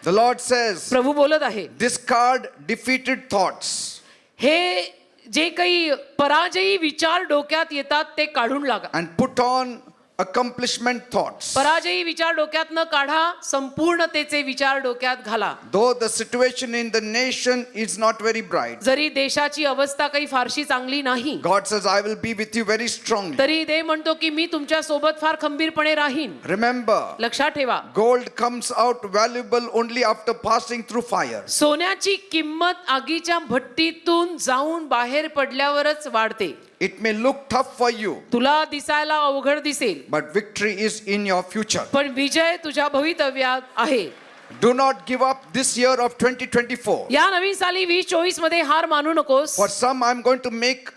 The Lord says, प्रभू बोलत आहे discard defeated thoughts. हे जे काही पराजयी विचार डोक्यात येतात ते काढून लागा. And put on accomplishment thoughts. पराजयी विचार डोक्यात न काढा, संपूर्णतेचे विचार डोक्यात घाला. Though the situation in the nation is not very bright, जरी देशाची अवस्था काही फारशी चांगली नाही God says, I will be with you very strongly. तरी देव म्हणतो की मी तुमच्या सोबत फार खंबीरपणे राहीन. Remember, लक्षात ठेवा, gold comes out valuable only after passing through fire. सोन्याची किंमत आगीच्या भट्टीतून जाऊन बाहेर पडल्यावरच वाढते. It may look tough for you, तुला दिसायला अवघड दिसेल but victory is in your future. पण विजय तुझ्या भवितव्यात आहे. Do not give up this year of 2024. या नवीन साली 2024 मध्ये हार मानू नकोस. For some, I'm going to make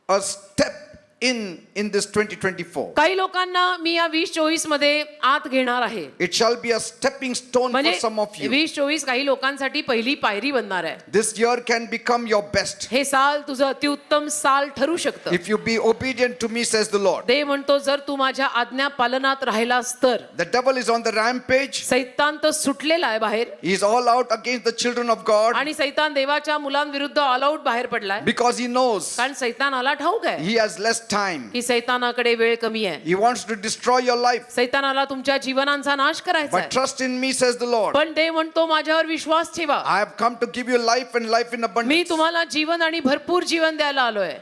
a step in this 2024. काही लोकांना मी या 2024 मध्ये आत घेणार आहे. It shall be a stepping stone for म्हणजे some of you. 2024 काही लोकांसाठी पहिली पायरी बनणार आहे. This year can become your best हे साल तुझं अतिउत्तम साल ठरू शकतं. if you be obedient to me, says the Lord. देव म्हणतो जर तू माझ्या आज्ञा पालनात राहिलास तर. The devil is on the rampage. सैतान तर सुटलेला आहे बाहेर He is all out against the children of God आणि सैतान देवाच्या मुलांविरुद्ध ऑल आउट बाहेर पडलाय. because he knows कारण सैतानाला ठाऊक आहे he has less time. की सैतानाकडे वेळ कमी आहे. He wants to destroy your life. सैतानाला तुमच्या जीवनांचा नाश करायचा But आहे. trust in me, says the Lord. पण देव म्हणतो माझ्यावर विश्वास ठेवा. I have come to give you life and life in me abundance. तुम्हाला जीवन आणि भरपूर जीवन द्यायला आलोय.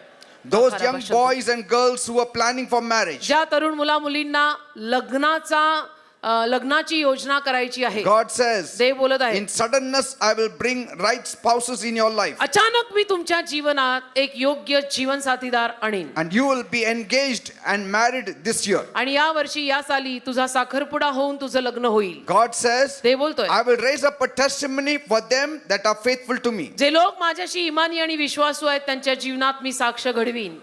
Those young boys and girls who are planning for marriage, ज्या तरुण मुला मुलींना लग्नाची योजना करायची आहे, God says, देव बोलत आहे in suddenness I will bring right spouses in your life, अचानक मी तुमच्या जीवनात एक योग्य जीवन साथीदार आणीन. and you will be engaged and married this year. आणि या वर्षी या साली तुझा साखरपुडा होऊन तुझं लग्न होईल. God says, देव बोलतोय I will raise up a testimony for them that are faithful to me. जे लोक माझ्याशी इमानी आणि विश्वासू आहेत त्यांच्या जीवनात मी साक्ष घडवीन.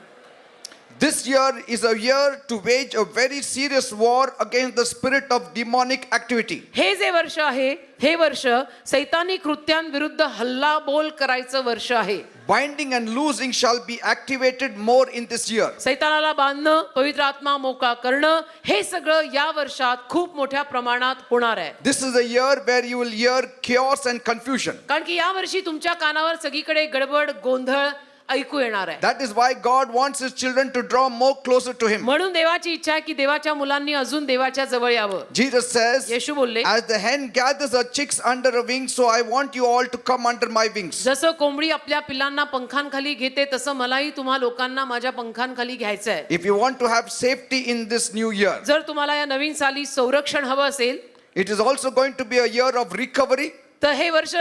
This year is a year to wage a very serious war against the spirit of demonic activity. हे जे वर्ष आहे हे वर्ष सैतानी कृत्यांविरुद्ध हल्लाबोल करायचं वर्ष आहे. Binding and loosing shall be activated more in this year. सैतानाला बांधणं, पवित्र आत्मा मोकळा करणं हे सगळं या वर्षात खूप मोठ्या प्रमाणात होणार आहे. This is a year where you will hear chaos and confusion. कारण की या वर्षी तुमच्या कानावर सगळीकडे गडबड गोंधळ ऐकू येणार आहे. That is why God wants his children to draw more closer to him. म्हणून देवाची इच्छा आहे की देवाच्या मुलांनी अजून देवाच्या जवळ यावं. Jesus says, येशू बोलले as the hen gathers her chicks under her wings, so I want you all to come under my wings. जसं कोंबडी आपल्या पिल्लांना पंखांखाली घेते तसं मलाही तुम्हा लोकांना माझ्या पंखांखाली घ्यायचं आहे. If you want to have safety in this new year, जर तुम्हाला या नवीन साली संरक्षण हवं असेल it is also going to be a year of recovery तर हे वर्ष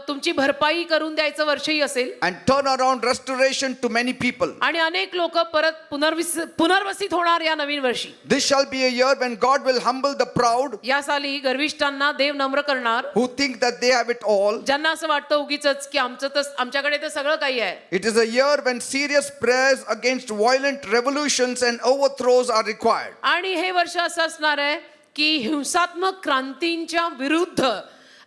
तुमची भरपाई करून द्यायचं वर्षही असेल and turnaround restoration to many people. आणि अनेक लोक परत पुनर्वसित होणार या नवीन वर्षी. This shall be a year when God will humble the proud या साली गर्विष्ठांना देव नम्र करणार, who think that they have it all. ज्यांना असं वाटतं उगीचच की आमच्याकडे तर सगळं काही आहे. It is a year when serious prayers against violent revolutions and overthrows are required. आणि हे वर्ष असं असणार आहे की हिंसात्मक क्रांतींच्या विरुद्ध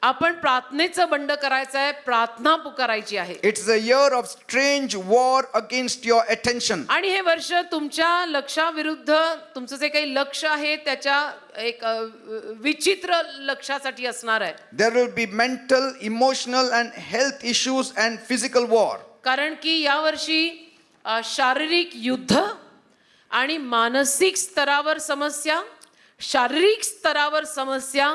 आपण प्रार्थनेचं बंड करायचं आहे, प्रार्थना पुकारायची आहे. It's a year of strange war against your attention. आणि हे वर्ष तुमच्या लक्षाविरुद्ध तुमचं जे काही लक्ष आहे त्याच्या एक विचित्र लक्षासाठी असणार आहे. There will be mental, emotional and health issues and physical war. कारण की यावर्षी शारीरिक युद्ध आणि मानसिक स्तरावर समस्या, शारीरिक स्तरावर समस्या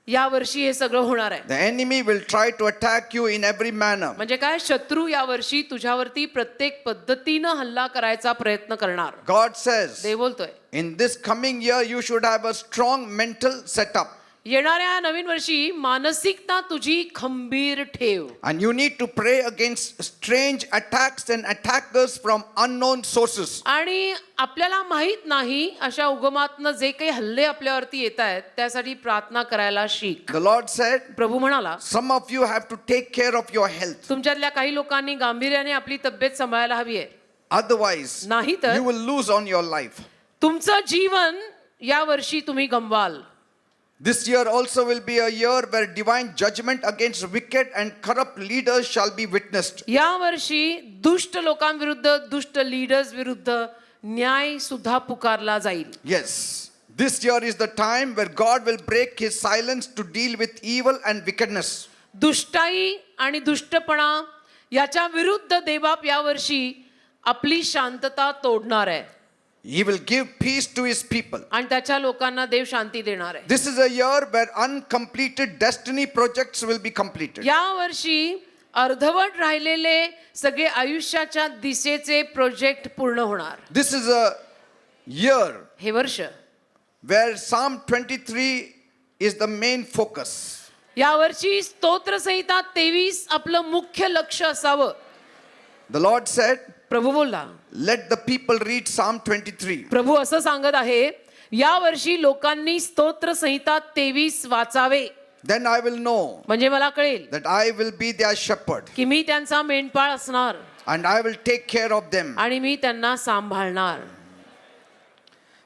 या वर्षी हे सगळं होणार आहे. The enemy will try to attack you in every manner. म्हणजे काय, शत्रू या वर्षी तुझ्यावरती प्रत्येक पद्धतीनं हल्ला करायचा प्रयत्न करणार. God says, देव बोलतोय in this coming year you should have a strong mental setup. येणाऱ्या नवीन वर्षी मानसिकता तुझी खंबीर ठेव. And you need to pray against strange attacks and attackers from unknown sources. आणि आपल्याला माहित नाही अशा उगमातनं जे काही हल्ले आपल्यावरती येत आहेत त्यासाठी प्रार्थना करायला शिक. The Lord said, प्रभू म्हणाला some of you have to take care of your health. तुमच्यातल्या काही लोकांनी गांभीर्याने आपली तब्येत सांभाळायला हवी आहे. Otherwise, नाही तर you will lose on your life. तुमचं जीवन या वर्षी तुम्ही गमवाल. This year also will be a year where divine judgment against wicked and corrupt leaders shall be witnessed. या वर्षी दुष्ट लोकांविरुद्ध, दुष्ट लीडर्स विरुद्ध न्याय सुद्धा पुकारला जाईल. Yes, this year is the time where God will break his silence to deal with evil and wickedness. दुष्टाई आणि दुष्टपणा याच्या विरुद्ध देवबाप या वर्षी आपली शांतता तोडणार आहे. He will give peace to his people. आणि त्याच्या लोकांना देव शांती देणार आहे. This is a year where uncompleted destiny projects will be completed. या वर्षी अर्धवट राहिलेले सगळे आयुष्याच्या दिशेचे प्रोजेक्ट पूर्ण होणार. This is a year हे वर्ष where Psalm 23 is the main focus. या वर्षी स्तोत्र संहिता 23 आपलं मुख्य लक्ष असावं. The Lord said, प्रभू बोलला, let the people read Psalm 23. प्रभू असं सांगत आहे या वर्षी लोकांनी स्तोत्र संहिता 23 वाचावे. Then I will know म्हणजे मला कळेल that I will be their shepherd. की मी त्यांचा मेंढपाळ असणार. and I will take care of them. आणि मी त्यांना सांभाळणार.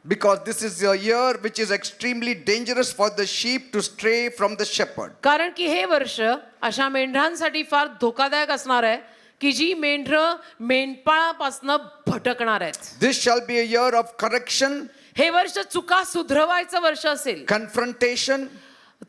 Because this is a year which is extremely dangerous for the sheep to stray from the shepherd. कारण की हे वर्ष अशा मेंढरांसाठी फार धोकादायक असणार आहे की जी मेंढरं मेंढपाळापासून भटकणार आहेत. This shall be a year of correction, हे वर्ष चुका सुधरवायचं वर्ष असेल, confrontation,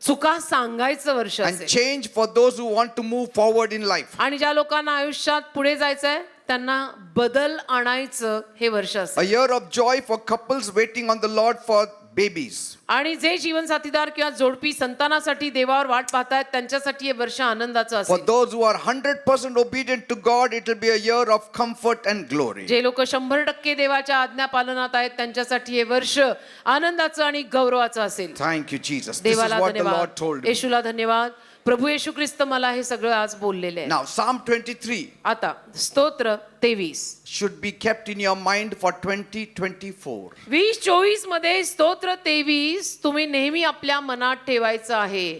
चुका सांगायचं वर्ष and असेल. change for those who want to move forward in life. आणि ज्या लोकांना आयुष्यात पुढे जायचंय त्यांना बदल आणायचं हे वर्ष A असेल. year of joy for couples waiting on the Lord for babies. आणि जे जीवन साथीदार किंवा जोडपी संतानासाठी देवावर वाट पाहतायत त्यांच्यासाठी हे वर्ष आनंदाचं For असेल. those who are 100% obedient to God, it will be a year of comfort and glory. जे लोक 100% देवाच्या आज्ञा पालनात आहेत त्यांच्यासाठी हे वर्ष आनंदाचं आणि गौरवाचं असेल. Thank you, Jesus. This is देवाला what the Lord धन्यवाद, told me. येशूला धन्यवाद. प्रभू येशू ख्रिस्त मला हे सगळं आज बोललेले आहे. Now, Psalm 23 आता स्तोत्र 23 should be kept in your mind for 2024. 2024 मध्ये स्तोत्र 23 तुम्ही नेहमी आपल्या मनात ठेवायचं आहे.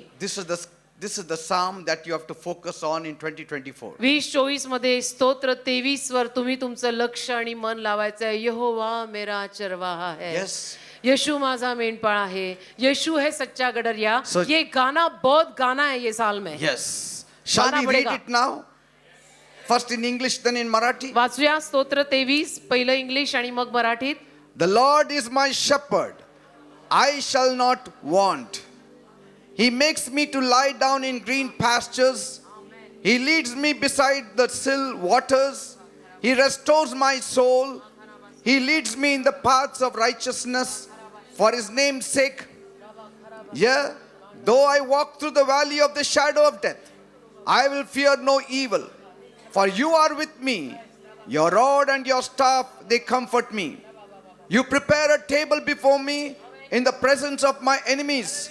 This is the psalm that you have to focus on in 2024. 2024 मध्ये स्तोत्र 23 वर तुम्ही तुमचं लक्ष आणि मन लावायचं आहे. यहोवा मेरा चरवाहा है. Yes. यीशु माझा मेंढपाळ आहे. यीशु है सच्चा गडरिया. So- ये गाना बहुत गाना है ये साल में. Yes. Shall गाना we read पडेगा. it now? First in English, then in Marathi. वाचूया स्तोत्र 23 पहिलं इंग्लिश आणि मग मराठीत. The Lord is my shepherd. I shall not want. He makes me to lie down in green pastures. He leads me beside the still waters. He restores my soul. He leads me in the paths of righteousness for his name's sake. Yeah, though I walk through the valley of the shadow of death, I will fear no evil. For you are with me. Your rod and your staff, they comfort me. You prepare a table before me in the presence of my enemies.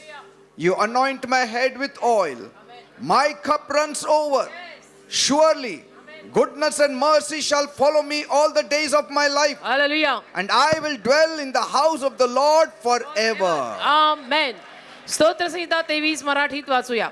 You anoint my head with oil. My cup runs over. Surely, goodness and mercy shall follow me all the days of my life. Hallelujah. And I will dwell in the house of the Lord forever. आमेन. स्तोत्र संहिता 23 मराठीत वाचूया.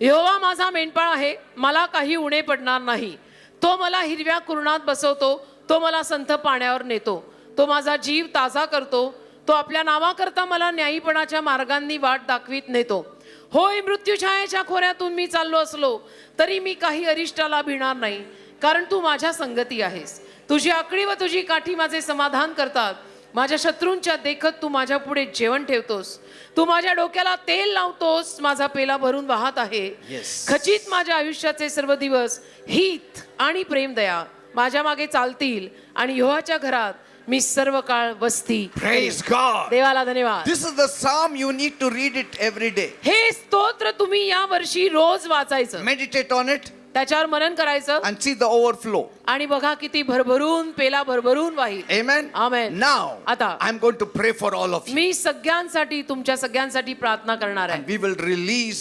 यहोवा माझा मेंढपाळ आहे, मला काही उणे पडणार नाही. तो मला हिरव्या कुरणात बसवतो, तो मला संथ पाण्यावर नेतो, तो माझा जीव ताजा करतो, तो आपल्या नावाकरता मला न्यायीपणाच्या मार्गांनी वाट दाखवीत नेतो. होय, मृत्यूछायेच्या खोऱ्यातून मी चाललो असलो तरी मी काही अरिष्टाला भिणार नाही, कारण तू माझ्या संगती आहेस. तुझी आकडी व तुझी काठी माझे समाधान करतात. माझ्या शत्रूंच्या देखत तू माझ्या पुढे जेवण ठेवतोस. तू माझ्या डोक्याला तेल लावतोस, माझा पेला भरून वाहत आहे. Yes. खचित माझ्या आयुष्याचे सर्व दिवस हित आणि प्रेम दया माझ्या मागे चालतील आणि यहोवाच्या घरात मी सर्व काळ वस्ती. Praise God. देवाला धन्यवाद. This is the psalm you need to read it every day. हे स्तोत्र तुम्ही या वर्षी रोज वाचायचं, Meditate on it त्याच्यावर मनन करायचं and see the overflow. आणि बघा किती भरभरून पेला भरभरून वाहील. Amen. Amen. Now, आता I'm going to pray for all of you. मी सगळ्यांसाठी तुमच्या सगळ्यांसाठी प्रार्थना करणार आहे. And we will release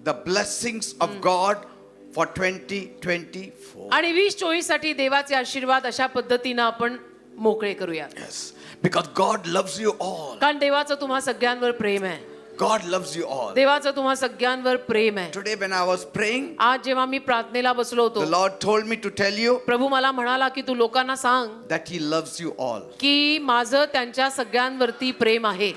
the blessings of God for 2024. आणि 2024 साठी देवाचे आशीर्वाद अशा पद्धतीनं आपण मोकळे करूया. Yes. Because God loves you all. कारण देवाचं तुम्हा सगळ्यांवर प्रेम आहे. God loves you all. देवाचं तुम्हा सगळ्यांवर प्रेम आहे. Today when I was praying, आज जेव्हा मी प्रार्थनेला बसलो होतो, the Lord told me to tell you प्रभू मला म्हणाला की तू लोकांना सांग that He loves you all. की माझं त्यांच्या सगळ्यांवरती प्रेम आहे.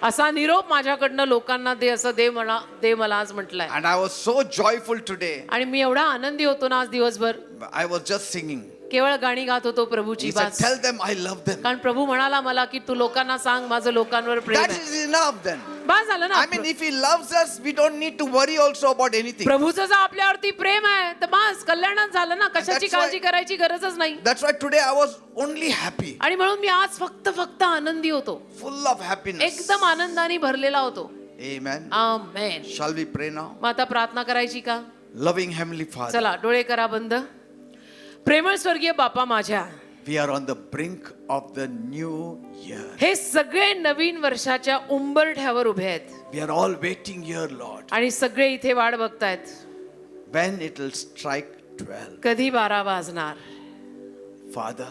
असा निरोप माझ्याकडनं लोकांना दे असं देव मला आज म्हटलंय. And I was so joyful today. आणि मी एवढा आनंदी होतो ना आज दिवसभर, I was just singing. केवळ गाणी गात होतो प्रभूची. He said, bass. tell them I love them. कारण प्रभू म्हणाला मला की तू लोकांना सांग माझं लोकांवर प्रेम That आहे. is enough then. बास झालं ना. I mean, if He loves us, we don't need to worry also about anything. प्रभूचं जर आपल्यावरती प्रेम आहे तर बास कल्याणच झालं ना. कशाची that's why- काळजी करायची गरजच नाही. That's why today I was only happy, आणि म्हणून मी आज फक्त आनंदी होतो, full of happiness. एकदम आनंदाने भरलेला होतो. Amen. Amen. Shall we pray now? मग आता प्रार्थना करायची का? Loving Heavenly Father, चला डोळे करा बंद. प्रेमळ स्वर्गीय बापा माझ्या, we are on the brink of the new year. हे सगळे नवीन वर्षाच्या उंबरठ्यावर उभे आहेत We are all waiting here, Lord. आणि सगळे इथे वाट बघतायत When it will strike 12. कधी 12 वाजणार. Father,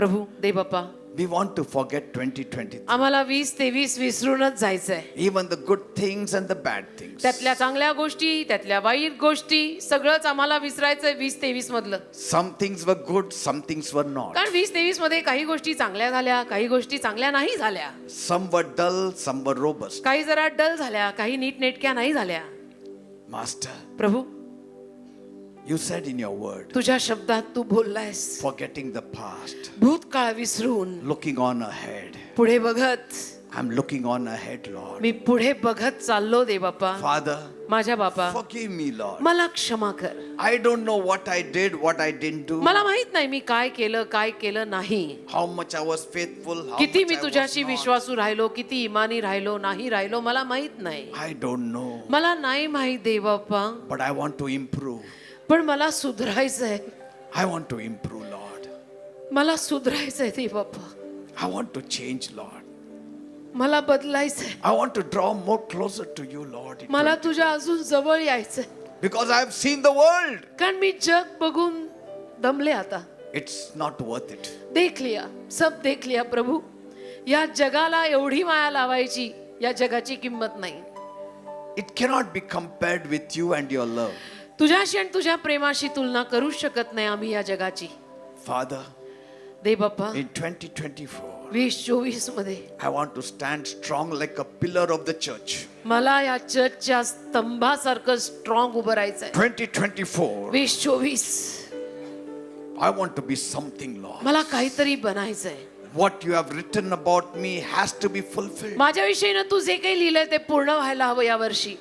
Prabhu they Bappa, We want to forget 2023. आम्हाला 2023 विसरूनच जायचंय. Even the good things and the bad things. त्यातल्या चांगल्या गोष्टी, त्यातल्या वाईट गोष्टी सगळंच आम्हाला विसरायचंय 2023 मधलं. Some things were good, some things were not. कारण 2023 मध्ये काही गोष्टी चांगल्या झाल्या, काही गोष्टी चांगल्या नाही झाल्या. Some were dull, some were robust. काही जरा डल झाल्या, काही नीटनेटक्या नाही झाल्या. Master, Prabhu, you said in your word, तुझ्या शब्दात तू बोललायस, forgetting the past, भूतकाळ विसरून looking on ahead. पुढे बघत, I'm looking on ahead, Lord. मी पुढे बघत चाललो दे बाप्पा. Father, माझ्या बापा, forgive me, Lord. मला क्षमा कर. I don't know what I did, what I didn't do, मला माहित नाही मी काय केलं नाही. how much I was faithful, how किती much मी I was तुझ्याशी not. विश्वासू राहिलो, किती इमानी राहिलो नाही राहिलो मला माहित नाही. I don't know, मला नाही माहित दे बाप्पा, but I want to improve. पण मला सुधारायचंय. I want to improve, Lord. मला सुधारायचंय दे बाप्पा. I want to change, Lord. मला बदलायचंय. I want to draw more closer to you, Lord. मला तुझ्या अजून जवळ यायचंय. Because I have seen the world. कारण मी जग बघून दमले आता. It's not worth it. देख लिया, सब देख लिया प्रभू. या जगाला एवढी माया लावायची, या जगाची किंमत नाही. It cannot be compared with you and your love. तुझ्याशी आणि तुझ्या प्रेमाशी तुलना करू शकत नाही आम्ही या जगाची. Father, दे बाप्पा, in 2024, 2024 मध्ये I want to stand strong like a pillar of the church. मला या चर्चच्या स्तंभासारखं स्ट्रॉंग उभं राहायचंय. 2024, 2024 I want to be something, Lord. मला काहीतरी बनायचंय. What you have written about me has to be fulfilled. माझ्याविषयीनं तू जे काही लिहिलंय ते पूर्ण व्हायला हवं या वर्षी.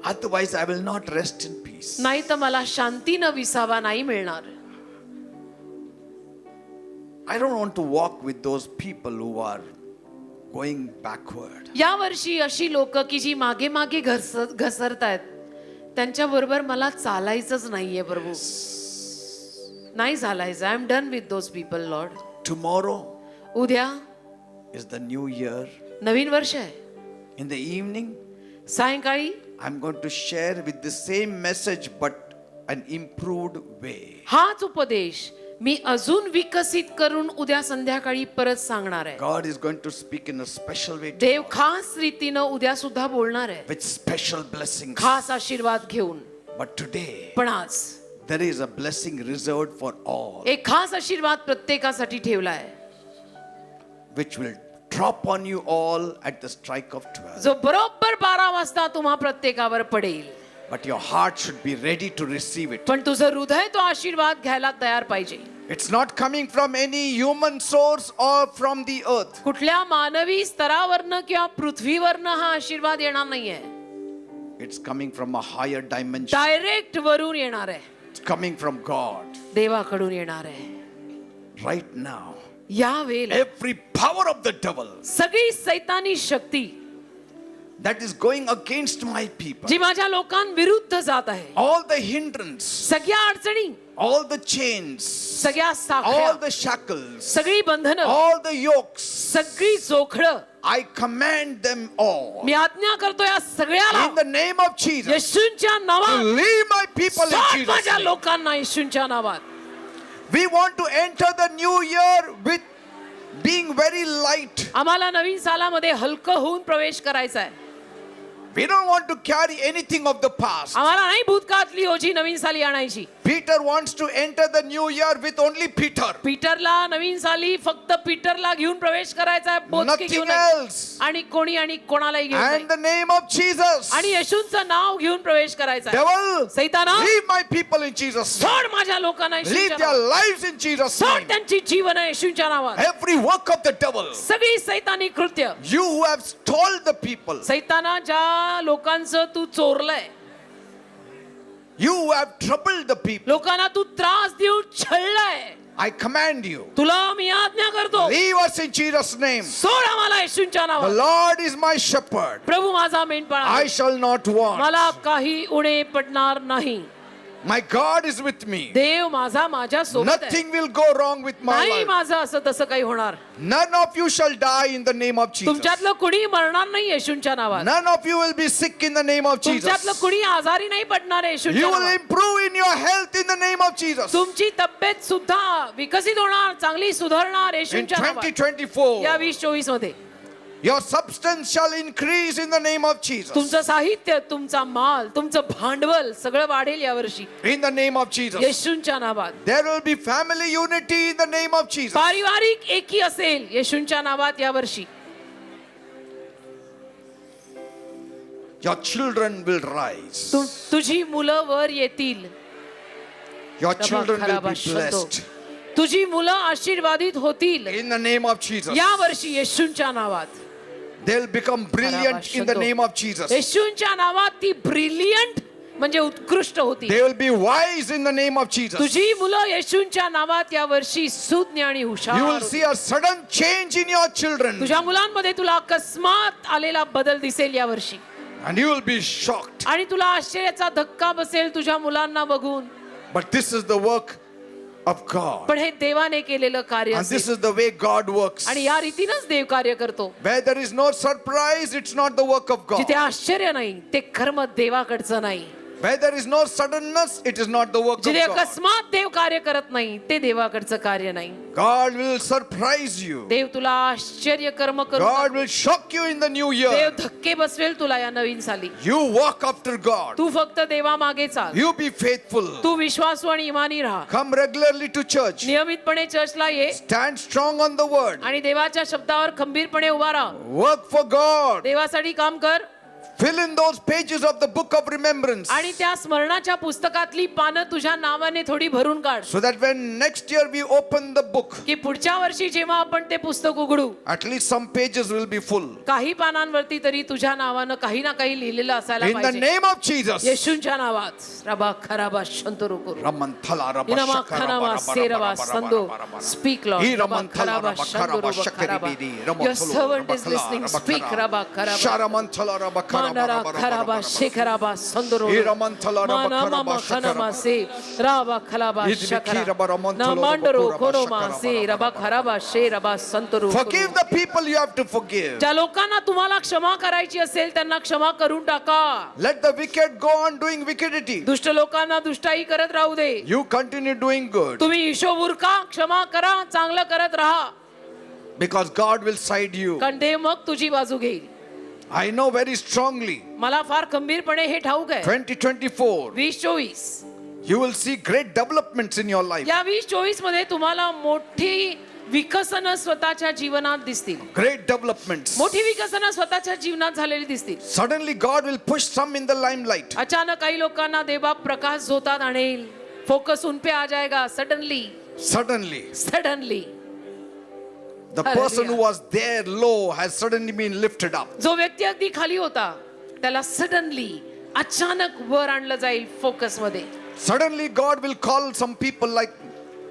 Otherwise, I will not rest in peace. नाही तर मला शांतीनं विसावा नाही मिळणार. I don't want to walk with those people who are going backward. या वर्षी अशी लोक की जी मागे मागे घसरतायत त्यांच्या बरोबर मला चालायचंच नाहीये प्रभू. नाही चालायचं. I am done with those people Lord. Tomorrow उद्या is the new year. नवीन वर्ष आहे. In the evening, सायंकाळी I'm going to share with the same message but an improved way. हाच उपदेश मी अजून विकसित करून उद्या संध्याकाळी परत सांगणार आहे. God is going to speak in a special way. देव खास रीतीनं उद्या सुद्धा बोलणार आहे, With special blessings. खास आशीर्वाद घेऊन. But today, पण आज there is a blessing reserved for all, एक खास आशीर्वाद प्रत्येकासाठी ठेवला आहे, which will drop on you all at the strike of 12. जो बरोबर 12 वाजता तुम्हा प्रत्येकावर पडेल. But your heart should be ready to receive it. पण तुझं हृदय तो आशीर्वाद घ्यायला तयार पाहिजे. It's not coming from any human source or from the earth. कुठल्या मानवी स्तरावरनं किंवा पृथ्वीवरनं हा आशीर्वाद येणार नाहीये. It's coming from a higher dimension. Direct वरून येणार आहे. It's coming from God. देवाकडून येणार आहे. Right now, या वेळेला every power of the devil सगळी सैतानी शक्ती that is going against my people, जी माझ्या लोकांविरुद्ध जात आहे, all the hindrance, सगळ्या अडचणी, all the chains, सगळ्या साखळ्या, all the shackles, सगळी बंधनं, all the yokes, सगळी जोखडं I command them all मी आज्ञा करतो या सगळ्याला in the name of Jesus येशूंच्या to नावात leave my people in सोड Jesus' माझ्या name. लोकांना येशूंच्या नावात. We want to enter the new year with being very light. आम्हाला नवीन सालामध्ये हलकं होऊन प्रवेश करायचा आहे. We don't want to carry anything of the past. आम्हाला नाही भूतकाळातली ओझी नवीन साली आणायची. Peter wants to enter the new year with only Peter. पीटरला नवीन साली फक्त पीटरला घेऊन प्रवेश करायचा आहे, बोचके Nothing घेऊन नाही. else. आणि कोणी आणि कोणालाही घेऊन नाही. And the name of Jesus. आणि येशूंचं नाव घेऊन प्रवेश करायचा आहे. Devil, सैताना, leave my people in Jesus' name. सोड माझ्या लोकांना Leave येशूंच्या their नावात. lives in Jesus' सोड name. त्यांची जीवन येशूंच्या नावात. Every work of the devil, सगळी सैतानी कृत्य, you who have stole the people, सैताना ज्या लोकांचं तू चोरलंय, you who have troubled the people, लोकांना तू त्रास देऊन छळलाय, I command you, तुला मी आज्ञा करतो, leave us in Jesus' name. सोड आम्हाला येशूंच्या The नावात. Lord is my shepherd. प्रभू माझा मेंढपाळ I आहे. shall not want. मला काही उणे पडणार नाही. My God is with me. देव माझा माझ्या सोबत आहे. Nothing will go wrong with my नाही life. माझं असं तसं काही होणार. None of you shall die in the name of Jesus. तुमच्यातलं कुणी मरणार नाही येशूंच्या नावात. None of you will be sick in the name of तुमच्यातलं Jesus. कुणी आजारी नाही पडणार येशूंच्या You will नावात. improve in your health in the name of Jesus. तुमची तब्येत सुद्धा विकसित होणार, चांगली सुधारणार In येशूंच्या नावात. 2024, या 2024 मध्ये your substance shall increase in the name of Jesus. तुमचं साहित्य, तुमचा माल, तुमचं भांडवल सगळं वाढेल या वर्षी In the name of Jesus. येशूंच्या नावात. There will be family unity in the name of Jesus. पारिवारिक एकी असेल येशूंच्या नावात या वर्षी. Your children will rise. तुझी मुलं वर येतील. Your children will be blessed. तुझी मुलं आशीर्वादित होतील In the name of Jesus. या वर्षी येशूंच्या नावात. They'll become brilliant in the name of Jesus. येशूंच्या नावात ती ब्रिलियंट म्हणजे उत्कृष्ट होती. They will be wise in the name of Jesus. तुझी मुलं येशूंच्या नावात या वर्षी सुज्ञ आणि You हुशार will होतील. see a sudden change in your children. तुझ्या मुलांमध्ये तुला अकस्मात आलेला बदल दिसेल या वर्षी. And you will be shocked. आणि तुला आश्चर्याचा धक्का बसेल तुझ्या मुलांना बघून. But this is the work of God. पण हे देवाने केलेलं कार्य And this असेल. is the way God works. आणि या रीतीनंच देव कार्य करतो. Where there is no surprise, it's not the work of God. जिथे आश्चर्य नाही ते कर्म देवाकडचं नाही. Where there is no suddenness, it is not the work of जिथे God. अकस्मात देव कार्य करत नाही ते देवाकडचं कार्य नाही. God will surprise you. देव तुला आश्चर्य कर्म करू. God will shock you in the new Dev year. धक्के बसवेल तुला या नवीन साली. You walk after God. तू फक्त देवा मागे चाल. You be faithful. तू विश्वासू आणि इमानी राहा. Come regularly to church. नियमितपणे चर्चला ये Stand strong on the word. आणि देवाच्या शब्दावर खंबीरपणे उभा राहा. Work for God. देवासाठी काम कर. Fill in those pages of the book of remembrance. आणि त्या स्मरणाच्या पुस्तकातली पानं तुझ्या नावाने थोडी भरून काढ. So that when next year we open the book, की पुढच्या वर्षी जेव्हा आपण ते पुस्तक उघडू at least some pages will be full. काही पानांवरती तरी तुझ्या नावानं काही ना काही लिहिलेलं असायला In the पाहिजे. name of Jesus. येशूंच्या नावात. रबा खराबा शंतरू करू. Ramanthala rabba इनमा shakara खनामा bara सेरवा bara bara संदो. bara bara. Speak Lord. He rava ramanthala खराबा rabba शंदो karaba रबा shakari खराबा. bidi. Your Ramanthala servant rabba is kala listening. rabba Speak kara. रबा खराबा. Sharamanthala rabba kara मानरा bara bara खराबा bara. शेखराबा संदरो. He ramanthala rabba माना kara मामा ba shakara खनामा bara. से राबा खलाबा Idbiki शकरा. raba ramanthala ना rabba मांडरो kura ba खोरोमा shakara से bara रबा खराबा शे रबा संतरो. Forgive the people you have to forgive. ज्या लोकांना तुम्हाला क्षमा करायची असेल त्यांना क्षमा करून टाका. Let the wicked go on doing wickedity. दुष्ट लोकांना दुष्टाई करत राहू दे. You continue doing good. तुम्ही हिशोब उरका, क्षमा करा, चांगलं करत राहा. Because God will side you. कारण देव मग तुझी बाजू घेईल. I know very strongly. मला फार खंबीरपणे हे ठाऊक आहे. 2024, 2024 you will see great developments in your life. या 2024 मध्ये तुम्हाला मोठी विकसन स्वतःच्या जीवनात दिसतील. Great developments. मोठी विकसन स्वतःच्या जीवनात झालेली दिसतील. Suddenly God will push some in the limelight. अचानक काही लोकांना देवा प्रकाश झोतात आणेल. फोकस उन पे आ जाएगा. Suddenly Suddenly. The person who was there low has suddenly been lifted up. जो व्यक्ती अगदी खाली होता त्याला सडनली अचानक वर आणलं जाईल फोकस मध्ये. Suddenly God will call some people like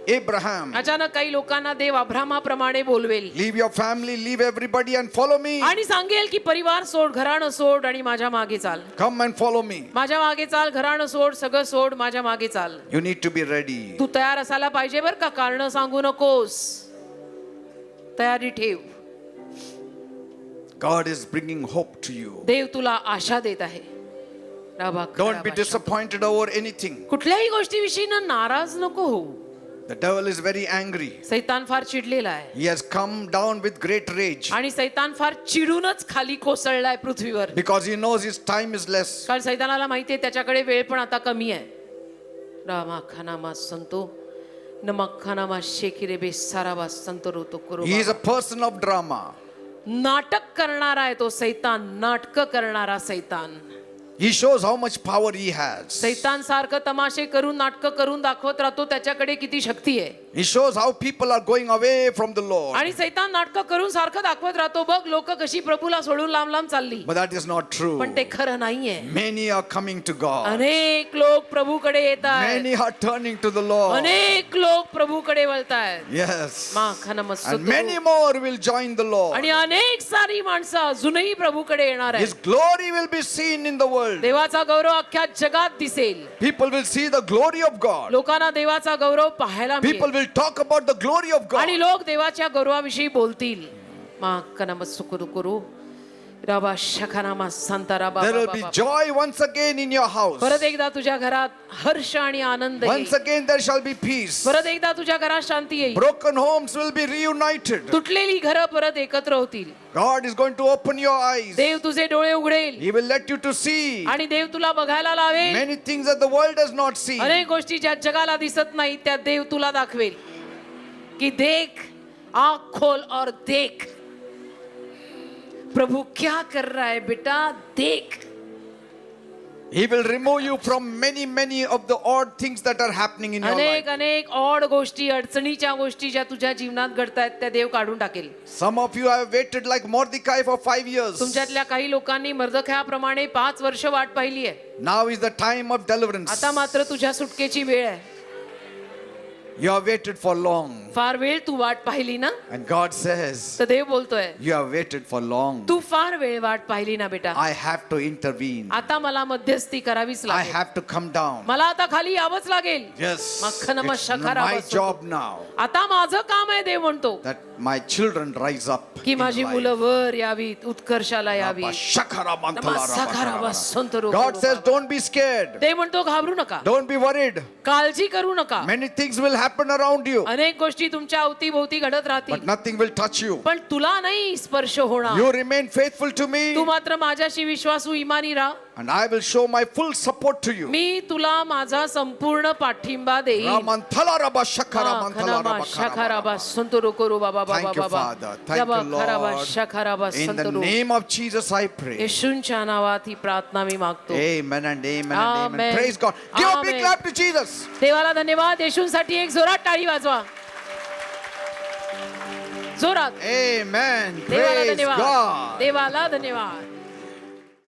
Abraham. अचानक काही लोकांना देव अब्रामाप्रमाणे बोलवेल. Leave your family, leave everybody and follow me. आणि सांगेल की परिवार सोड, घराणं सोड आणि माझ्या मागे चाल. Come and follow me. माझ्या मागे चाल, घराणं सोड, सगळं सोड, माझ्या मागे चाल. You need to be ready. तू तयार असायला पाहिजे बर का. कारण सांगू नकोस. तयारी ठेव. God is bringing hope to you. देव तुला आशा देत आहे. Don't be disappointed over anything. कुठल्याही गोष्टीविषयी ना नाराज नको हो. The devil is very angry. सैतान फार चिडलेला आहे. He has come down with great rage आणि सैतान फार चिडूनच खाली कोसळलाय पृथ्वीवर. because he knows his time is less. कारण सैतानाला माहिती आहे त्याच्याकडे वेळ पण आता कमी आहे. रामा खानामा संतो नमा खानामा शेकिरे बे सारावा संतरो तो करो. He is a person of drama. नाटक करणारा आहे तो सैतान. नाटक करणारा सैतान. He shows how much power he has. सैतान सारखं तमाशे करून नाटक करून दाखवत राहतो त्याच्याकडे किती शक्ती आहे. He shows how people are going away from the Lord. आणि सैतान नाटक करून सारखं दाखवत राहतो बघ लोक कशी प्रभूला सोडून लांब लांब चालली. But that is not true. पण ते खरं नाहीये. Many are coming to God. अनेक लोक प्रभूकडे येत आहेत. Many are turning to the Lord. अनेक लोक प्रभूकडे वळतायत. Yes. मा खानामस्तु. And many more will join the Lord. आणि अनेक सारी माणसं अजूनही प्रभूकडे येणार His आहेत. glory will be seen in the world. world. देवाचा गौरव अख्ख्या जगात दिसेल. People will see the glory of God. लोकांना देवाचा गौरव पाहायला People मिळेल will talk about the glory of God. आणि लोक देवाच्या गौरवाविषयी बोलतील. मा कनम सुकुरु कुरु राबा शखनामा संतारा There will be बाबा. joy once again in your house. परत एकदा तुझ्या घरात हर्ष आणि आनंद Once येईल. again there shall be peace. परत एकदा तुझ्या घरात शांती येईल. Broken homes will be reunited. तुटलेली घरं परत एकत्र होतील. God is going to open your eyes. देव तुझे डोळे उघडेल He will let you to see आणि देव तुला बघायला लावेल. many things that the world does not see. अनेक गोष्टी ज्या जगाला दिसत नाही त्या देव तुला दाखवेल की देख आँख खोल और देख प्रभु क्या कर रहा है बेटा देख. He will remove you from many of the odd things that are happening in your life. अनेक ऑड गोष्टी अडचणीच्या गोष्टी ज्या तुझ्या जीवनात घडतायत त्या देव काढून टाकेल. Some of you have waited like Mordecai for 5 years. तुमच्यातल्या काही लोकांनी मर्दखयाप्रमाणे 5 वर्ष वाट पाहिली आहे. Now is the time of deliverance. आता मात्र तुझ्या सुटकेची वेळ आहे. You have waited for long. फार वेळ तू वाट पाहिली ना. And God says, तर देव बोलतोय you have waited for long. तू फार वेळ वाट पाहिली ना बेटा. I have to intervene. आता मला मध्यस्थी करावीच I लागेल. have to come down. मला आता खाली यावंच लागेल. Yes, मखनम it's शखरा my बसतो. job now आता माझं काम आहे देव म्हणतो that my children rise up. की in माझी life. मुलं वर यावीत उत्कर्षाला यावी. Shakara mantala सखरा rabakara. बसंत रो God करो says, बाबा. don't be scared. देव म्हणतो घाबरू नका. Don't be worried. काळजी करू नका. Many things will happen around you, अनेक गोष्टी तुमच्या अवतीभोवती घडत but राहतील nothing will touch you. पण तुला नाही स्पर्श होणार. You remain faithful to me, तू मात्र माझ्याशी विश्वासू इमानी राहा. and I will show my full support to you. मी तुला माझा संपूर्ण पाठिंबा देईन. Ramanthala raba shakara manthala खनामा rabakara. शखराबा संतोरो करो बाबा बाबा Thank you, बाबा. Father. Thank जबा you, खराबा Lord. शखराबा In the संतरो. name of Jesus, I pray. येशूंच्या नावात ही प्रार्थना मी मागतो. Amen and amen and amen. Amen. Praise God. Give a big Amen. clap to Jesus. देवाला धन्यवाद. येशूंसाठी एक जोरात टाळी वाजवा. जोरात. Amen. देवाला Praise धन्यवाद. God. देवाला धन्यवाद.